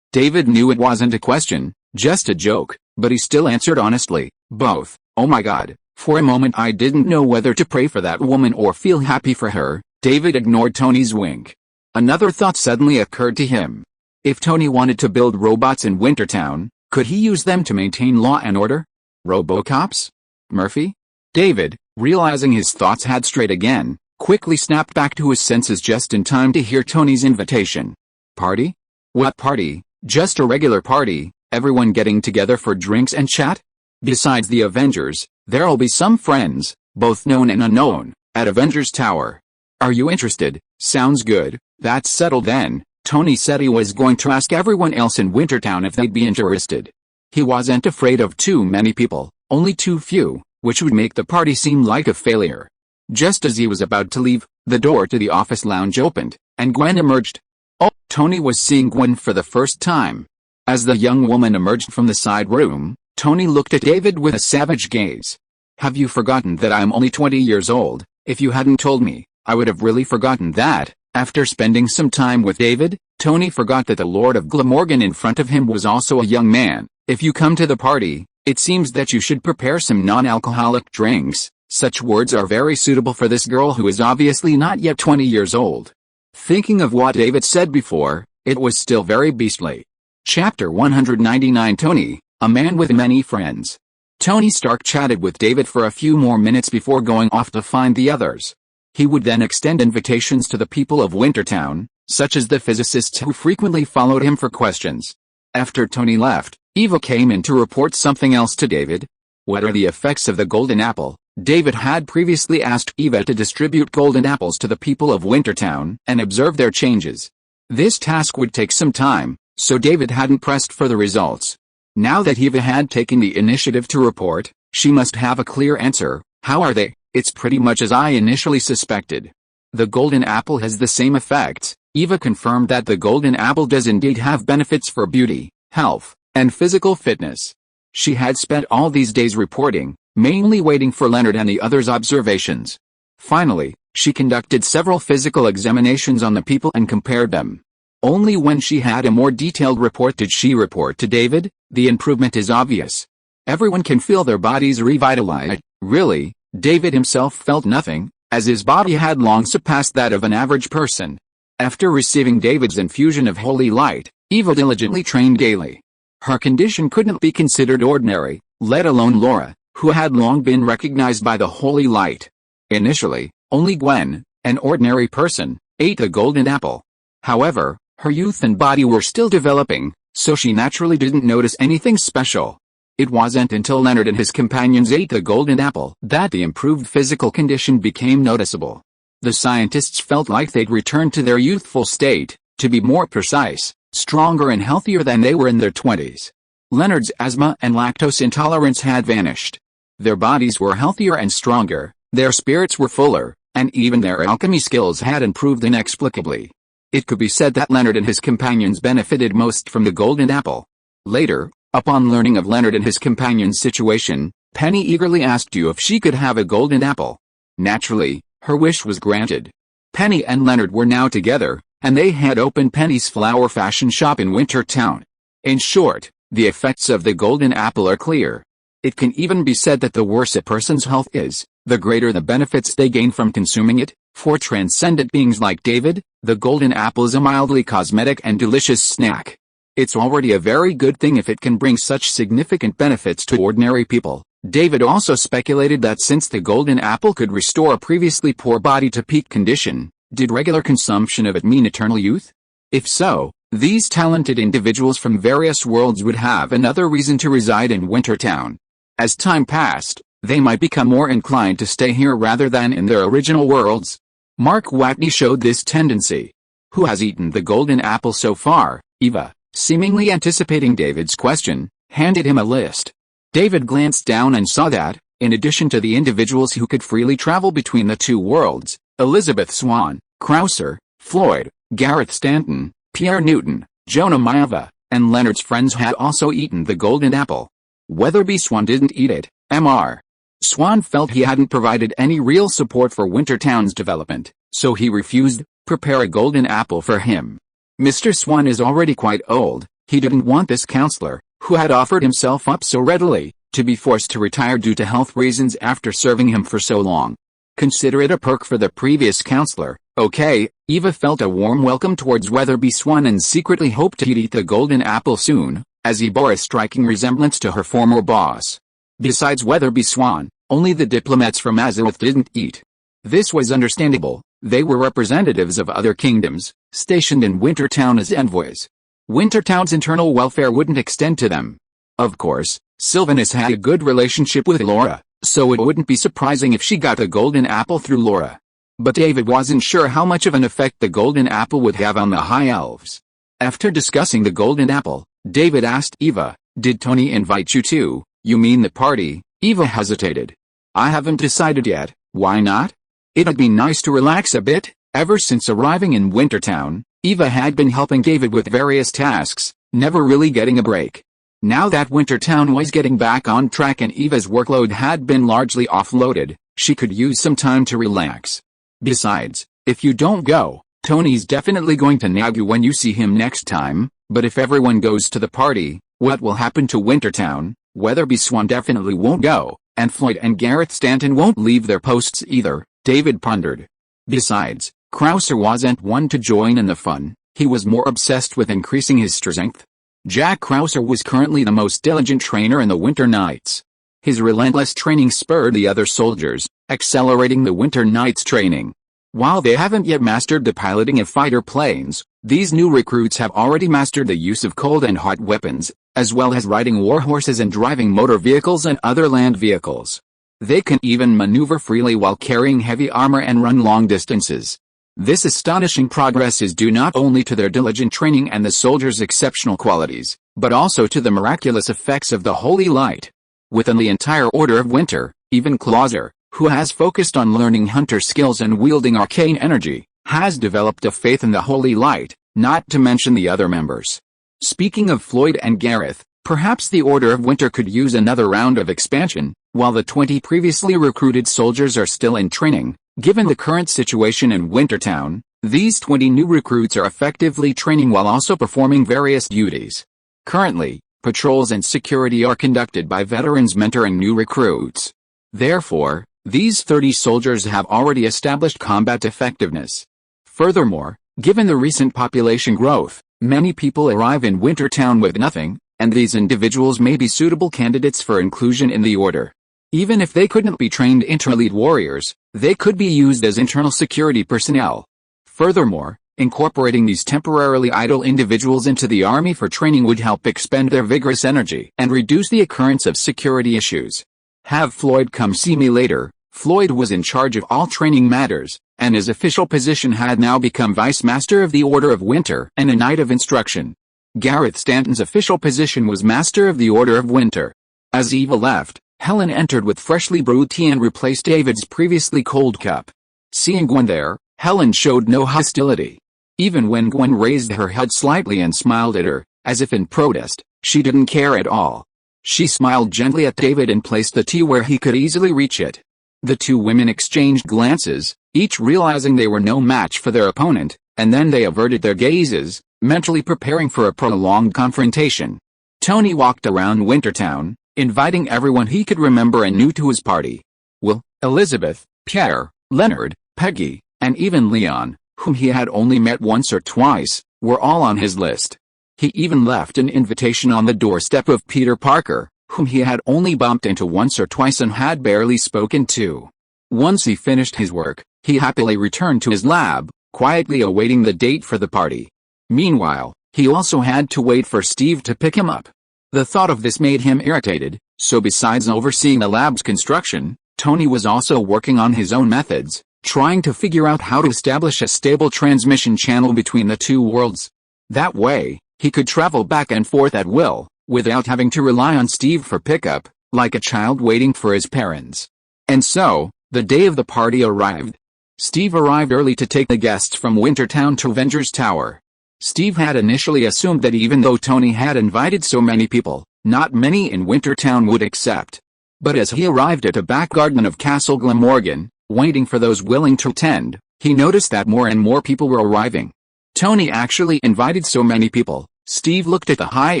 David knew it wasn't a question, just a joke, but he still answered honestly, both. Oh my god. For a moment I didn't know whether to pray for that woman or feel happy for her. David ignored Tony's wink. Another thought suddenly occurred to him. If Tony wanted to build robots in Wintertown, could he use them to maintain law and order? Robocops? Murphy? David, realizing his thoughts had strayed again, quickly snapped back to his senses just in time to hear Tony's invitation. Party? What party? Just a regular party, everyone getting together for drinks and chat? Besides the Avengers, there'll be some friends, both known and unknown, at Avengers Tower. Are you interested? Sounds good. That's settled then. Tony said he was going to ask everyone else in Wintertown if they'd be interested. He wasn't afraid of too many people, only too few, which would make the party seem like a failure. Just as he was about to leave, the door to the office lounge opened, and Gwen emerged. Oh, Tony was seeing Gwen for the first time. As the young woman emerged from the side room, Tony looked at David with a savage gaze. Have you forgotten that I'm only 20 years old? If you hadn't told me, I would have really forgotten that. After spending some time with David, Tony forgot that the Lord of Glamorgan in front of him was also a young man. If you come to the party, it seems that you should prepare some non-alcoholic drinks. Such words are very suitable for this girl who is obviously not yet 20 years old. Thinking of what David said before, it was still very beastly. Chapter 199 Tony, a man with many friends. Tony Stark chatted with David for a few more minutes before going off to find the others. He would then extend invitations to the people of Wintertown, such as the physicists who frequently followed him for questions. After Tony left, Eva came in to report something else to David. What are the effects of the golden apple? David had previously asked Eva to distribute golden apples to the people of Wintertown and observe their changes. This task would take some time, so David hadn't pressed for the results. Now that Eva had taken the initiative to report, she must have a clear answer. How are they? It's pretty much as I initially suspected. The golden apple has the same effects. Eva confirmed that the golden apple does indeed have benefits for beauty, health, and physical fitness. She had spent all these days reporting, mainly waiting for Leonard and the others' observations. Finally, she conducted several physical examinations on the people and compared them. Only when she had a more detailed report did she report to David. The improvement is obvious. Everyone can feel their bodies revitalized. Really, David himself felt nothing, as his body had long surpassed that of an average person. After receiving David's infusion of holy light, Eva diligently trained daily. Her condition couldn't be considered ordinary, let alone Laura, who had long been recognized by the holy light. Initially, only Gwen, an ordinary person, ate the golden apple. However, her youth and body were still developing, so she naturally didn't notice anything special. It wasn't until Leonard and his companions ate the golden apple that the improved physical condition became noticeable. The scientists felt like they'd returned to their youthful state, to be more precise, stronger and healthier than they were in their 20s. Leonard's asthma and lactose intolerance had vanished. Their bodies were healthier and stronger, their spirits were fuller, and even their alchemy skills had improved inexplicably. It could be said that Leonard and his companions benefited most from the golden apple. Later, upon learning of Leonard and his companions' situation, Penny eagerly asked you if she could have a golden apple. Naturally, her wish was granted. Penny and Leonard were now together, and they had opened Penny's flower fashion shop in Wintertown. In short, the effects of the golden apple are clear. It can even be said that the worse a person's health is, the greater the benefits they gain from consuming it. For transcendent beings like David, the golden apple is a mildly cosmetic and delicious snack. It's already a very good thing if it can bring such significant benefits to ordinary people. David also speculated that since the golden apple could restore a previously poor body to peak condition, did regular consumption of it mean eternal youth? If so, these talented individuals from various worlds would have another reason to reside in Wintertown. As time passed, they might become more inclined to stay here rather than in their original worlds. Mark Watney showed this tendency. Who has eaten the golden apple so far? Eva, seemingly anticipating David's question, handed him a list. David glanced down and saw that, in addition to the individuals who could freely travel between the two worlds, Elizabeth Swan, Krauser, Floyd, Gareth Stanton, Pierre Newton, Jonah Maeva, and Leonard's friends had also eaten the golden apple. Weatherby Swan didn't eat it. Mr. Swan felt he hadn't provided any real support for Wintertown's development, so he refused to prepare a golden apple for him. Mr. Swan is already quite old. He didn't want this counselor, who had offered himself up so readily, to be forced to retire due to health reasons after serving him for so long. Consider it a perk for the previous counselor, okay? Eva felt a warm welcome towards Weatherby Swan and secretly hoped he'd eat the golden apple soon, as he bore a striking resemblance to her former boss. Besides Weatherby Swan, only the diplomats from Azeroth didn't eat. This was understandable. They were representatives of other kingdoms, stationed in Wintertown as envoys. Wintertown's internal welfare wouldn't extend to them. Of course, Sylvanus had a good relationship with Laura, so it wouldn't be surprising if she got the golden apple through Laura. But David wasn't sure how much of an effect the golden apple would have on the High Elves. After discussing the golden apple, David asked Eva, "Did Tony invite you to, you mean the party?" Eva hesitated. "I haven't decided yet." "Why not?" "It'd be nice to relax a bit." Ever since arriving in Wintertown, Eva had been helping David with various tasks, never really getting a break. Now that Wintertown was getting back on track and Eva's workload had been largely offloaded, she could use some time to relax. Besides, if you don't go, Tony's definitely going to nag you when you see him next time, but if everyone goes to the party, what will happen to Wintertown? Weatherby Swan definitely won't go, and Floyd and Gareth Stanton won't leave their posts either, David pondered. Besides, Krauser wasn't one to join in the fun, he was more obsessed with increasing his strength. Jack Krauser was currently the most diligent trainer in the Winter Knights. His relentless training spurred the other soldiers, accelerating the Winter Knights training. While they haven't yet mastered the piloting of fighter planes, these new recruits have already mastered the use of cold and hot weapons, as well as riding war horses and driving motor vehicles and other land vehicles. They can even maneuver freely while carrying heavy armor and run long distances. This astonishing progress is due not only to their diligent training and the soldiers' exceptional qualities, but also to the miraculous effects of the Holy Light. Within the entire Order of Winter, even Clauser, who has focused on learning hunter skills and wielding arcane energy, has developed a faith in the Holy Light, not to mention the other members. Speaking of Floyd and Gareth, perhaps the Order of Winter could use another round of expansion, while the 20 previously recruited soldiers are still in training. Given the current situation in Wintertown, these 20 new recruits are effectively training while also performing various duties. Currently, patrols and security are conducted by veterans mentoring new recruits. Therefore, these 30 soldiers have already established combat effectiveness. Furthermore, given the recent population growth, many people arrive in Wintertown with nothing, and these individuals may be suitable candidates for inclusion in the order. Even if they couldn't be trained inter-elite warriors, they could be used as internal security personnel. Furthermore, incorporating these temporarily idle individuals into the army for training would help expend their vigorous energy and reduce the occurrence of security issues. Have Floyd come see me later. Floyd was in charge of all training matters, and his official position had now become Vice Master of the Order of Winter and a Knight of Instruction. Gareth Stanton's official position was Master of the Order of Winter. As Eva left, Helen entered with freshly brewed tea and replaced David's previously cold cup. Seeing Gwen there, Helen showed no hostility. Even when Gwen raised her head slightly and smiled at her, as if in protest, she didn't care at all. She smiled gently at David and placed the tea where he could easily reach it. The two women exchanged glances, each realizing they were no match for their opponent, and then they averted their gazes, mentally preparing for a prolonged confrontation. Tony walked around Wintertown, inviting everyone he could remember and new to his party. Will, Elizabeth, Pierre, Leonard, Peggy, and even Leon, whom he had only met once or twice, were all on his list. He even left an invitation on the doorstep of Peter Parker, whom he had only bumped into once or twice and had barely spoken to. Once he finished his work, he happily returned to his lab, quietly awaiting the date for the party. Meanwhile, he also had to wait for Steve to pick him up. The thought of this made him irritated, so besides overseeing the lab's construction, Tony was also working on his own methods, trying to figure out how to establish a stable transmission channel between the two worlds. That way, he could travel back and forth at will, without having to rely on Steve for pickup, like a child waiting for his parents. And so, the day of the party arrived. Steve arrived early to take the guests from Wintertown to Avengers Tower. Steve had initially assumed that even though Tony had invited so many people, not many in Wintertown would accept. But as he arrived at the back garden of Castle Glamorgan, waiting for those willing to attend, he noticed that more and more people were arriving. Tony actually invited so many people. Steve looked at the High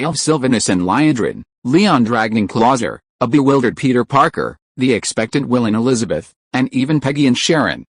Elf Sylvanus and Liandrin, Leon dragging Clauser, a bewildered Peter Parker, the expectant Will and Elizabeth, and even Peggy and Sharon.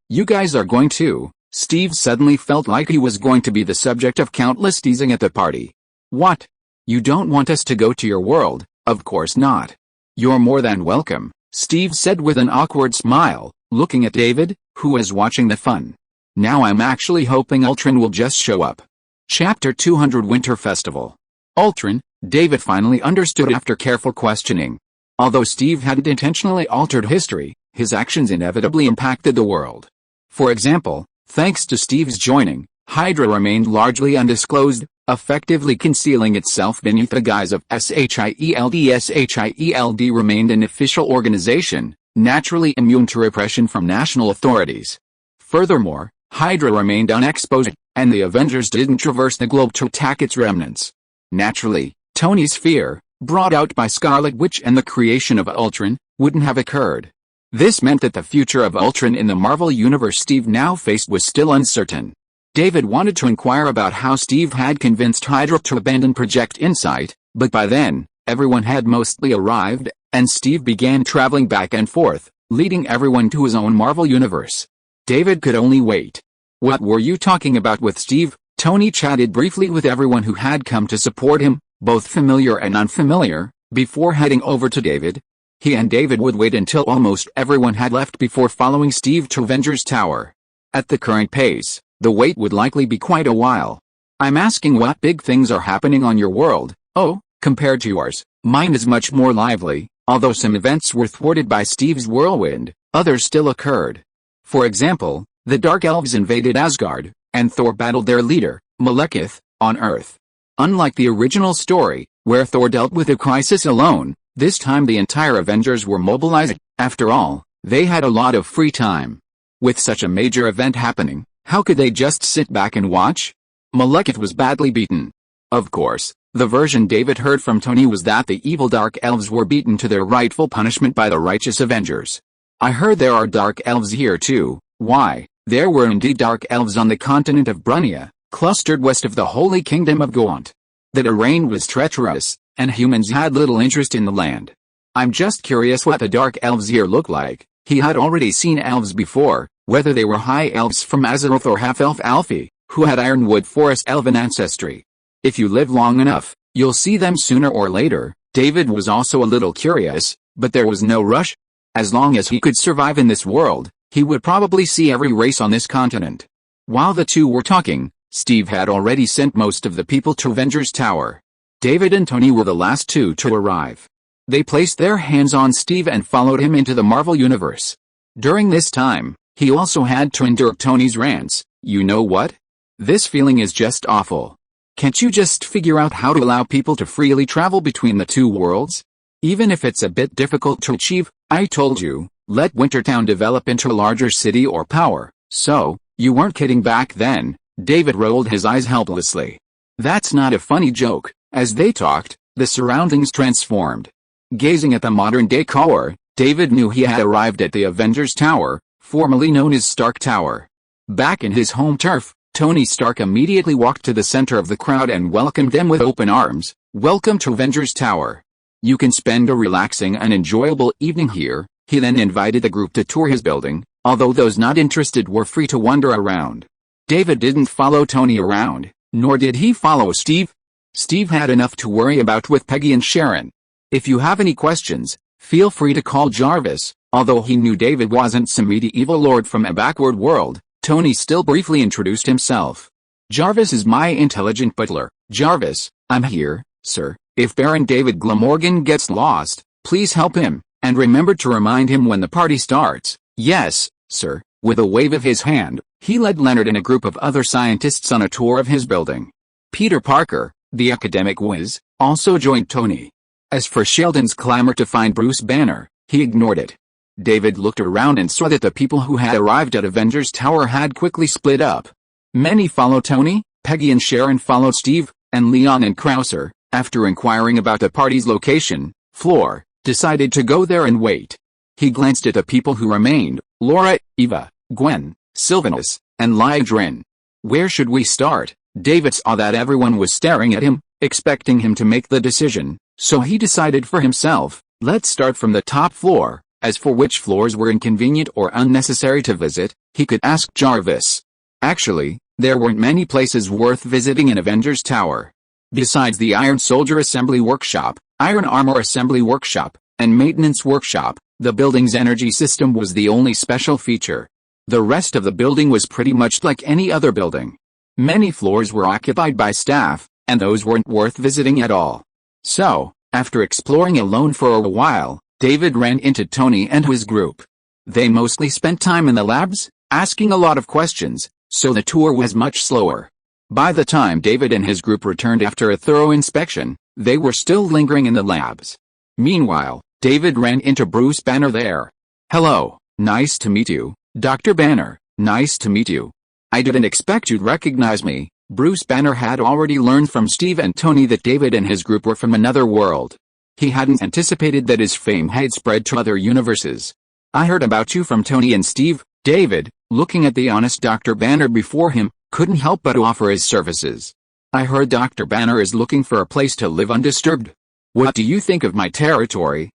You guys are going to? Steve suddenly felt like he was going to be the subject of countless teasing at the party. What? You don't want us to go to your world? Of course not. You're more than welcome, Steve said with an awkward smile, looking at David, who was watching the fun. Now I'm actually hoping Ultron will just show up. Chapter 200 Winter Festival. Ultron, David finally understood after careful questioning. Although Steve hadn't intentionally altered history, his actions inevitably impacted the world. For example, thanks to Steve's joining, Hydra remained largely undisclosed, effectively concealing itself beneath the guise of SHIELD. SHIELD remained an official organization, naturally immune to repression from national authorities. Furthermore, Hydra remained unexposed, and the Avengers didn't traverse the globe to attack its remnants. Naturally, Tony's fear, brought out by Scarlet Witch and the creation of Ultron, wouldn't have occurred. This meant that the future of Ultron in the Marvel Universe Steve now faced was still uncertain. David wanted to inquire about how Steve had convinced Hydra to abandon Project Insight, but by then, everyone had mostly arrived, and Steve began traveling back and forth, leading everyone to his own Marvel universe. David could only wait. "What were you talking about with Steve?" Tony chatted briefly with everyone who had come to support him, both familiar and unfamiliar, before heading over to David. He and David would wait until almost everyone had left before following Steve to Avengers Tower. At the current pace, the wait would likely be quite a while. "I'm asking what big things are happening on your world." "Oh, compared to yours, mine is much more lively. Although some events were thwarted by Steve's whirlwind, others still occurred. For example, the Dark Elves invaded Asgard, and Thor battled their leader, Malekith, on Earth. Unlike the original story, where Thor dealt with a crisis alone, this time the entire Avengers were mobilized. After all, they had a lot of free time. With such a major event happening, how could they just sit back and watch? Malekith was badly beaten. Of course, the version David heard from Tony was that the evil Dark Elves were beaten to their rightful punishment by the righteous Avengers. "I heard there are Dark Elves here too." Why, there were indeed Dark Elves on the continent of Brunia, clustered west of the Holy Kingdom of Gaunt. The terrain was treacherous, and humans had little interest in the land. "I'm just curious what the Dark Elves here look like." He had already seen elves before, whether they were high elves from Azeroth or half-elf Alfie, who had Ironwood Forest elven ancestry. If you live long enough, you'll see them sooner or later. David was also a little curious, but there was no rush. As long as he could survive in this world, he would probably see every race on this continent. While the two were talking, Steve had already sent most of the people to Avengers Tower. David and Tony were the last two to arrive. They placed their hands on Steve and followed him into the Marvel Universe. During this time, he also had to endure Tony's rants. "You know what? This feeling is just awful. Can't you just figure out how to allow people to freely travel between the two worlds? Even if it's a bit difficult to achieve, I told you, let Wintertown develop into a larger city or power." "So, you weren't kidding back then?" David rolled his eyes helplessly. "That's not a funny joke." As they talked, the surroundings transformed. Gazing at the modern-day core, David knew he had arrived at the Avengers Tower, formerly known as Stark Tower. Back in his home turf, Tony Stark immediately walked to the center of the crowd and welcomed them with open arms. "Welcome to Avengers Tower. You can spend a relaxing and enjoyable evening here." He then invited the group to tour his building, although those not interested were free to wander around. David didn't follow Tony around, nor did he follow Steve. Steve had enough to worry about with Peggy and Sharon. "If you have any questions, feel free to call Jarvis." Although he knew David wasn't some medieval lord from a backward world, Tony still briefly introduced himself. "Jarvis is my intelligent butler." "Jarvis, I'm here, sir. If Baron David Glamorgan gets lost, please help him, and remember to remind him when the party starts." "Yes, sir." With a wave of his hand, he led Leonard and a group of other scientists on a tour of his building. Peter Parker, the academic whiz, also joined Tony. As for Sheldon's clamor to find Bruce Banner, he ignored it. David looked around and saw that the people who had arrived at Avengers Tower had quickly split up. Many followed Tony, Peggy and Sharon followed Steve, and Leon and Krauser, after inquiring about the party's location, Floor, decided to go there and wait. He glanced at the people who remained: Laura, Eva, Gwen, Sylvanus, and Lydrin. "Where should we start?" David saw that everyone was staring at him, expecting him to make the decision, so he decided for himself. "Let's start from the top floor." As for which floors were inconvenient or unnecessary to visit, he could ask Jarvis. Actually, there weren't many places worth visiting in Avengers Tower. Besides the Iron Soldier Assembly Workshop, Iron Armor Assembly Workshop, and Maintenance Workshop, the building's energy system was the only special feature. The rest of the building was pretty much like any other building. Many floors were occupied by staff, and those weren't worth visiting at all. So, after exploring alone for a while, David ran into Tony and his group. They mostly spent time in the labs, asking a lot of questions, so the tour was much slower. By the time David and his group returned after a thorough inspection, they were still lingering in the labs. Meanwhile, David ran into Bruce Banner there. "Hello, nice to meet you, Dr. Banner. Nice to meet you. I didn't expect you'd recognize me." Bruce Banner had already learned from Steve and Tony that David and his group were from another world. He hadn't anticipated that his fame had spread to other universes. "I heard about you from Tony and Steve." David, looking at the honest Dr. Banner before him, couldn't help but offer his services. I heard Dr. Banner is looking for a place to live undisturbed. What do you think of my territory?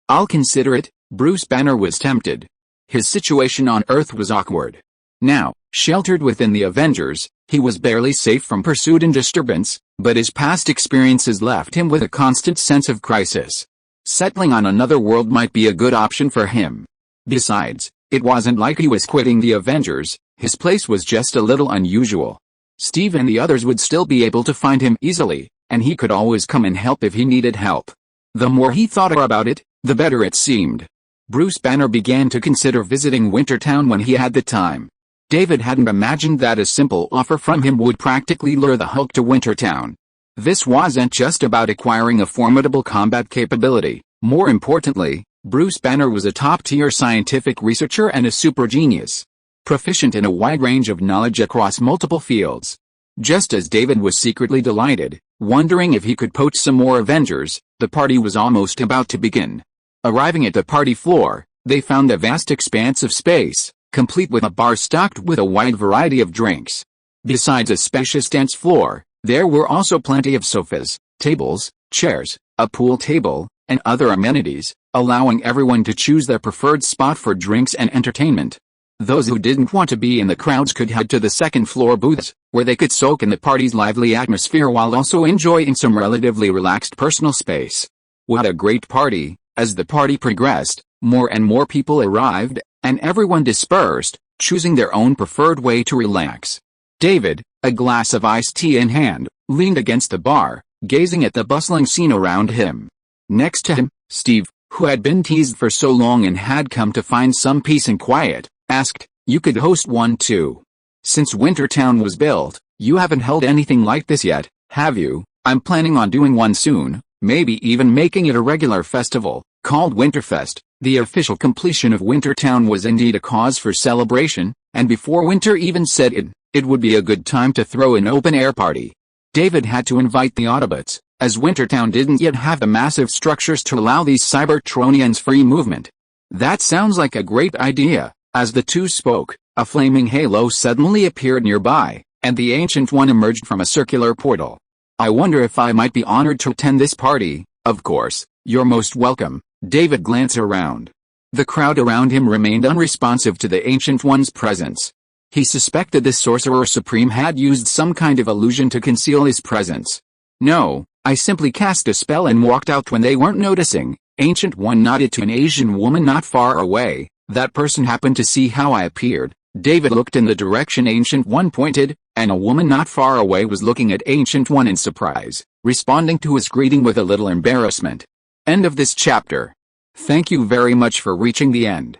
I'll consider it. Bruce Banner was tempted. His situation on Earth was awkward. Now, sheltered within the Avengers, he was barely safe from pursuit and disturbance, but his past experiences left him with a constant sense of crisis. Settling on another world might be a good option for him. Besides, it wasn't like he was quitting the Avengers, his place was just a little unusual. Steve and the others would still be able to find him easily, and he could always come and help if he needed help. The more he thought about it, the better it seemed. Bruce Banner began to consider visiting Wintertown when he had the time. David hadn't imagined that a simple offer from him would practically lure the Hulk to Wintertown. This wasn't just about acquiring a formidable combat capability. More importantly, Bruce Banner was a top-tier scientific researcher and a super genius, proficient in a wide range of knowledge across multiple fields. Just as David was secretly delighted, wondering if he could poach some more Avengers, the party was almost about to begin. Arriving at the party floor, they found a vast expanse of space, complete with a bar stocked with a wide variety of drinks. Besides a spacious dance floor, there were also plenty of sofas, tables, chairs, a pool table, and other amenities, allowing everyone to choose their preferred spot for drinks and entertainment. Those who didn't want to be in the crowds could head to the second-floor booths, where they could soak in the party's lively atmosphere while also enjoying some relatively relaxed personal space. What a great party! As the party progressed, more and more people arrived, and everyone dispersed, choosing their own preferred way to relax. David, a glass of iced tea in hand, leaned against the bar, gazing at the bustling scene around him. Next to him, Steve, who had been teased for so long and had come to find some peace and quiet, asked, "You could host one too. Since Wintertown was built, you haven't held anything like this yet, have you?" "I'm planning on doing one soon, maybe even making it a regular festival, called Winterfest." The official completion of Wintertown was indeed a cause for celebration, and before winter even set in, it would be a good time to throw an open-air party. David had to invite the Autobots, as Wintertown didn't yet have the massive structures to allow these Cybertronians free movement. "That sounds like a great idea." As the two spoke, a flaming halo suddenly appeared nearby, and the Ancient One emerged from a circular portal. "I wonder if I might be honored to attend this party." "Of course, you're most welcome." David glanced around. The crowd around him remained unresponsive to the Ancient One's presence. He suspected the Sorcerer Supreme had used some kind of illusion to conceal his presence. "No, I simply cast a spell and walked out when they weren't noticing." Ancient One nodded to an Asian woman not far away. "That person happened to see how I appeared." David looked in the direction Ancient One pointed, and a woman not far away was looking at Ancient One in surprise, responding to his greeting with a little embarrassment. End of this chapter. Thank you very much for reaching the end.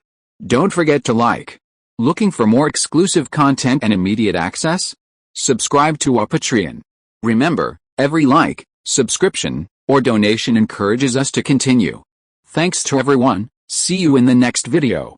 Don't forget to like. Looking for more exclusive content and immediate access? Subscribe to our Patreon. Remember, every like, subscription, or donation encourages us to continue. Thanks to everyone. See you in the next video.